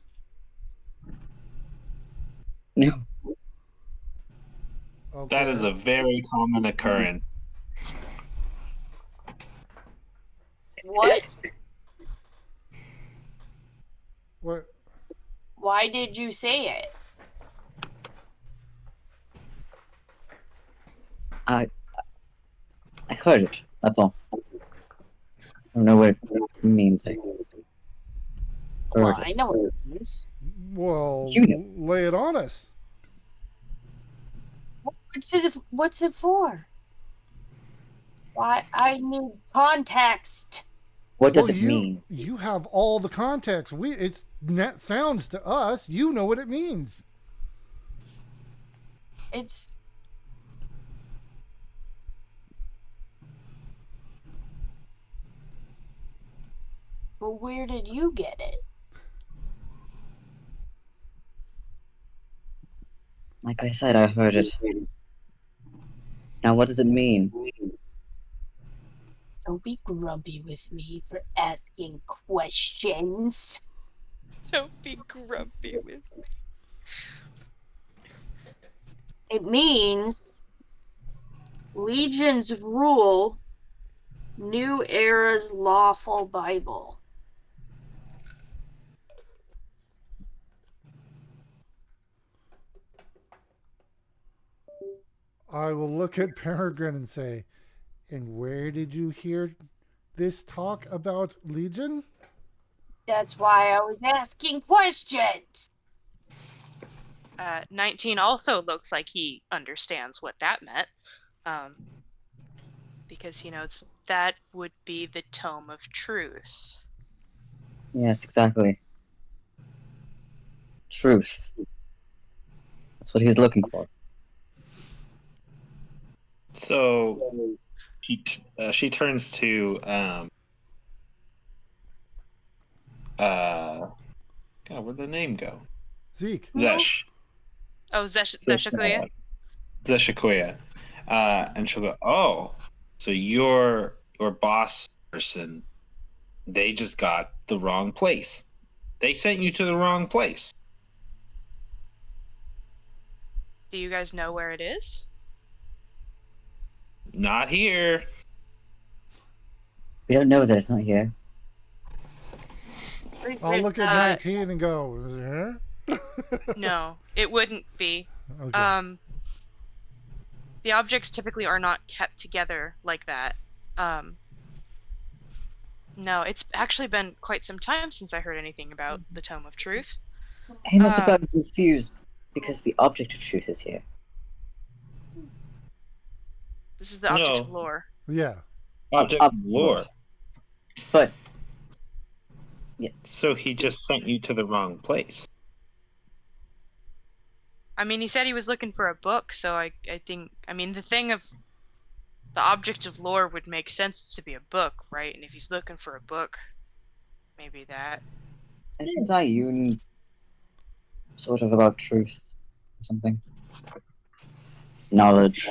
No. Okay. That is a very common occurrence. What? What? Why did you say it? I heard it. That's all. I don't know what it means. I Well, heard I it. know what it means. Well, You know. lay it on us. What's it for? Why? I need context. What does Well, it mean? You have all the context. It's net sounds to us. You know what it means. It's. But where did you get it? Like I said, I heard it. Now, what does it mean? Don't be grumpy with me for asking questions. Don't be grumpy with me. It means Legion's rule, New Era's lawful Bible. I will look at Peregrine and say, and where did you hear this talk about Legion? That's why I was asking questions. 19 also looks like he understands what that meant, because he knows that would be the Tome of Truth. Yes, exactly. Truth. That's what he was looking for. So she turns to God, where'd the name go? Zeke. Zesh. Oh, Zeshikuya? Zeshikuya. And she'll go, oh, so your boss person, they just got the wrong place. They sent you to the wrong place. Do you guys know where it is? Not here. We don't know that it's not here. I'll look at 19 and go, huh? No, it wouldn't be. Okay. The objects typically are not kept together like that. No, it's actually been quite some time since I heard anything about the Tome of Truth. He must have gotten confused because the object of truth is here. This is the object No. of lore. Yeah. Object of lore. But yes. So he just sent you to the wrong place. I mean, he said he was looking for a book, so I think, I mean, the thing of the object of lore would make sense to be a book, right? And if he's looking for a book, maybe that. Isn't Iyun sort of about truth or something? Knowledge.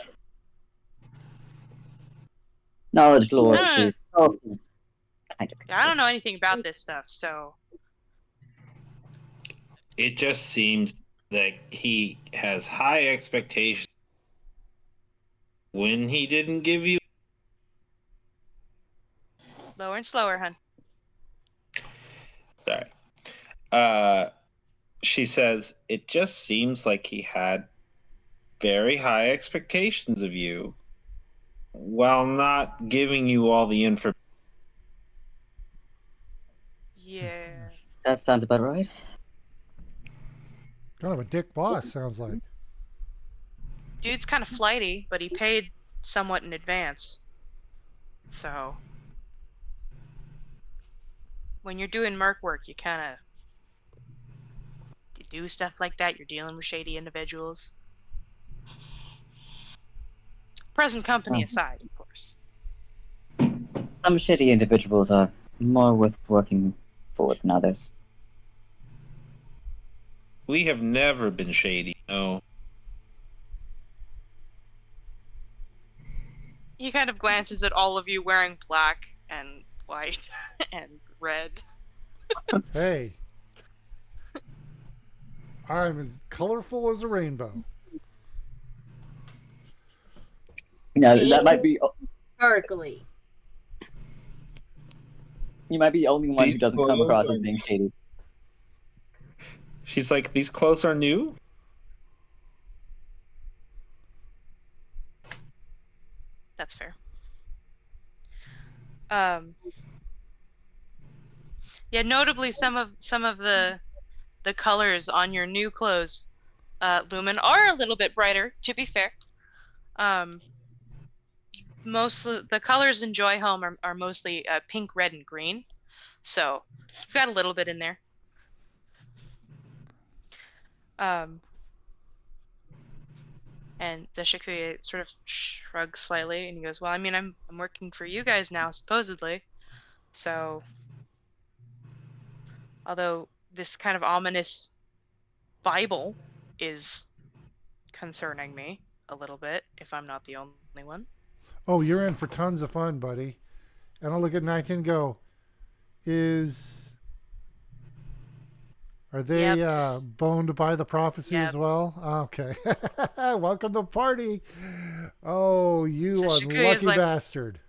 Knowledge, lore, No. truth. All things kind of. Yeah, I don't know anything about this stuff, so It just seems that he has high expectations when he didn't give you. lower and slower, hun. Sorry. She says, it just seems like he had very high expectations of you while not giving you all the information. Yeah. That sounds about right. Kind of a dick boss, sounds like. Dude's kind of flighty, but he paid somewhat in advance. So, when you're doing merc work, you kind of do stuff like that. You're dealing with shady individuals. Present company Oh. aside, of course. Some shitty individuals are more worth working for than others. We have never been shady. No. He kind of glances at all of you wearing black and white and red. Hey. I'm as colorful as a rainbow. No, that might be. Sparkly. You might be the only one who These doesn't come clothes across are- as being shady. She's like, these clothes are new? That's fair. Yeah, notably some of the colors on your new clothes, Lumen, are a little bit brighter, to be fair. Mostly the colors in Joy Home are mostly pink, red, and green. So you've got a little bit in there. And the Shikuya sort of shrugs slightly and he goes, well, I mean, I'm working for you guys now, supposedly. So, although this kind of ominous Bible is concerning me a little bit, if I'm not the only one. Oh, you're in for tons of fun, buddy. And I'll look at 19 and go, are they boned by the prophecy Yep. as well? Okay. Welcome to the party. Oh, you So Shikuya's unlucky like- bastard.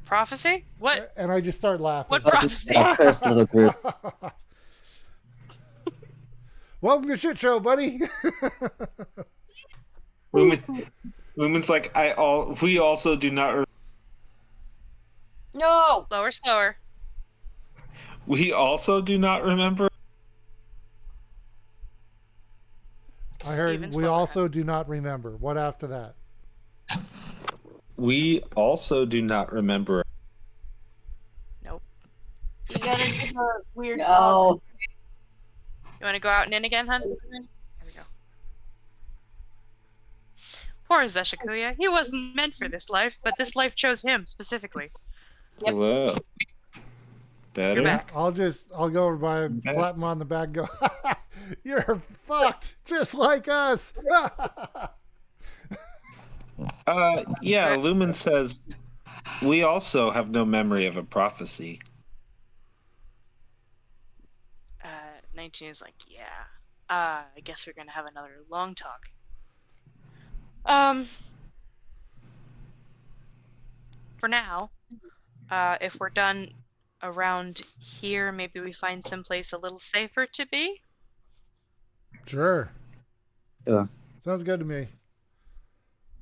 Prophecy? What? And I just start laughing. What prophecy? That cursed little group. Welcome to Shit Show, buddy. Lumen's like, we also do not. No. Slower. We also do not remember. I heard Even we slower. also do not remember. What after that? We also do not remember. Nope. You gotta do the weird. No. You want to go out and in again, hun? There we go. Poor Zeshikuya. He wasn't meant for this life, but this life chose him specifically. Yep. Hello. Better? You're back. I'll go over by him, slap him on the back, and go, you're fucked, just like us. Yeah, Lumen says, we also have no memory of a prophecy. 19 is like, yeah. I guess we're gonna have another long talk. For now, if we're done around here, maybe we find someplace a little safer to be. Sure. Sure. Sounds good to me.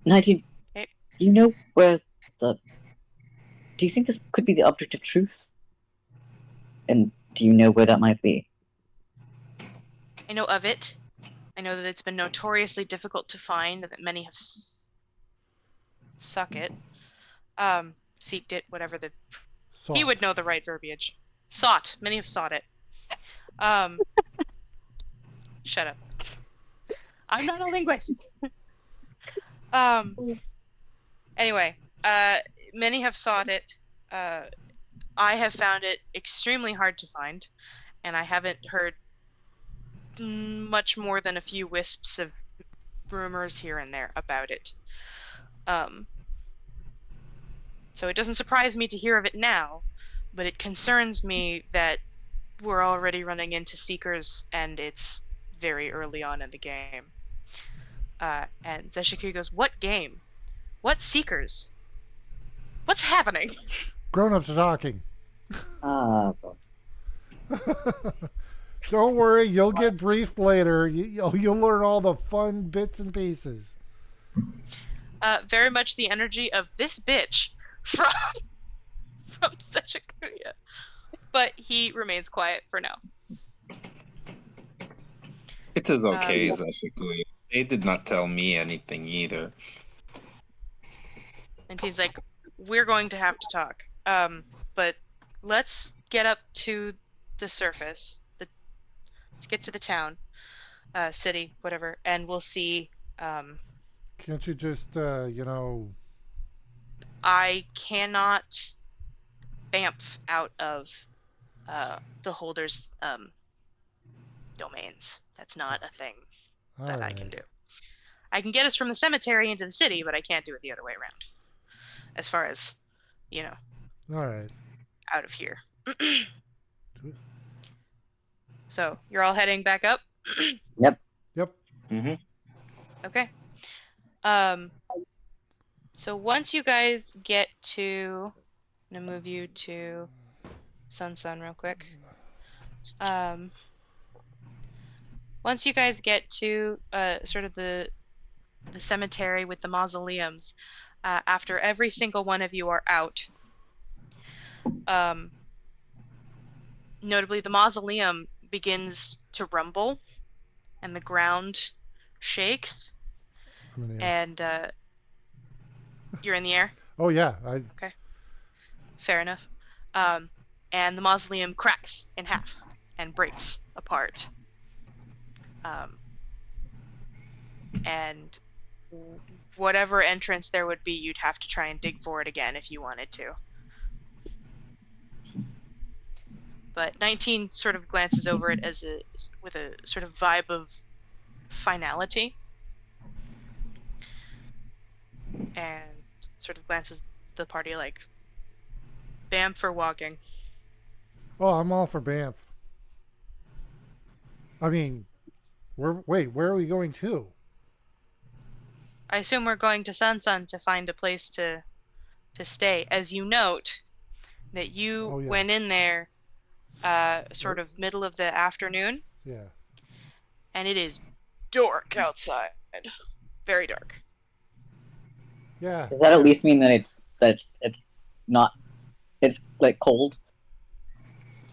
19. Hey. Do you know where the. Do you think this could be the object of truth? And do you know where that might be? I know of it. I know that it's been notoriously difficult to find, and that many have seeked it, whatever the Salt. he would know the right verbiage. Sought. Many have sought it. Shut up. I'm not a linguist. Anyway, many have sought it. I have found it extremely hard to find, and I haven't heard much more than a few wisps of rumors here and there about it. So it doesn't surprise me to hear of it now, but it concerns me that we're already running into Seekers and it's very early on in the game. And Zeshiku goes, what game? What Seekers? What's happening? Grown-ups are talking. Don't worry, you'll get briefed later. You'll learn all the fun bits and pieces. Very much the energy of this bitch from Seshikuya. But he remains quiet for now. It is okay, Um, Zashikuya. They did not tell me anything either. And he's like, we're going to have to talk. But let's get up to the surface. Let's get to the town, city, whatever, and we'll see. Can't you just, I cannot bamf out of the holder's domains. That's not a thing that I can do. I can get us from the cemetery into the city, but I can't do it the other way around. As far as, All right. out of here. So, you're all heading back up? Yep. Mm-hmm. Okay. So once you guys get to, I'm gonna move you to Sun real quick. Once you guys get to sort of the cemetery with the mausoleums, after every single one of you are out, notably the mausoleum begins to rumble and the ground shakes, and you're in the air. Oh yeah, Fair enough. And the mausoleum cracks in half and breaks apart. And whatever entrance there would be, you'd have to try and dig for it again if you wanted to. But 19 sort of glances over it with a sort of vibe of finality, and sort of glances at the party like, "Bam for walking." Oh, I'm all for Banff. I mean, where are we going to? I assume we're going to Sun to find a place to stay. As you note that you went in there sort of middle of the afternoon. Yeah. And it is dark outside. Very dark. Yeah. Does that at least mean that it's not, it's like cold?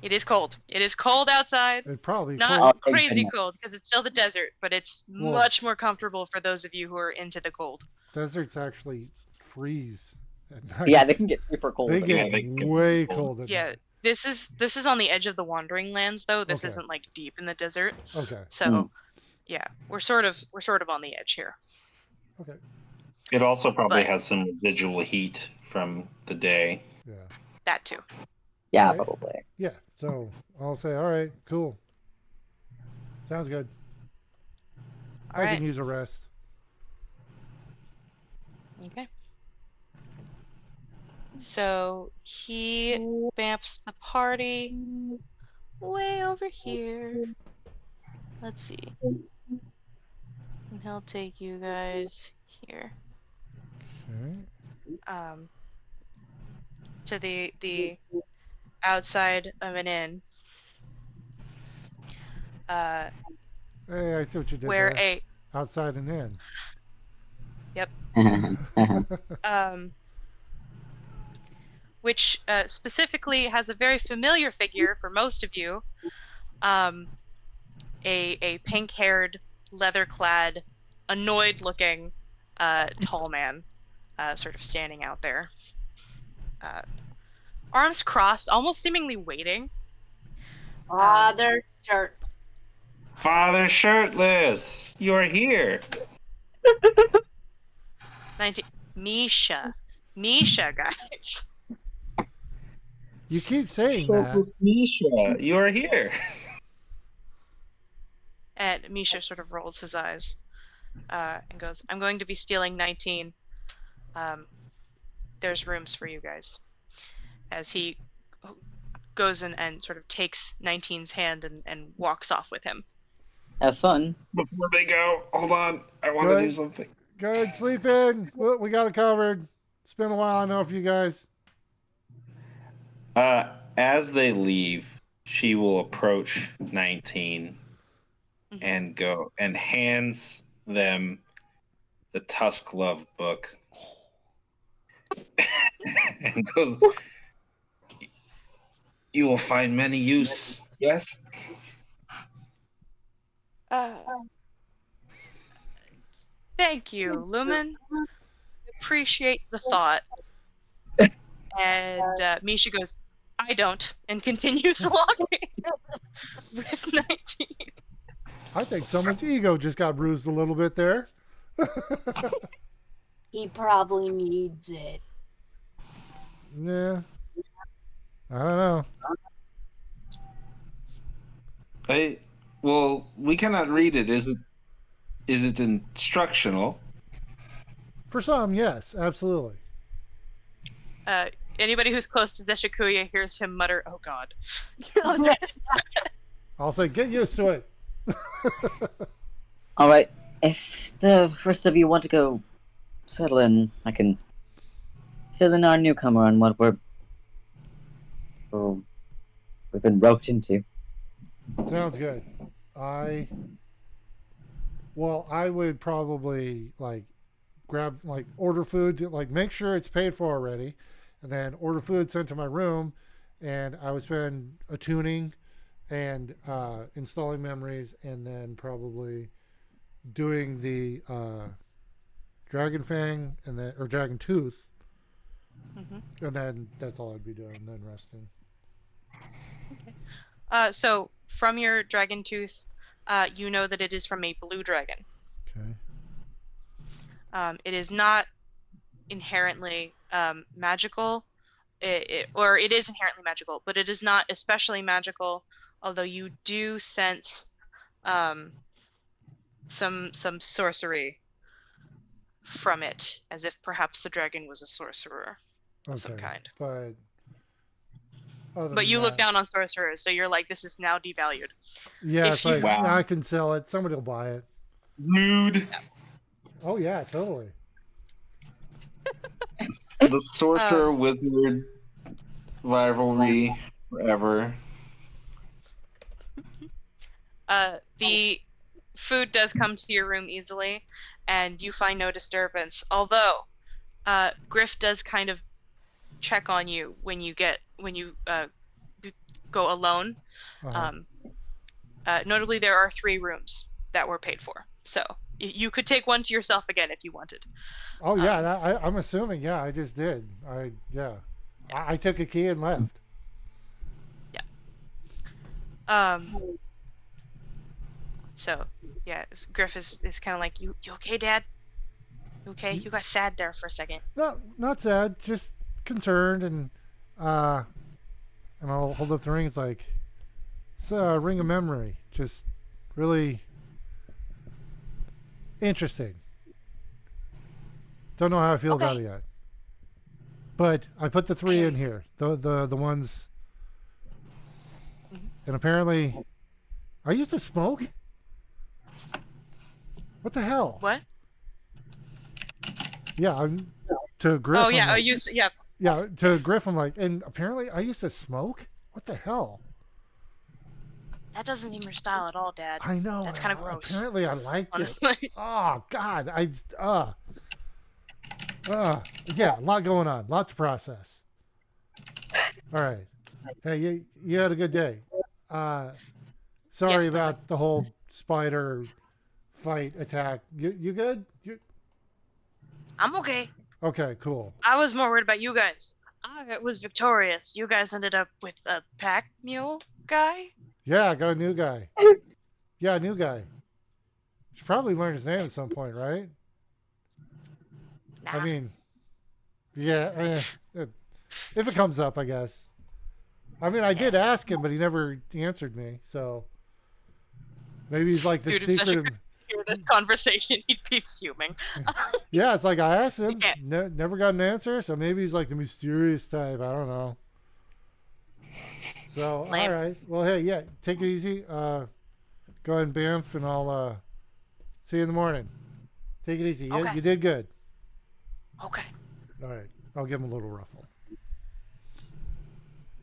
It is cold. It is cold outside. It probably Not cold. crazy cold because it's still the desert, but it's much more comfortable for those of you who are into the cold. Deserts actually freeze at night. Yeah, they can get super cold. They get way cold. cold at Yeah, night. this is on the edge of the wandering lands though. This Okay. isn't like deep in the desert. Okay. So, yeah, we're sort of on the edge here. Okay. It also probably But- has some residual heat from the day. Yeah. That too. Yeah, Right. probably. Yeah. So I'll say, all right, cool. Sounds good. All I right. can use a rest. Okay. So he bamps the party way over here. Let's see. And he'll take you guys here. Okay. To the outside of an inn. Hey, I see what you did Where there. Outside and in. Which specifically has a very familiar figure for most of you. A pink-haired, leather-clad, annoyed-looking tall man, sort of standing out there, arms crossed, almost seemingly waiting. Father shirt. Father Shirtless, you're here. 19. Misha, guys. You keep saying that. Misha, you're here. And Misha sort of rolls his eyes and goes, "I'm going to be stealing 19. There's rooms for you guys." As he goes in and sort of takes 19's hand and walks off with him. Have fun. Before they go, hold on. I want to Good. do something. Good. Sleep in. We got it covered. It's been a while enough, you guys. As they leave, she will approach 19 Mhm. and go and hands them the Tusk Love book and goes, "You will find many use." Yes. Thank you, Lumen. Appreciate the thought. And Misha goes, I don't, and continues walking with 19. I think someone's ego just got bruised a little bit there. He probably needs it. Yeah. I don't know. Well, we cannot read it. Is it instructional? For some, yes, absolutely. Anybody who's close to Zeshikuya hears him mutter, "Oh God." I'll say, get used to it. All right. If the rest of you want to go settle in, I can fill in our newcomer on what we've been roped into. Sounds good. I would probably grab order food to make sure it's paid for already, and then order food sent to my room, and I would spend attuning and installing memories, and then probably doing the Dragon Fang or Dragon Tooth, and then that's all I'd be doing. And then resting. Okay. So from your dragon tooth, you know that it is from a blue dragon. Okay. It is not inherently magical, or it is inherently magical, but it is not especially magical. Although you do sense some sorcery from it, as if perhaps the dragon was a sorcerer of some kind. But you look down on sorcerers, so you're like, this is now devalued. Yeah, it's like, Wow. I can sell it. Somebody will buy it. Rude. Oh yeah, totally. The sorcerer wizard rivalry forever. The food does come to your room easily, and you find no disturbance. Although, Griff does kind of check on you when you go alone. Notably, there are 3 rooms that were paid for, so you could take one to yourself again if you wanted. Oh yeah, I'm assuming. Yeah, I just did. I took a key and left. Yeah. So yeah, Griff is kind of like, you okay, Dad? You okay? You got sad there for a second. No, not sad. Just concerned, and I'll hold up the ring. It's like, it's a ring of memory. Just really interesting. Don't know how I feel about it yet. But I put the 3 in here. The ones. And apparently, I used to smoke. What the hell? What? Yeah, I'm to Griff. Oh yeah, I'm like, yeah. Yeah, to Griff, I'm like, and apparently I used to smoke. What the hell? That doesn't seem your style at all, Dad. I know. That's kind of gross. Apparently, I liked honestly. it. Oh God, yeah, a lot going on, lot to process. All right. Hey, you had a good day. Sorry Yes, about the whole spider fight attack. You good? I'm okay. Okay, cool. I was more worried about you guys. I was victorious. You guys ended up with a pack mule guy. Yeah, I got a new guy. Yeah, a new guy. Should probably learn his name at some point, right? Nah. I mean, yeah, if it comes up, I guess. I mean, I did ask him, but he never answered me. So maybe he's like the Dude, if Sesha secret. could hear this conversation, he'd be fuming. Yeah, it's like I asked him, Yeah. never got an answer. So maybe he's like the mysterious type. I don't know. So Lame. all right, well, hey, yeah, take it easy. Go ahead and bamf, and I'll see you in the morning. Take it easy. Okay. You did good. Okay. All right, I'll give him a little ruffle.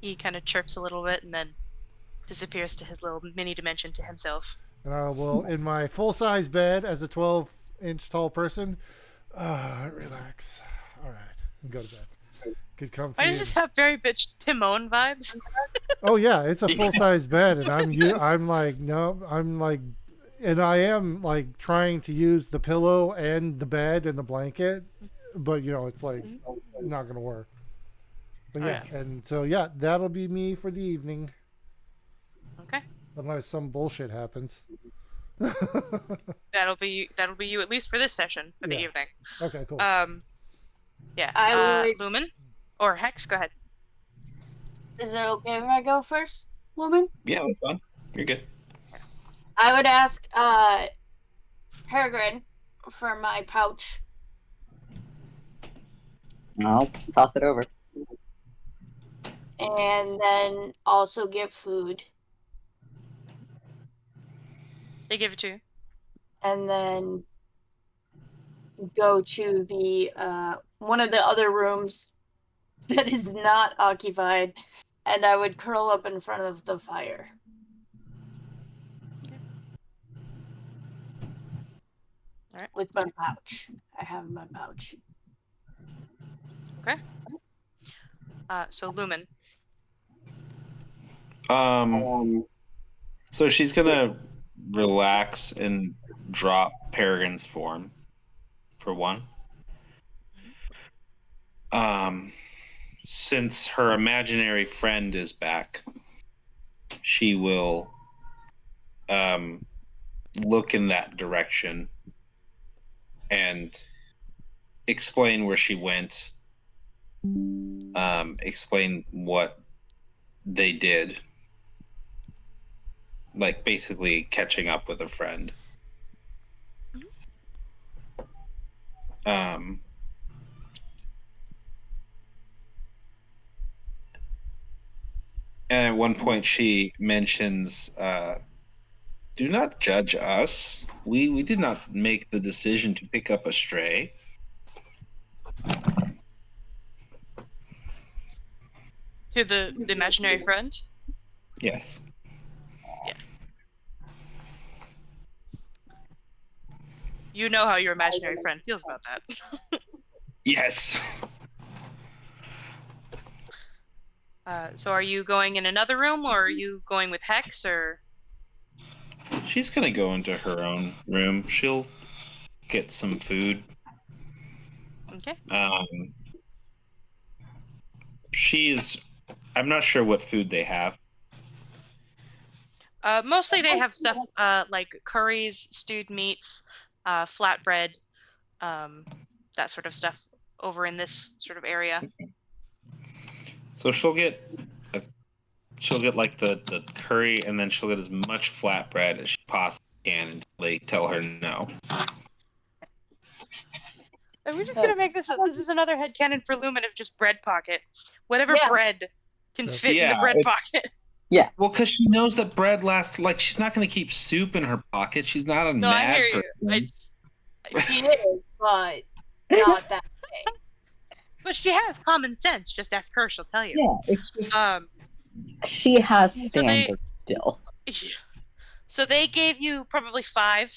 He kind of chirps a little bit and then disappears to his little mini dimension to himself. And I will, in my full-size bed as a 12-inch tall person, relax. All right, and go to bed. Get comfy. Why does this have very bitch Timon vibes? Oh yeah, it's a full-size bed, and I'm like, no, I'm like, and I am like trying to use the pillow and the bed and the blanket, but it's like not gonna work. But yeah, and so yeah, that'll be me for the evening. Okay. Unless some bullshit happens. That'll be you at least for this session for the Yeah. evening. Okay, cool. Yeah. I would- Lumen or Hex, go ahead. Is it okay if I go first, woman? Yeah, that's fine. You're good. I would ask Peregrine for my pouch. I'll toss it over. And then also get food. They give it to you. And then go to the one of the other rooms that is not occupied, and I would curl up in front of the fire. Alright. With my pouch. I have my pouch. Okay. So Lumen. So she's gonna relax and drop Peregrine's form, for one. Since her imaginary friend is back, she will look in that direction and explain where she went, explain what they did, like basically catching up with a friend. And at one point she mentions, do not judge us. We did not make the decision to pick up a stray. To the imaginary friend? Yes. You know how your imaginary friend feels about that. Yes. So are you going in another room, or are you going with Hex, or? She's gonna go into her own room. She'll get some food. Okay. I'm not sure what food they have. Mostly they have stuff like curries, stewed meats, flatbread, that sort of stuff over in this sort of area. So she'll get like the curry, and then she'll get as much flatbread as she possibly can until they tell her no. Are we just gonna make this? This is another headcanon for Lumen of just bread pocket. Whatever Yeah. bread can fit in Yeah, the bread it's- pocket. Well, because she knows that bread lasts. Like, she's not going to keep soup in her pocket. She's not a No, I mad hear you. person. He is, but not that way. But she has common sense. Just ask her; she'll tell you. Yeah, it's just Um. she has they- standards still. So they gave you probably 5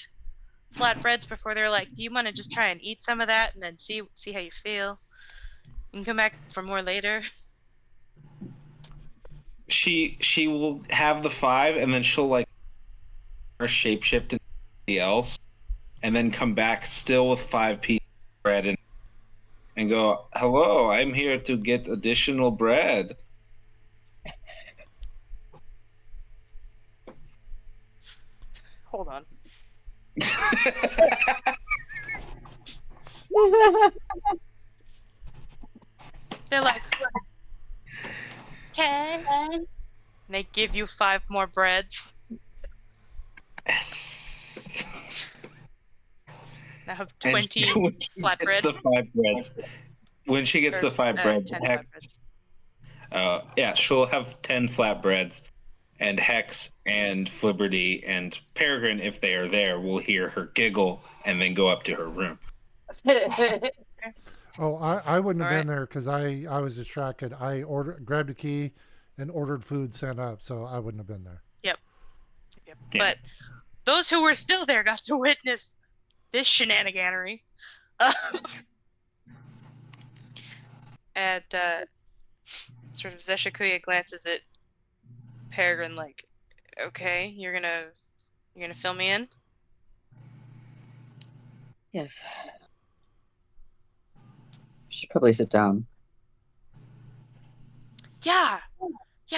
flatbreads before they're like, "Do you want to just try and eat some of that and then see how you feel? You can come back for more later." She will have the 5, and then she'll like shapeshift into somebody else, and then come back still with 5 pieces of bread and go, "Hello, I'm here to get additional bread." Hold on. They're like, "Okay." And they give you 5 more breads. Yes. Now have And 20 when she flatbread. gets the 5 breads. When she gets or, the 5 breads, 10 Hex, flatbreads. she'll have 10 flatbreads, and Hex and Flibberty and Peregrine, if they are there, will hear her giggle and then go up to her room. Oh, I wouldn't have All been there because I was distracted. I grabbed a key and ordered food sent up, so I wouldn't have been there. Yep. Yeah. But those who were still there got to witness this shenaniganery. And sort of Zeshikuya glances at Peregrine like, okay, you're gonna fill me in? Yes. Should probably sit down. Yeah,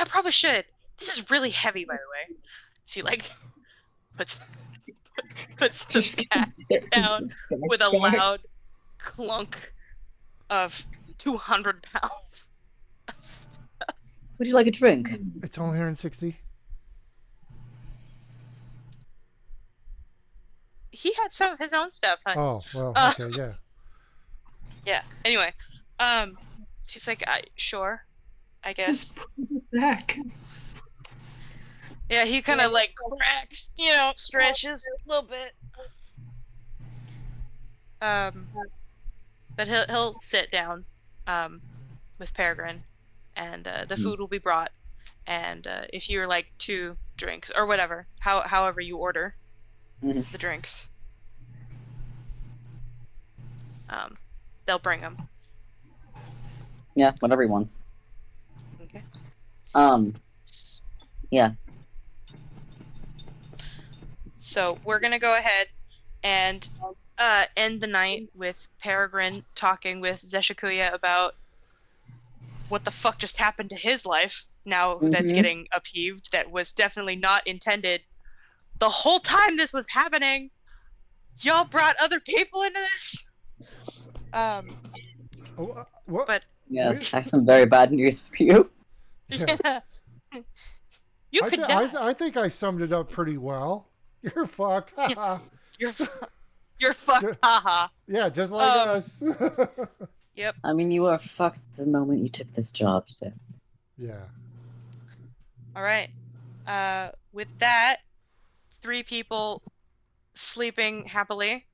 probably should. This is really heavy, by the way. She like puts the cat down with a loud clunk of 200 pounds. Would you like a drink? It's only 160. He had some of his own stuff, honey. Oh well, okay, yeah. Yeah. Anyway, she's like, sure, I guess. Back. Yeah, he kind of like cracks, stretches a little bit. But he'll sit down, with Peregrine, and the food will be brought, and if you're like 2 drinks or whatever, however you order the drinks, they'll bring them. Yeah, whatever he wants. Okay. Yeah. So we're gonna go ahead and end the night with Peregrine talking with Zeshikuya about what the fuck just happened to his life now that's getting upheaved, that was definitely not intended. The whole time this was happening, y'all brought other people into this. What? But Yes, I have some very bad news for you. yeah. You could die. I think I summed it up pretty well. You're fucked. You're fucked, haha. Yeah, just like us. Yep. I mean, you were fucked the moment you took this job, so. Yeah. All right. With that, 3 people sleeping happily,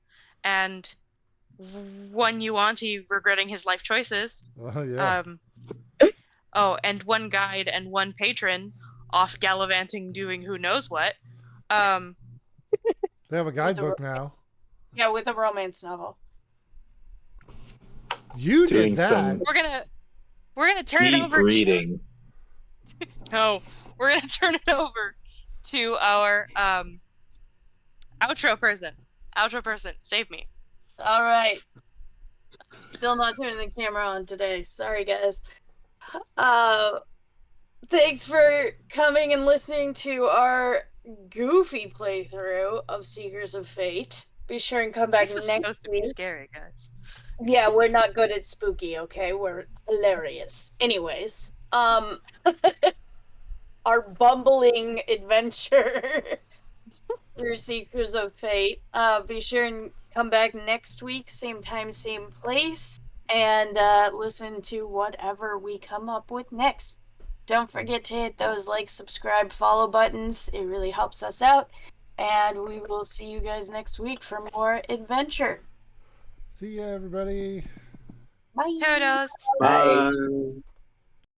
and one Yuanti regretting his life choices. Oh yeah. And 1 guide and 1 patron off gallivanting, doing who knows what. They have a guidebook now. Yeah, with a romance novel. You Doing did that. some We're gonna turn it deep over reading. No, we're gonna turn it over to our outro person. Outro person, save me. All right. Still not turning the camera on today. Sorry, guys. Thanks for coming and listening to our goofy playthrough of Seekers of Fate. Be sure and come back This was next supposed to be week. scary, guys. Yeah, we're not good at spooky, okay? We're hilarious. Anyways, our bumbling adventure through Seekers of Fate. Be sure and come back next week, same time, same place, and listen to whatever we come up with next. Don't forget to hit those like, subscribe, follow buttons. It really helps us out. And we will see you guys next week for more adventure. See ya, everybody. Bye. Todos. Bye. Bye.